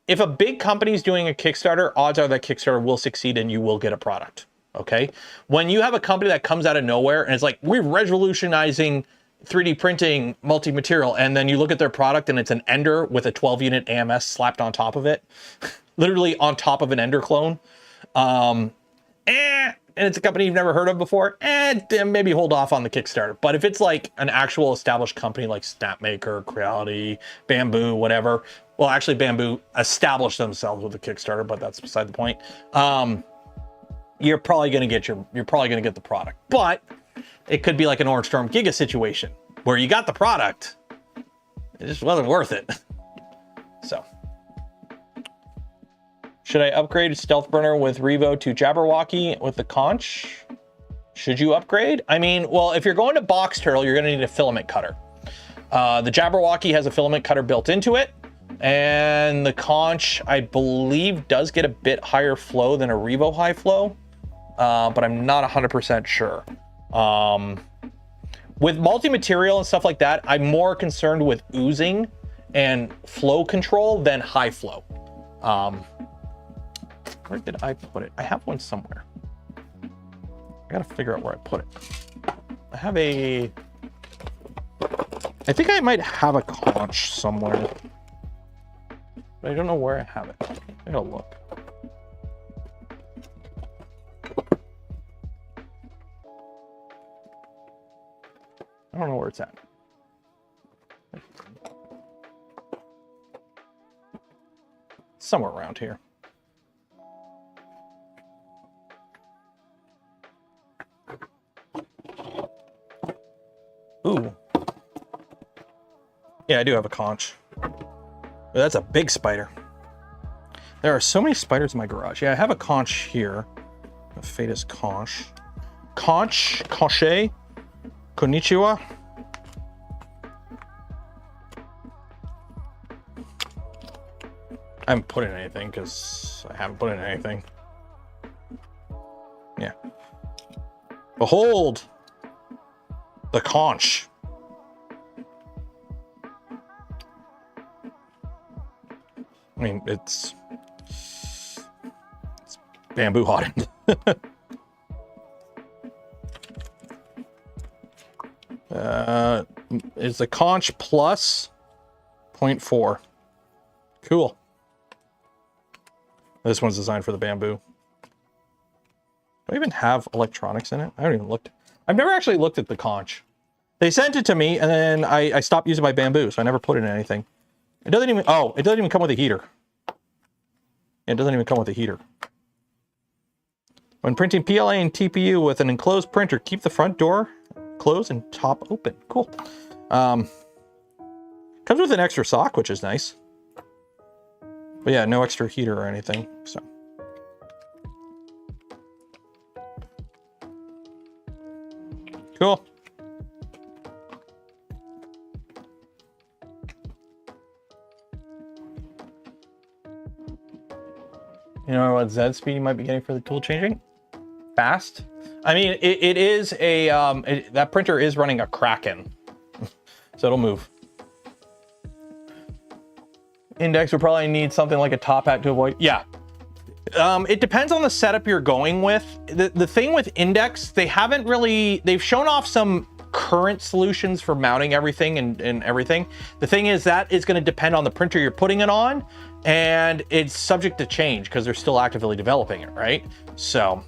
Speaker 1: if a big company is doing a Kickstarter, odds are that Kickstarter will succeed and you will get a product, okay? When you have a company that comes out of nowhere and it's like, we're revolutionizing 3D printing multi-material, and then you look at their product and it's an Ender with a 12-unit AMS slapped on top of it, literally on top of an Ender clone, and it's a company you've never heard of before, then maybe hold off on the Kickstarter. But if it's like an actual established company like Snapmaker, Creality, Bamboo, whatever, well, actually Bamboo established themselves with a Kickstarter, but that's beside the point. You're probably gonna get the product, but it could be like an Orange Storm Giga situation where you got the product, it just wasn't worth it. So. Should I upgrade Stealth Burner with Revo to Jabberwocky with the conch? Should you upgrade? I mean, well, if you're going to box turtle, you're gonna need a filament cutter. The Jabberwocky has a filament cutter built into it, and the conch, I believe, does get a bit higher flow than a Revo high flow, but I'm not 100% sure. With multi-material and stuff like that, I'm more concerned with oozing and flow control than high flow. Where did I put it? I have one somewhere. I gotta figure out where I put it. I think I might have a conch somewhere, but I don't know where I have it. I gotta look. I don't know where it's at. Somewhere around here. Ooh. Yeah, I do have a conch. That's a big spider. There are so many spiders in my garage. Yeah, I have a conch here. A Fetus conch. Conch, conche, konnichiwa. I haven't put in anything because I haven't put in anything. Yeah. Behold the conch. I mean, it's bamboo hardened. Is the conch plus 0.4. Cool. This one's designed for the bamboo. Do I even have electronics in it? I haven't even looked. I've never actually looked at the conch. They sent it to me, and then I stopped using my bamboo, so I never put it in anything. It doesn't even, oh, it doesn't even come with a heater. It doesn't even come with a heater. When printing PLA and TPU with an enclosed printer, keep the front door closed and top open. Cool. Comes with an extra sock, which is nice. But yeah, no extra heater or anything, so. Cool. You know what Z speed you might be getting for the tool changing? Fast. I mean, it is a, that printer is running a Kraken, so it'll move. Index will probably need something like a top hat to avoid. Yeah. It depends on the setup you're going with. The thing with Index, they haven't really, they've shown off some current solutions for mounting everything and everything. The thing is that is going to depend on the printer you're putting it on, and it's subject to change because they're still actively developing it, right? So,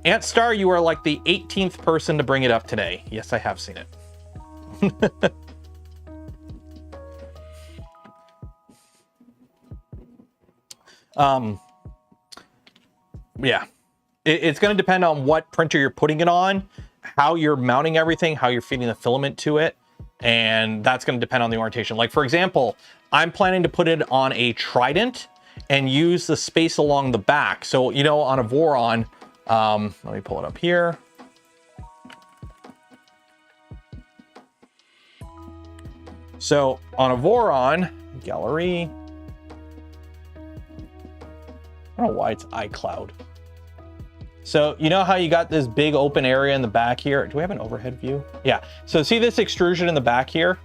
Speaker 1: Antstar, you are like the 18th person to bring it up today. Yes, I have seen it. Yeah, it's going to depend on what printer you're putting it on, how you're mounting everything, how you're feeding the filament to it, and that's going to depend on the orientation. Like, for example, I'm planning to put it on a Trident and use the space along the back. So, you know, on a Voron, let me pull it up here. So on a Voron, gallery, I don't know why it's iCloud. So you know how you got this big open area in the back here? Do we have an overhead view? Yeah. So see this extrusion in the back here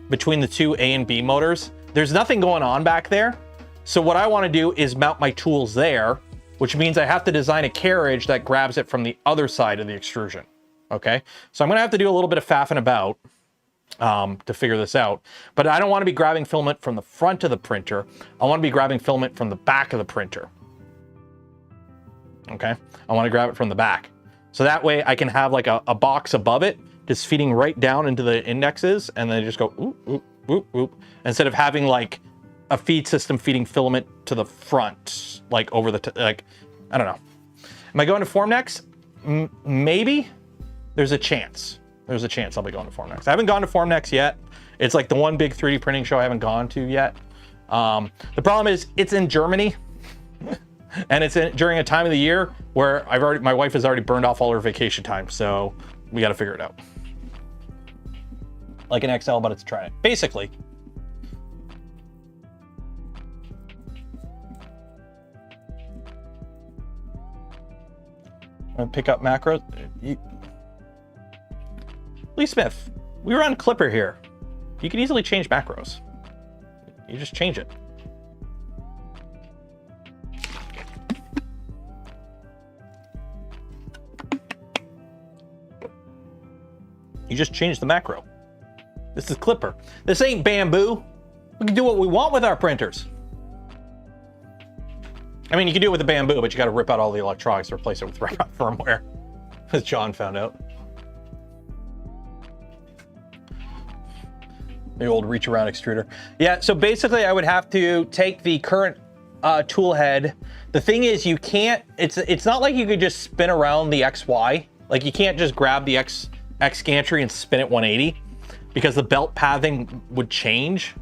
Speaker 1: between the two A and B motors? There's nothing going on back there. So what I want to do is mount my tools there, which means I have to design a carriage that grabs it from the other side of the extrusion. Okay. So I'm going to have to do a little bit of faffing about to figure this out, but I don't want to be grabbing filament from the front of the printer. I want to be grabbing filament from the back of the printer. Okay, I want to grab it from the back. So that way I can have like a box above it, just feeding right down into the indexes, and then just go oop, oop, oop, oop, instead of having like a feed system feeding filament to the front, like over the, like, I don't know. Am I going to Formnext? Maybe. There's a chance. There's a chance I'll be going to Formnext. I haven't gone to Formnext yet. It's like the one big 3D printing show I haven't gone to yet. The problem is it's in Germany. And it's during a time of the year where my wife has already burned off all her vacation time, so we got to figure it out. Like an XL, but it's a Trident, basically. Pick up macros. Lee Smith, we were on Clipper here. You can easily change macros. You just change it. You just change the macro. This is Clipper. This ain't bamboo. We can do what we want with our printers. I mean, you can do it with the bamboo, but you got to rip out all the electronics to replace it with firmware, as John found out. The old reach around extruder. Yeah, so basically I would have to take the current tool head. The thing is, you can't, it's not like you could just spin around the XY. Like, you can't just grab the X gantry and spin it 180 because the belt pathing would change.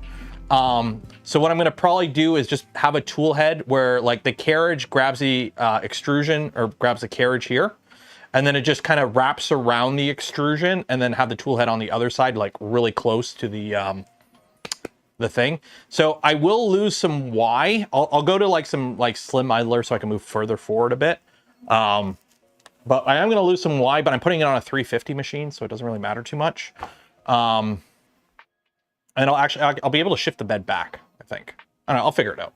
Speaker 1: So what I'm going to probably do is just have a tool head where like the carriage grabs the extrusion, or grabs the carriage here, and then it just kind of wraps around the extrusion, and then have the tool head on the other side, like really close to the thing. So I will lose some Y. I'll go to like some like slim idler so I can move further forward a bit. But I am going to lose some Y, but I'm putting it on a 350 machine, so it doesn't really matter too much. And I'll be able to shift the bed back, I think. I don't know, I'll figure it out.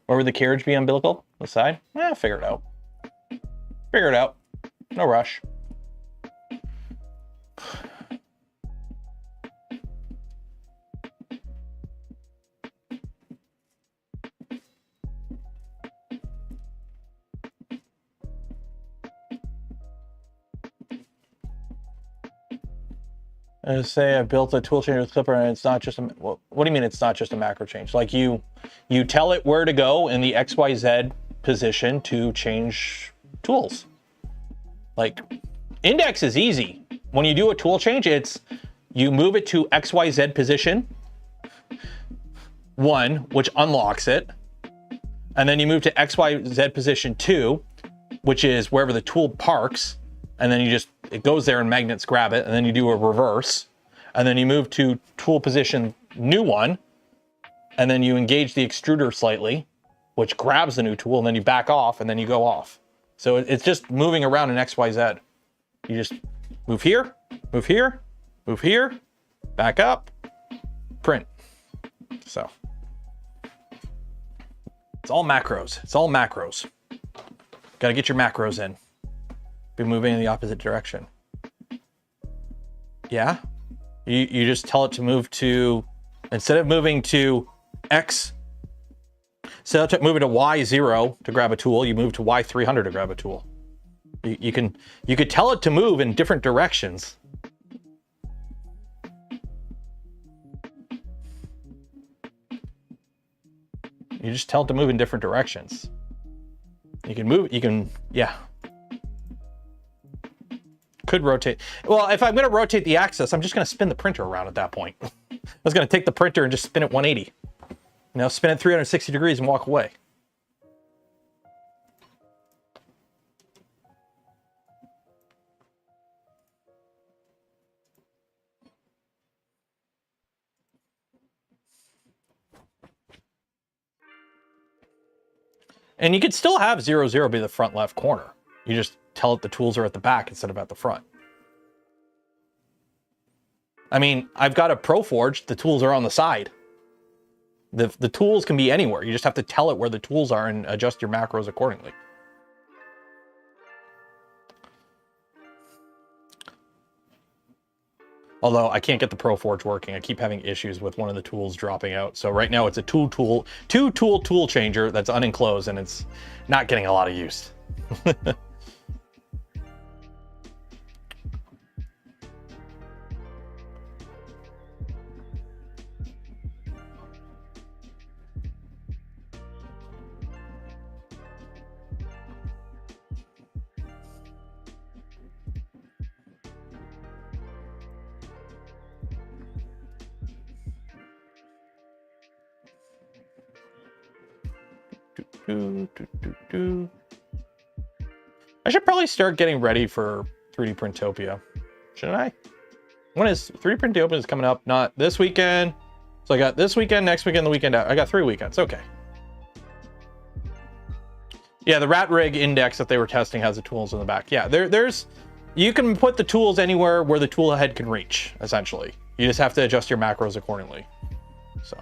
Speaker 1: Where would the carriage be umbilical? The side? Figure it out. Figure it out. No rush. Say I built a tool changer with clipper and it's not just a, what do you mean it's not just a macro change? Like you tell it where to go in the XYZ position to change tools. Like index is easy. When you do a tool change, it's you move it to XYZ position 1, which unlocks it. And then you move to XYZ position 2, which is wherever the tool parks. And then it goes there and magnets grab it, and then you do a reverse. And then you move to tool position new 1, and then you engage the extruder slightly, which grabs the new tool, and then you back off, and then you go off. So it's just moving around in XYZ. You just move here, move here, move here, back up, print. So it's all macros. It's all macros. Got to get your macros in. Be moving in the opposite direction. Yeah, you just tell it to move to, instead of moving to X, instead of moving to Y0 to grab a tool, you move to Y300 to grab a tool. You could tell it to move in different directions. You just tell it to move in different directions. You can move, yeah. Could rotate. Well, if I'm going to rotate the axis, I'm just going to spin the printer around at that point. I was going to take the printer and just spin it 180. Spin it 360 degrees and walk away. And you could still have 0, be the front left corner. You just tell it the tools are at the back instead of at the front. I mean, I've got a ProForge, the tools are on the side. The tools can be anywhere. You just have to tell it where the tools are and adjust your macros accordingly. Although I can't get the ProForge working. I keep having issues with one of the tools dropping out. So right now it's a two tool changer that's unenclosed and it's not getting a lot of use. I should probably start getting ready for 3D Printopia. Shouldn't I? When is 3D Printopia is coming up? Not this weekend. So I got this weekend, next weekend, the weekend out. I got 3 weekends. Okay. Yeah, the rat rig index that they were testing has the tools in the back. Yeah, there's you can put the tools anywhere where the tool head can reach, essentially. You just have to adjust your macros accordingly. So.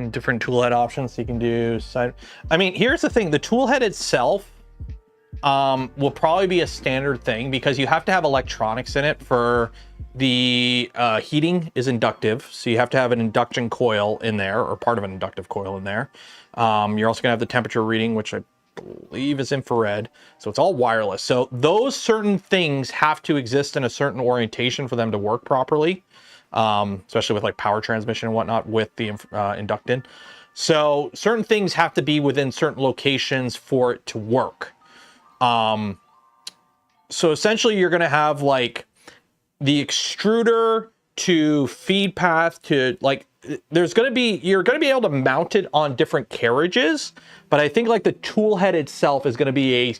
Speaker 1: Different tool head options so you can do side. I mean, here's the thing, the tool head itself will probably be a standard thing because you have to have electronics in it for the heating is inductive. So you have to have an induction coil in there or part of an inductive coil in there. You're also gonna have the temperature reading, which I believe is infrared. So it's all wireless. So those certain things have to exist in a certain orientation for them to work properly. Especially with like power transmission and whatnot with the inductant. So certain things have to be within certain locations for it to work. So essentially you're going to have like the extruder to feed path to like, you're going to be able to mount it on different carriages, but I think like the tool head itself is going to be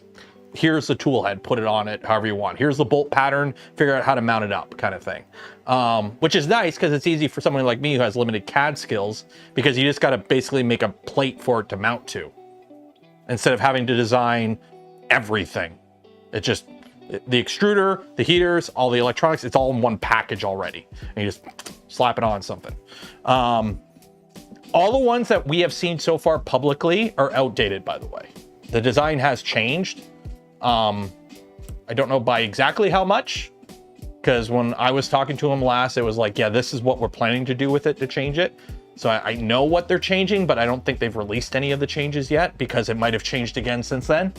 Speaker 1: here's the tool head, put it on it however you want. Here's the bolt pattern, figure out how to mount it up kind of thing. Which is nice because it's easy for someone like me who has limited CAD skills because you just got to basically make a plate for it to mount to. instead of having to design everything. It just, the extruder, the heaters, all the electronics, it's all in one package already. And you just slap it on something. All the ones that we have seen so far publicly are outdated, by the way. The design has changed. I don't know by exactly how much, because when I was talking to them last, it was like, yeah, this is what we're planning to do with it to change it. So I know what they're changing, but I don't think they've released any of the changes yet, because it might have changed again since then.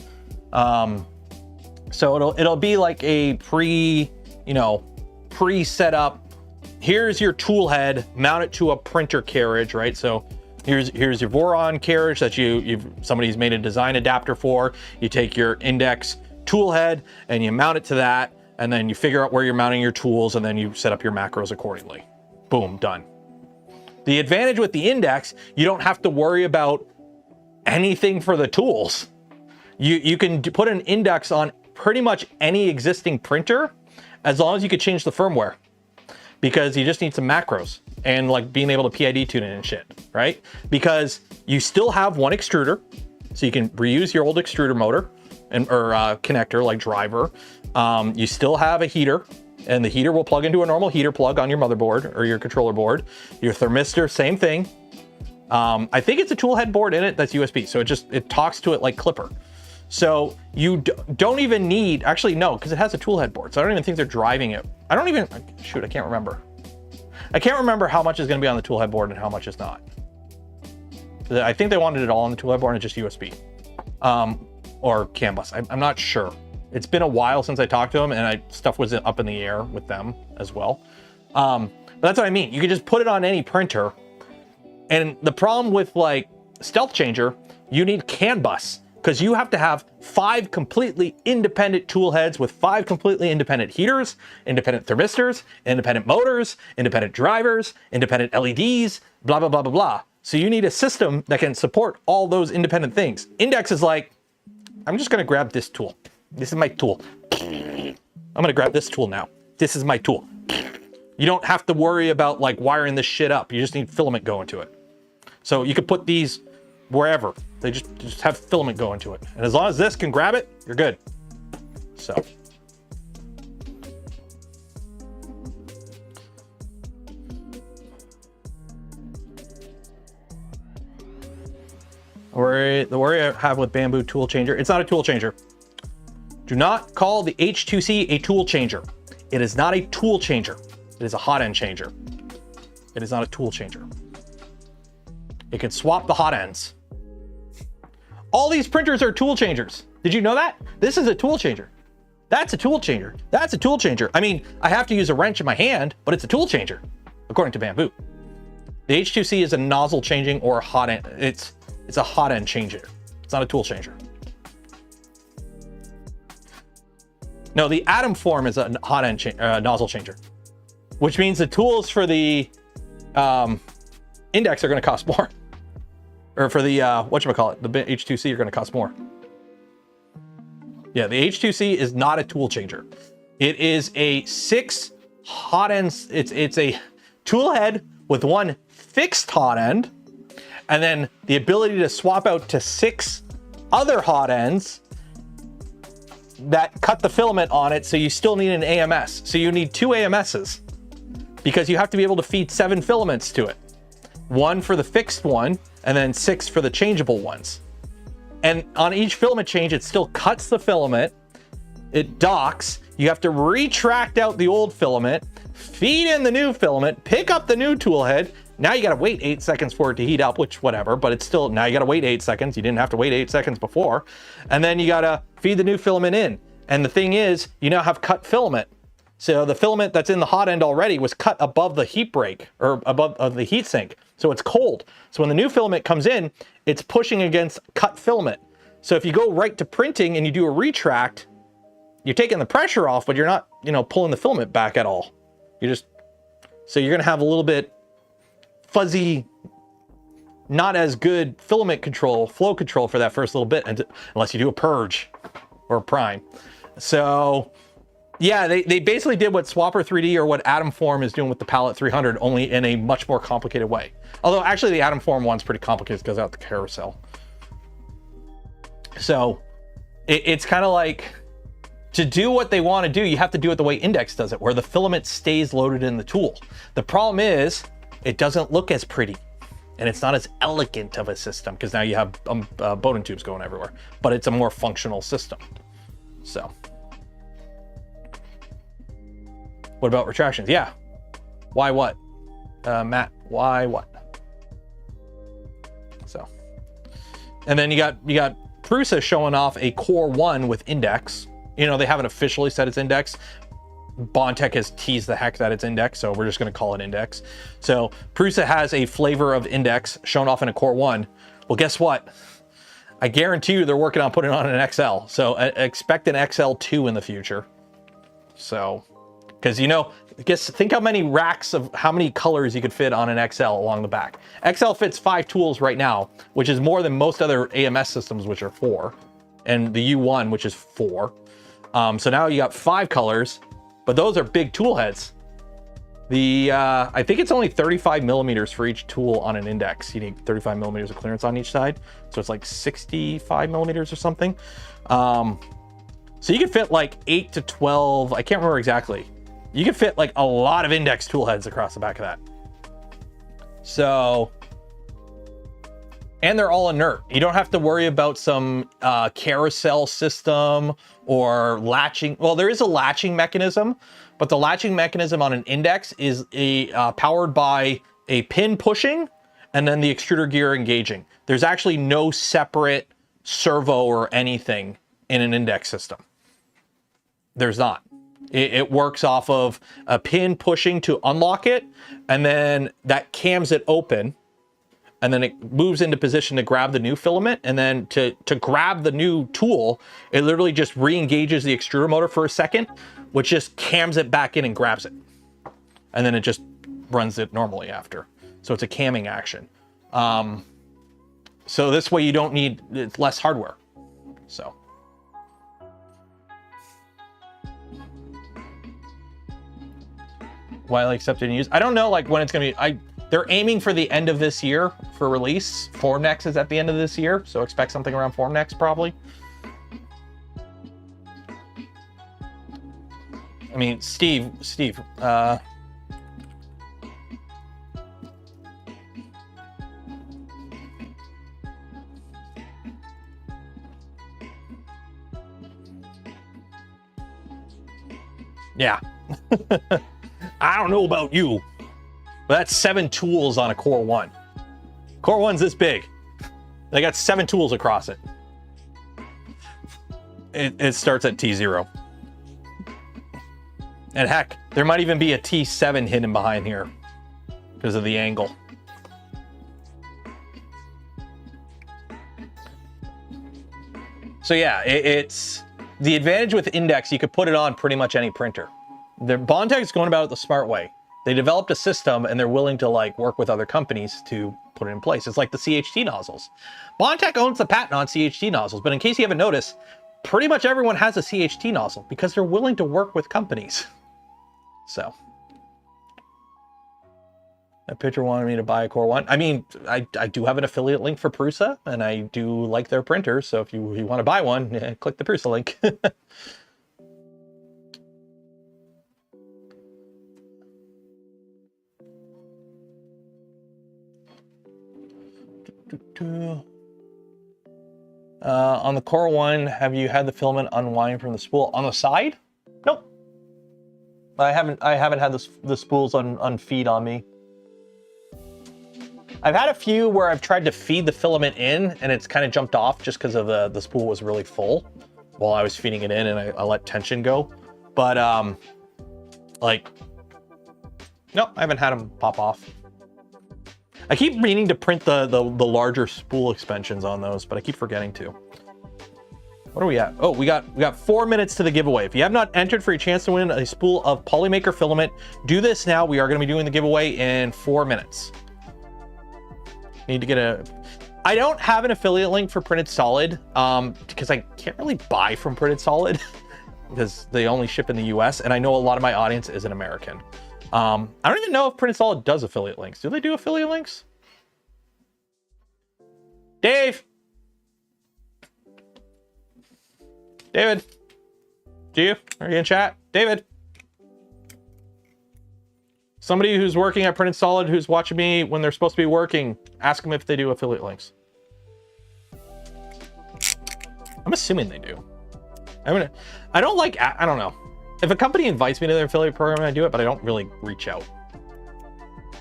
Speaker 1: So it'll be like a pre-set up. Here's your tool head, mount it to a printer carriage, right? So here's your Voron carriage that somebody's made a design adapter for. You take your index tool head and you mount it to that, and then you figure out where you're mounting your tools, and then you set up your macros accordingly. Boom, done. The advantage with the index, you don't have to worry about anything for the tools. You can put an index on pretty much any existing printer, as long as you could change the firmware, because you just need some macros and like being able to PID tune it and shit, right? Because you still have one extruder, so you can reuse your old extruder motor or connector like driver. You still have a heater, and the heater will plug into a normal heater plug on your motherboard or your controller board. Your thermistor, same thing. I think it's a tool head board in it that's USB, so it talks to it like Clipper. So you don't even need, actually no, because it has a tool head board, so I don't even think they're driving it. I can't remember. I can't remember how much is going to be on the tool head board and how much is not. I think they wanted it all on the tool head board and just USB. Or CAN bus. I'm not sure. It's been a while since I talked to them, and stuff was up in the air with them as well. But that's what I mean. You can just put it on any printer. And the problem with like Stealth Changer, you need CAN bus, because you have to have 5 completely independent tool heads with 5 completely independent heaters, independent thermistors, independent motors, independent drivers, independent LEDs, blah, blah, blah, blah, blah. So you need a system that can support all those independent things. Index is like, I'm just gonna grab this tool. This is my tool. I'm gonna grab this tool now. This is my tool. You don't have to worry about like wiring this shit up. You just need filament going to it. So you could put these wherever. They just have filament going to it. And as long as this can grab it, you're good. So. The worry I have with Bamboo tool changer, it's not a tool changer. Do not call the H2C a tool changer. It is not a tool changer. It is a hot end changer. It is not a tool changer. It can swap the hot ends. All these printers are tool changers. Did you know that? This is a tool changer. That's a tool changer. That's a tool changer. I mean, I have to use a wrench in my hand, but it's a tool changer, according to Bamboo. The H2C is a nozzle changing or a hot end. It's a hot end changer. It's not a tool changer. No, the atom form is a hot end nozzle changer, which means the tools for the index are going to cost more. Or for the, whatchamacallit, the H2C are going to cost more. Yeah, the H2C is not a tool changer. It is a 6 hot ends. It's a tool head with 1 fixed hot end, and then the ability to swap out to 6 other hot ends that cut the filament on it, so you still need an AMS. So you need 2 AMSs, because you have to be able to feed 7 filaments to it. 1 for the fixed one, and then 6 for the changeable ones. And on each filament change, it still cuts the filament, it docks, you have to retract out the old filament, feed in the new filament, pick up the new tool head. Now you gotta wait 8 seconds for it to heat up, which whatever, but it's still, now you gotta wait 8 seconds. You didn't have to wait 8 seconds before. And then you gotta feed the new filament in. And the thing is, you now have cut filament. So the filament that's in the hot end already was cut above the heat break, or above the heat sink. So it's cold. So when the new filament comes in, it's pushing against cut filament. So if you go right to printing and you do a retract, you're taking the pressure off, but you're not, pulling the filament back at all. So you're gonna have a little bit fuzzy, not as good filament control, flow control for that first little bit, unless you do a purge or a prime. So yeah, they basically did what Swapper 3D or what Atom Form is doing with the Palette 300, only in a much more complicated way. Although actually the Atom Form one's pretty complicated because out the carousel. So it's kind of like, to do what they want to do, you have to do it the way Index does it, where the filament stays loaded in the tool. The problem is it doesn't look as pretty and it's not as elegant of a system because now you have Bowden tubes going everywhere, but it's a more functional system. So what about retractions? Yeah. Why what? Matt, why what? So, and then you got Prusa showing off a Core 1 with Index. You know, they haven't officially said it's Index. Bondtech has teased the heck that it's Index, so we're just going to call it Index. So Prusa has a flavor of Index shown off in a Core 1. Well, guess what? I guarantee you they're working on putting it on an XL. So expect an XL2 in the future. So, because, you know, think how many racks of how many colors you could fit on an XL along the back. XL fits 5 tools right now, which is more than most other AMS systems, which are 4, and the U1, which is 4. So now you got 5 colors, but those are big tool heads. I think it's only 35 millimeters for each tool on an Index. You need 35 millimeters of clearance on each side. So it's like 65 millimeters or something. So you could fit like 8 to 12, I can't remember exactly. You could fit like a lot of Index tool heads across the back of that. So, and they're all inert. You don't have to worry about some carousel system or latching. Well, there is a latching mechanism, but the latching mechanism on an Index is powered by a pin pushing and then the extruder gear engaging. There's actually no separate servo or anything in an Index system. There's not. It works off of a pin pushing to unlock it, and then that cams it open, and then it moves into position to grab the new filament, and then to grab the new tool, it literally just re-engages the extruder motor for a second, which just cams it back in and grabs it. And then it just runs it normally after. So it's a camming action. So this way you don't need, it's less hardware. So. Widely accepted and used. I don't know like when it's gonna be, they're aiming for the end of this year for release. Formnext is at the end of this year, so expect something around Formnext probably. I mean, Steve, yeah. I don't know about you, but that's 7 tools on a Core 1. Core 1's this big. They got 7 tools across it. It starts at T0. And heck, there might even be a T7 hidden behind here because of the angle. So yeah, it's the advantage with Index, you could put it on pretty much any printer. Bondtech is going about it the smart way. They developed a system and they're willing to like work with other companies to put it in place. It's like the CHT nozzles. Bondtech owns the patent on CHT nozzles, but in case you haven't noticed, pretty much everyone has a CHT nozzle because they're willing to work with companies. So. That picture wanted me to buy a Core 1. I mean, I do have an affiliate link for Prusa, and I do like their printers, so if you want to buy one, yeah, click the Prusa link. On the Core 1, have you had the filament unwind from the spool on the side? Nope. I haven't had the spools unfeed on me. I've had a few where I've tried to feed the filament in and it's kind of jumped off just because of the spool was really full while I was feeding it in, and I let tension go. But like, nope, I haven't had them pop off. I keep meaning to print the larger spool expansions on those, but I keep forgetting to. What are we at? Oh, we got 4 minutes to the giveaway. If you have not entered for a chance to win a spool of Polymaker filament, do this now. We are going to be doing the giveaway in 4 minutes. Need to get I don't have an affiliate link for Printed Solid because I can't really buy from Printed Solid because they only ship in the US, and I know a lot of my audience isn't American. I don't even know if Printed Solid does affiliate links. Do they do affiliate links? Dave! David. Do you? Are you in chat? David. Somebody who's working at Printed Solid who's watching me when they're supposed to be working, ask them if they do affiliate links. I'm assuming they do. I don't like, I don't know. If a company invites me to their affiliate program, I do it, but I don't really reach out.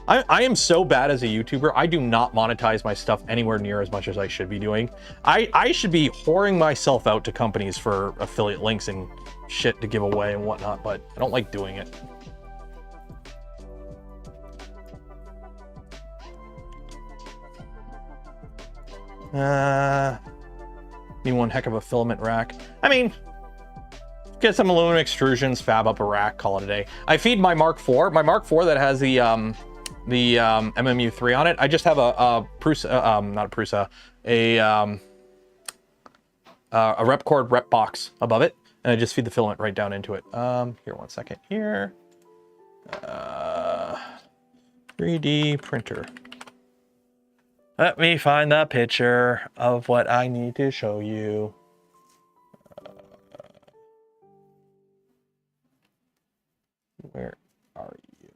Speaker 1: I am so bad as a YouTuber. I do not monetize my stuff anywhere near as much as I should be doing. I should be whoring myself out to companies for affiliate links and shit to give away and whatnot, but I don't like doing it. Need one heck of a filament rack. I mean, get some aluminum extrusions, fab up a rack, call it a day. I feed my Mark IV. My Mark IV that has the MMU3 on it. I just have a Prusa, not a Prusa, a Repcord rep box above it, and I just feed the filament right down into it. Here, 1 second here. 3D printer. Let me find the picture of what I need to show you. Where are you?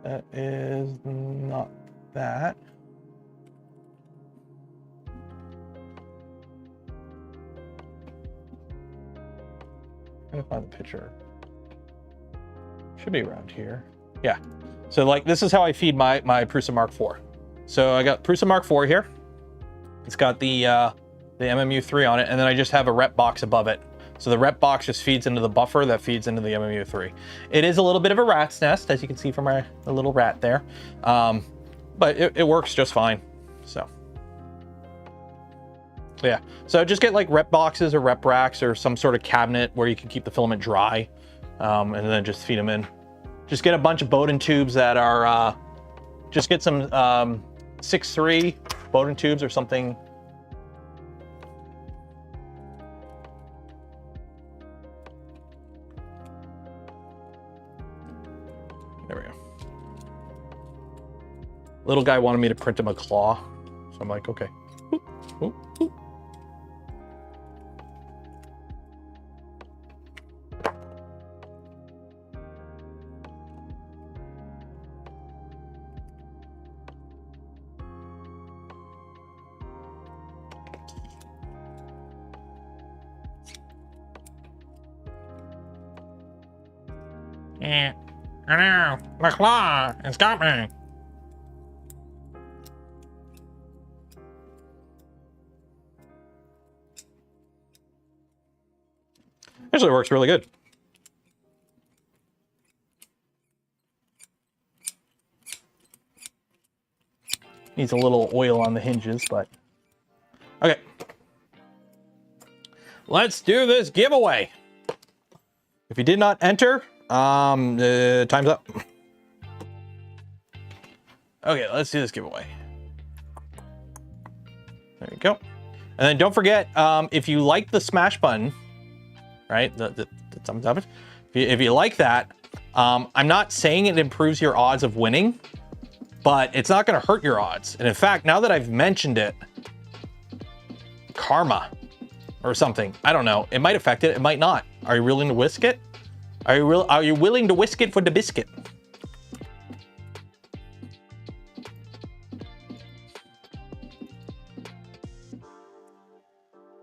Speaker 1: That is not that. I'm gonna find the picture. Should be around here. Yeah. So like this is how I feed my Prusa Mark IV. So I got Prusa Mark IV here. It's got the MMU3 on it, and then I just have a rep box above it. So the rep box just feeds into the buffer that feeds into the MMU3. It is a little bit of a rat's nest, as you can see from my little rat there, but it works just fine. So yeah, so just get like rep boxes or rep racks or some sort of cabinet where you can keep the filament dry, and then just feed them in. Just get a bunch of Bowden tubes that are, just get some 6.3 Bowden tubes or something. There we go. Little guy wanted me to print him a claw, so I'm like, okay. Oop, oop, oop. Yeah, I know, the claw, it's got me. Actually works really good. Needs a little oil on the hinges, but okay. Let's do this giveaway. If you did not enter, time's up. Okay, let's do this giveaway. There you go. And then don't forget, if you like the smash button, right, the thumbs up, if you like that, I'm not saying it improves your odds of winning, but it's not going to hurt your odds. And in fact, now that I've mentioned it, karma or something, I don't know, it might affect it, it might not. Are you willing to whisk it? Are you willing to whisk it for the biscuit?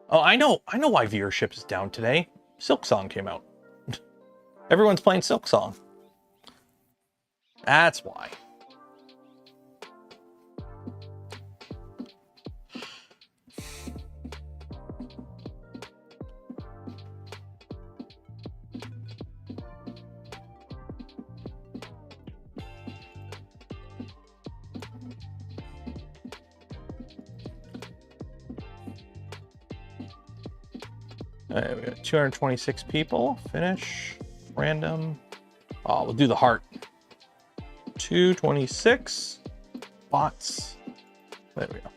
Speaker 1: Oh, I know why viewership is down today. Silk Song came out. Everyone's playing Silk Song. That's why. We got 226 people. Finish. Random. Oh, we'll do the heart. 226 bots. There we go.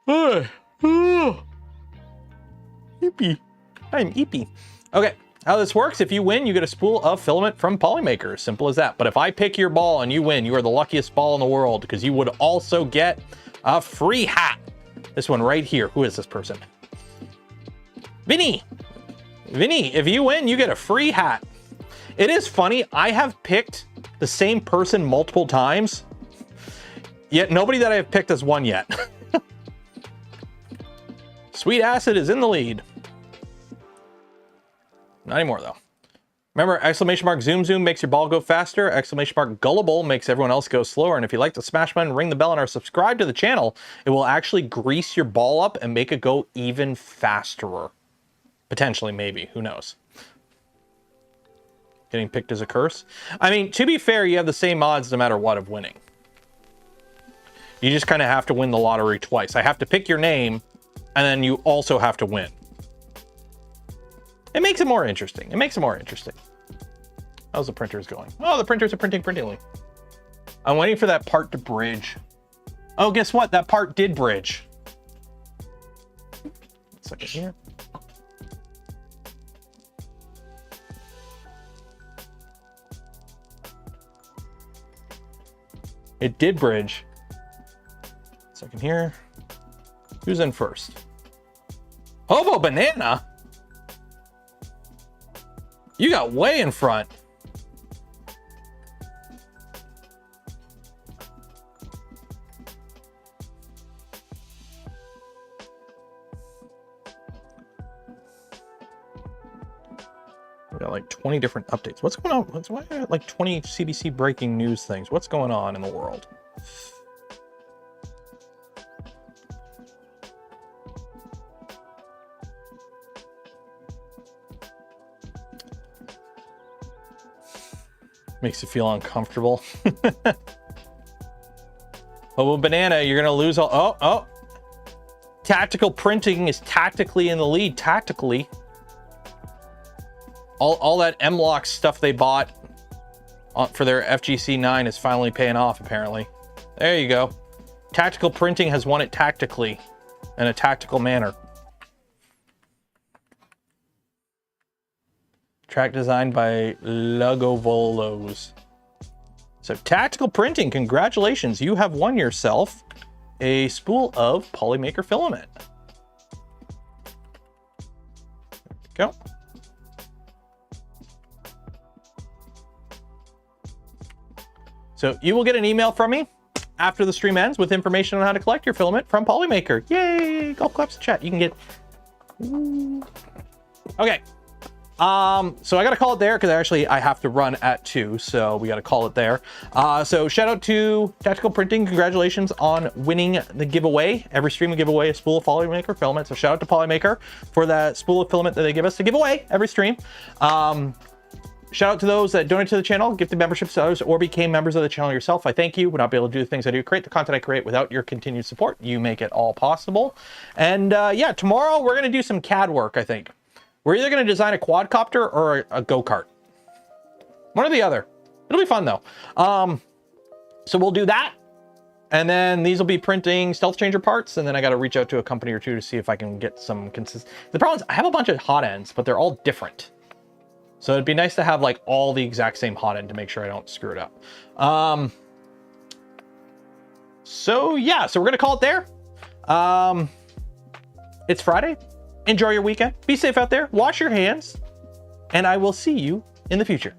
Speaker 1: Oh, Eepy. I'm Eepy. Okay, how this works, if you win, you get a spool of filament from Polymaker. Simple as that. But if I pick your ball and you win, you are the luckiest ball in the world because you would also get a free hat. This one right here. Who is this person? Vinny. Vinny, if you win, you get a free hat. It is funny, I have picked the same person multiple times, yet nobody that I have picked has won yet. Sweet Acid is in the lead. Not anymore though. Remember, exclamation mark zoom zoom makes your ball go faster. Exclamation mark gullible makes everyone else go slower. And if you like to smash button, ring the bell, and are subscribed to the channel, it will actually grease your ball up and make it go even faster. Potentially, maybe, who knows? Getting picked as a curse. I mean, to be fair, you have the same odds no matter what of winning. You just kind of have to win the lottery twice. I have to pick your name, and then you also have to win. It makes it more interesting. It makes it more interesting. How's the printers going? Oh, the printers are printing brilliantly. I'm waiting for that part to bridge. Oh, guess what? That part did bridge. 1 second here. It did bridge. 1 second here. Who's in first? Hobo Banana? You got way in front. We got like 20 different updates. What's going on? Why I got like 20 CBC breaking news things? What's going on in the world? Makes you feel uncomfortable. Oh, well, Banana, you're gonna lose all. Oh. Tactical Printing is tactically in the lead. Tactically. All that M-Lock stuff they bought for their FGC 9 is finally paying off, apparently. There you go. Tactical Printing has won it tactically, in a tactical manner. Track designed by Lagovolos. So Tactical Printing, congratulations. You have won yourself a spool of Polymaker filament. There we go. So you will get an email from me after the stream ends with information on how to collect your filament from Polymaker. Yay! Golf claps in chat. You can get... Okay. So I gotta call it there because actually I have to run at 2, so we gotta call it there. So shout out to Tactical Printing, congratulations on winning the giveaway. Every stream we give away a spool of Polymaker filament, so shout out to Polymaker for that spool of filament that they give us to give away every stream. Shout out to those that donate to the channel, gifted memberships to others, or became members of the channel yourself. I thank you. Would not be able to do the things I do, create the content I create without your continued support. You make it all possible. And yeah, tomorrow we're gonna do some CAD work, I think. We're either going to design a quadcopter or a go-kart. One or the other. It'll be fun, though. So we'll do that. And then these will be printing Stealth Changer parts. And then I got to reach out to a company or two to see if I can get some consistent... The problem is I have a bunch of hot ends, but they're all different. So it'd be nice to have like all the exact same hot end to make sure I don't screw it up. So yeah, so we're going to call it there. It's Friday. Enjoy your weekend. Be safe out there. Wash your hands. And I will see you in the future.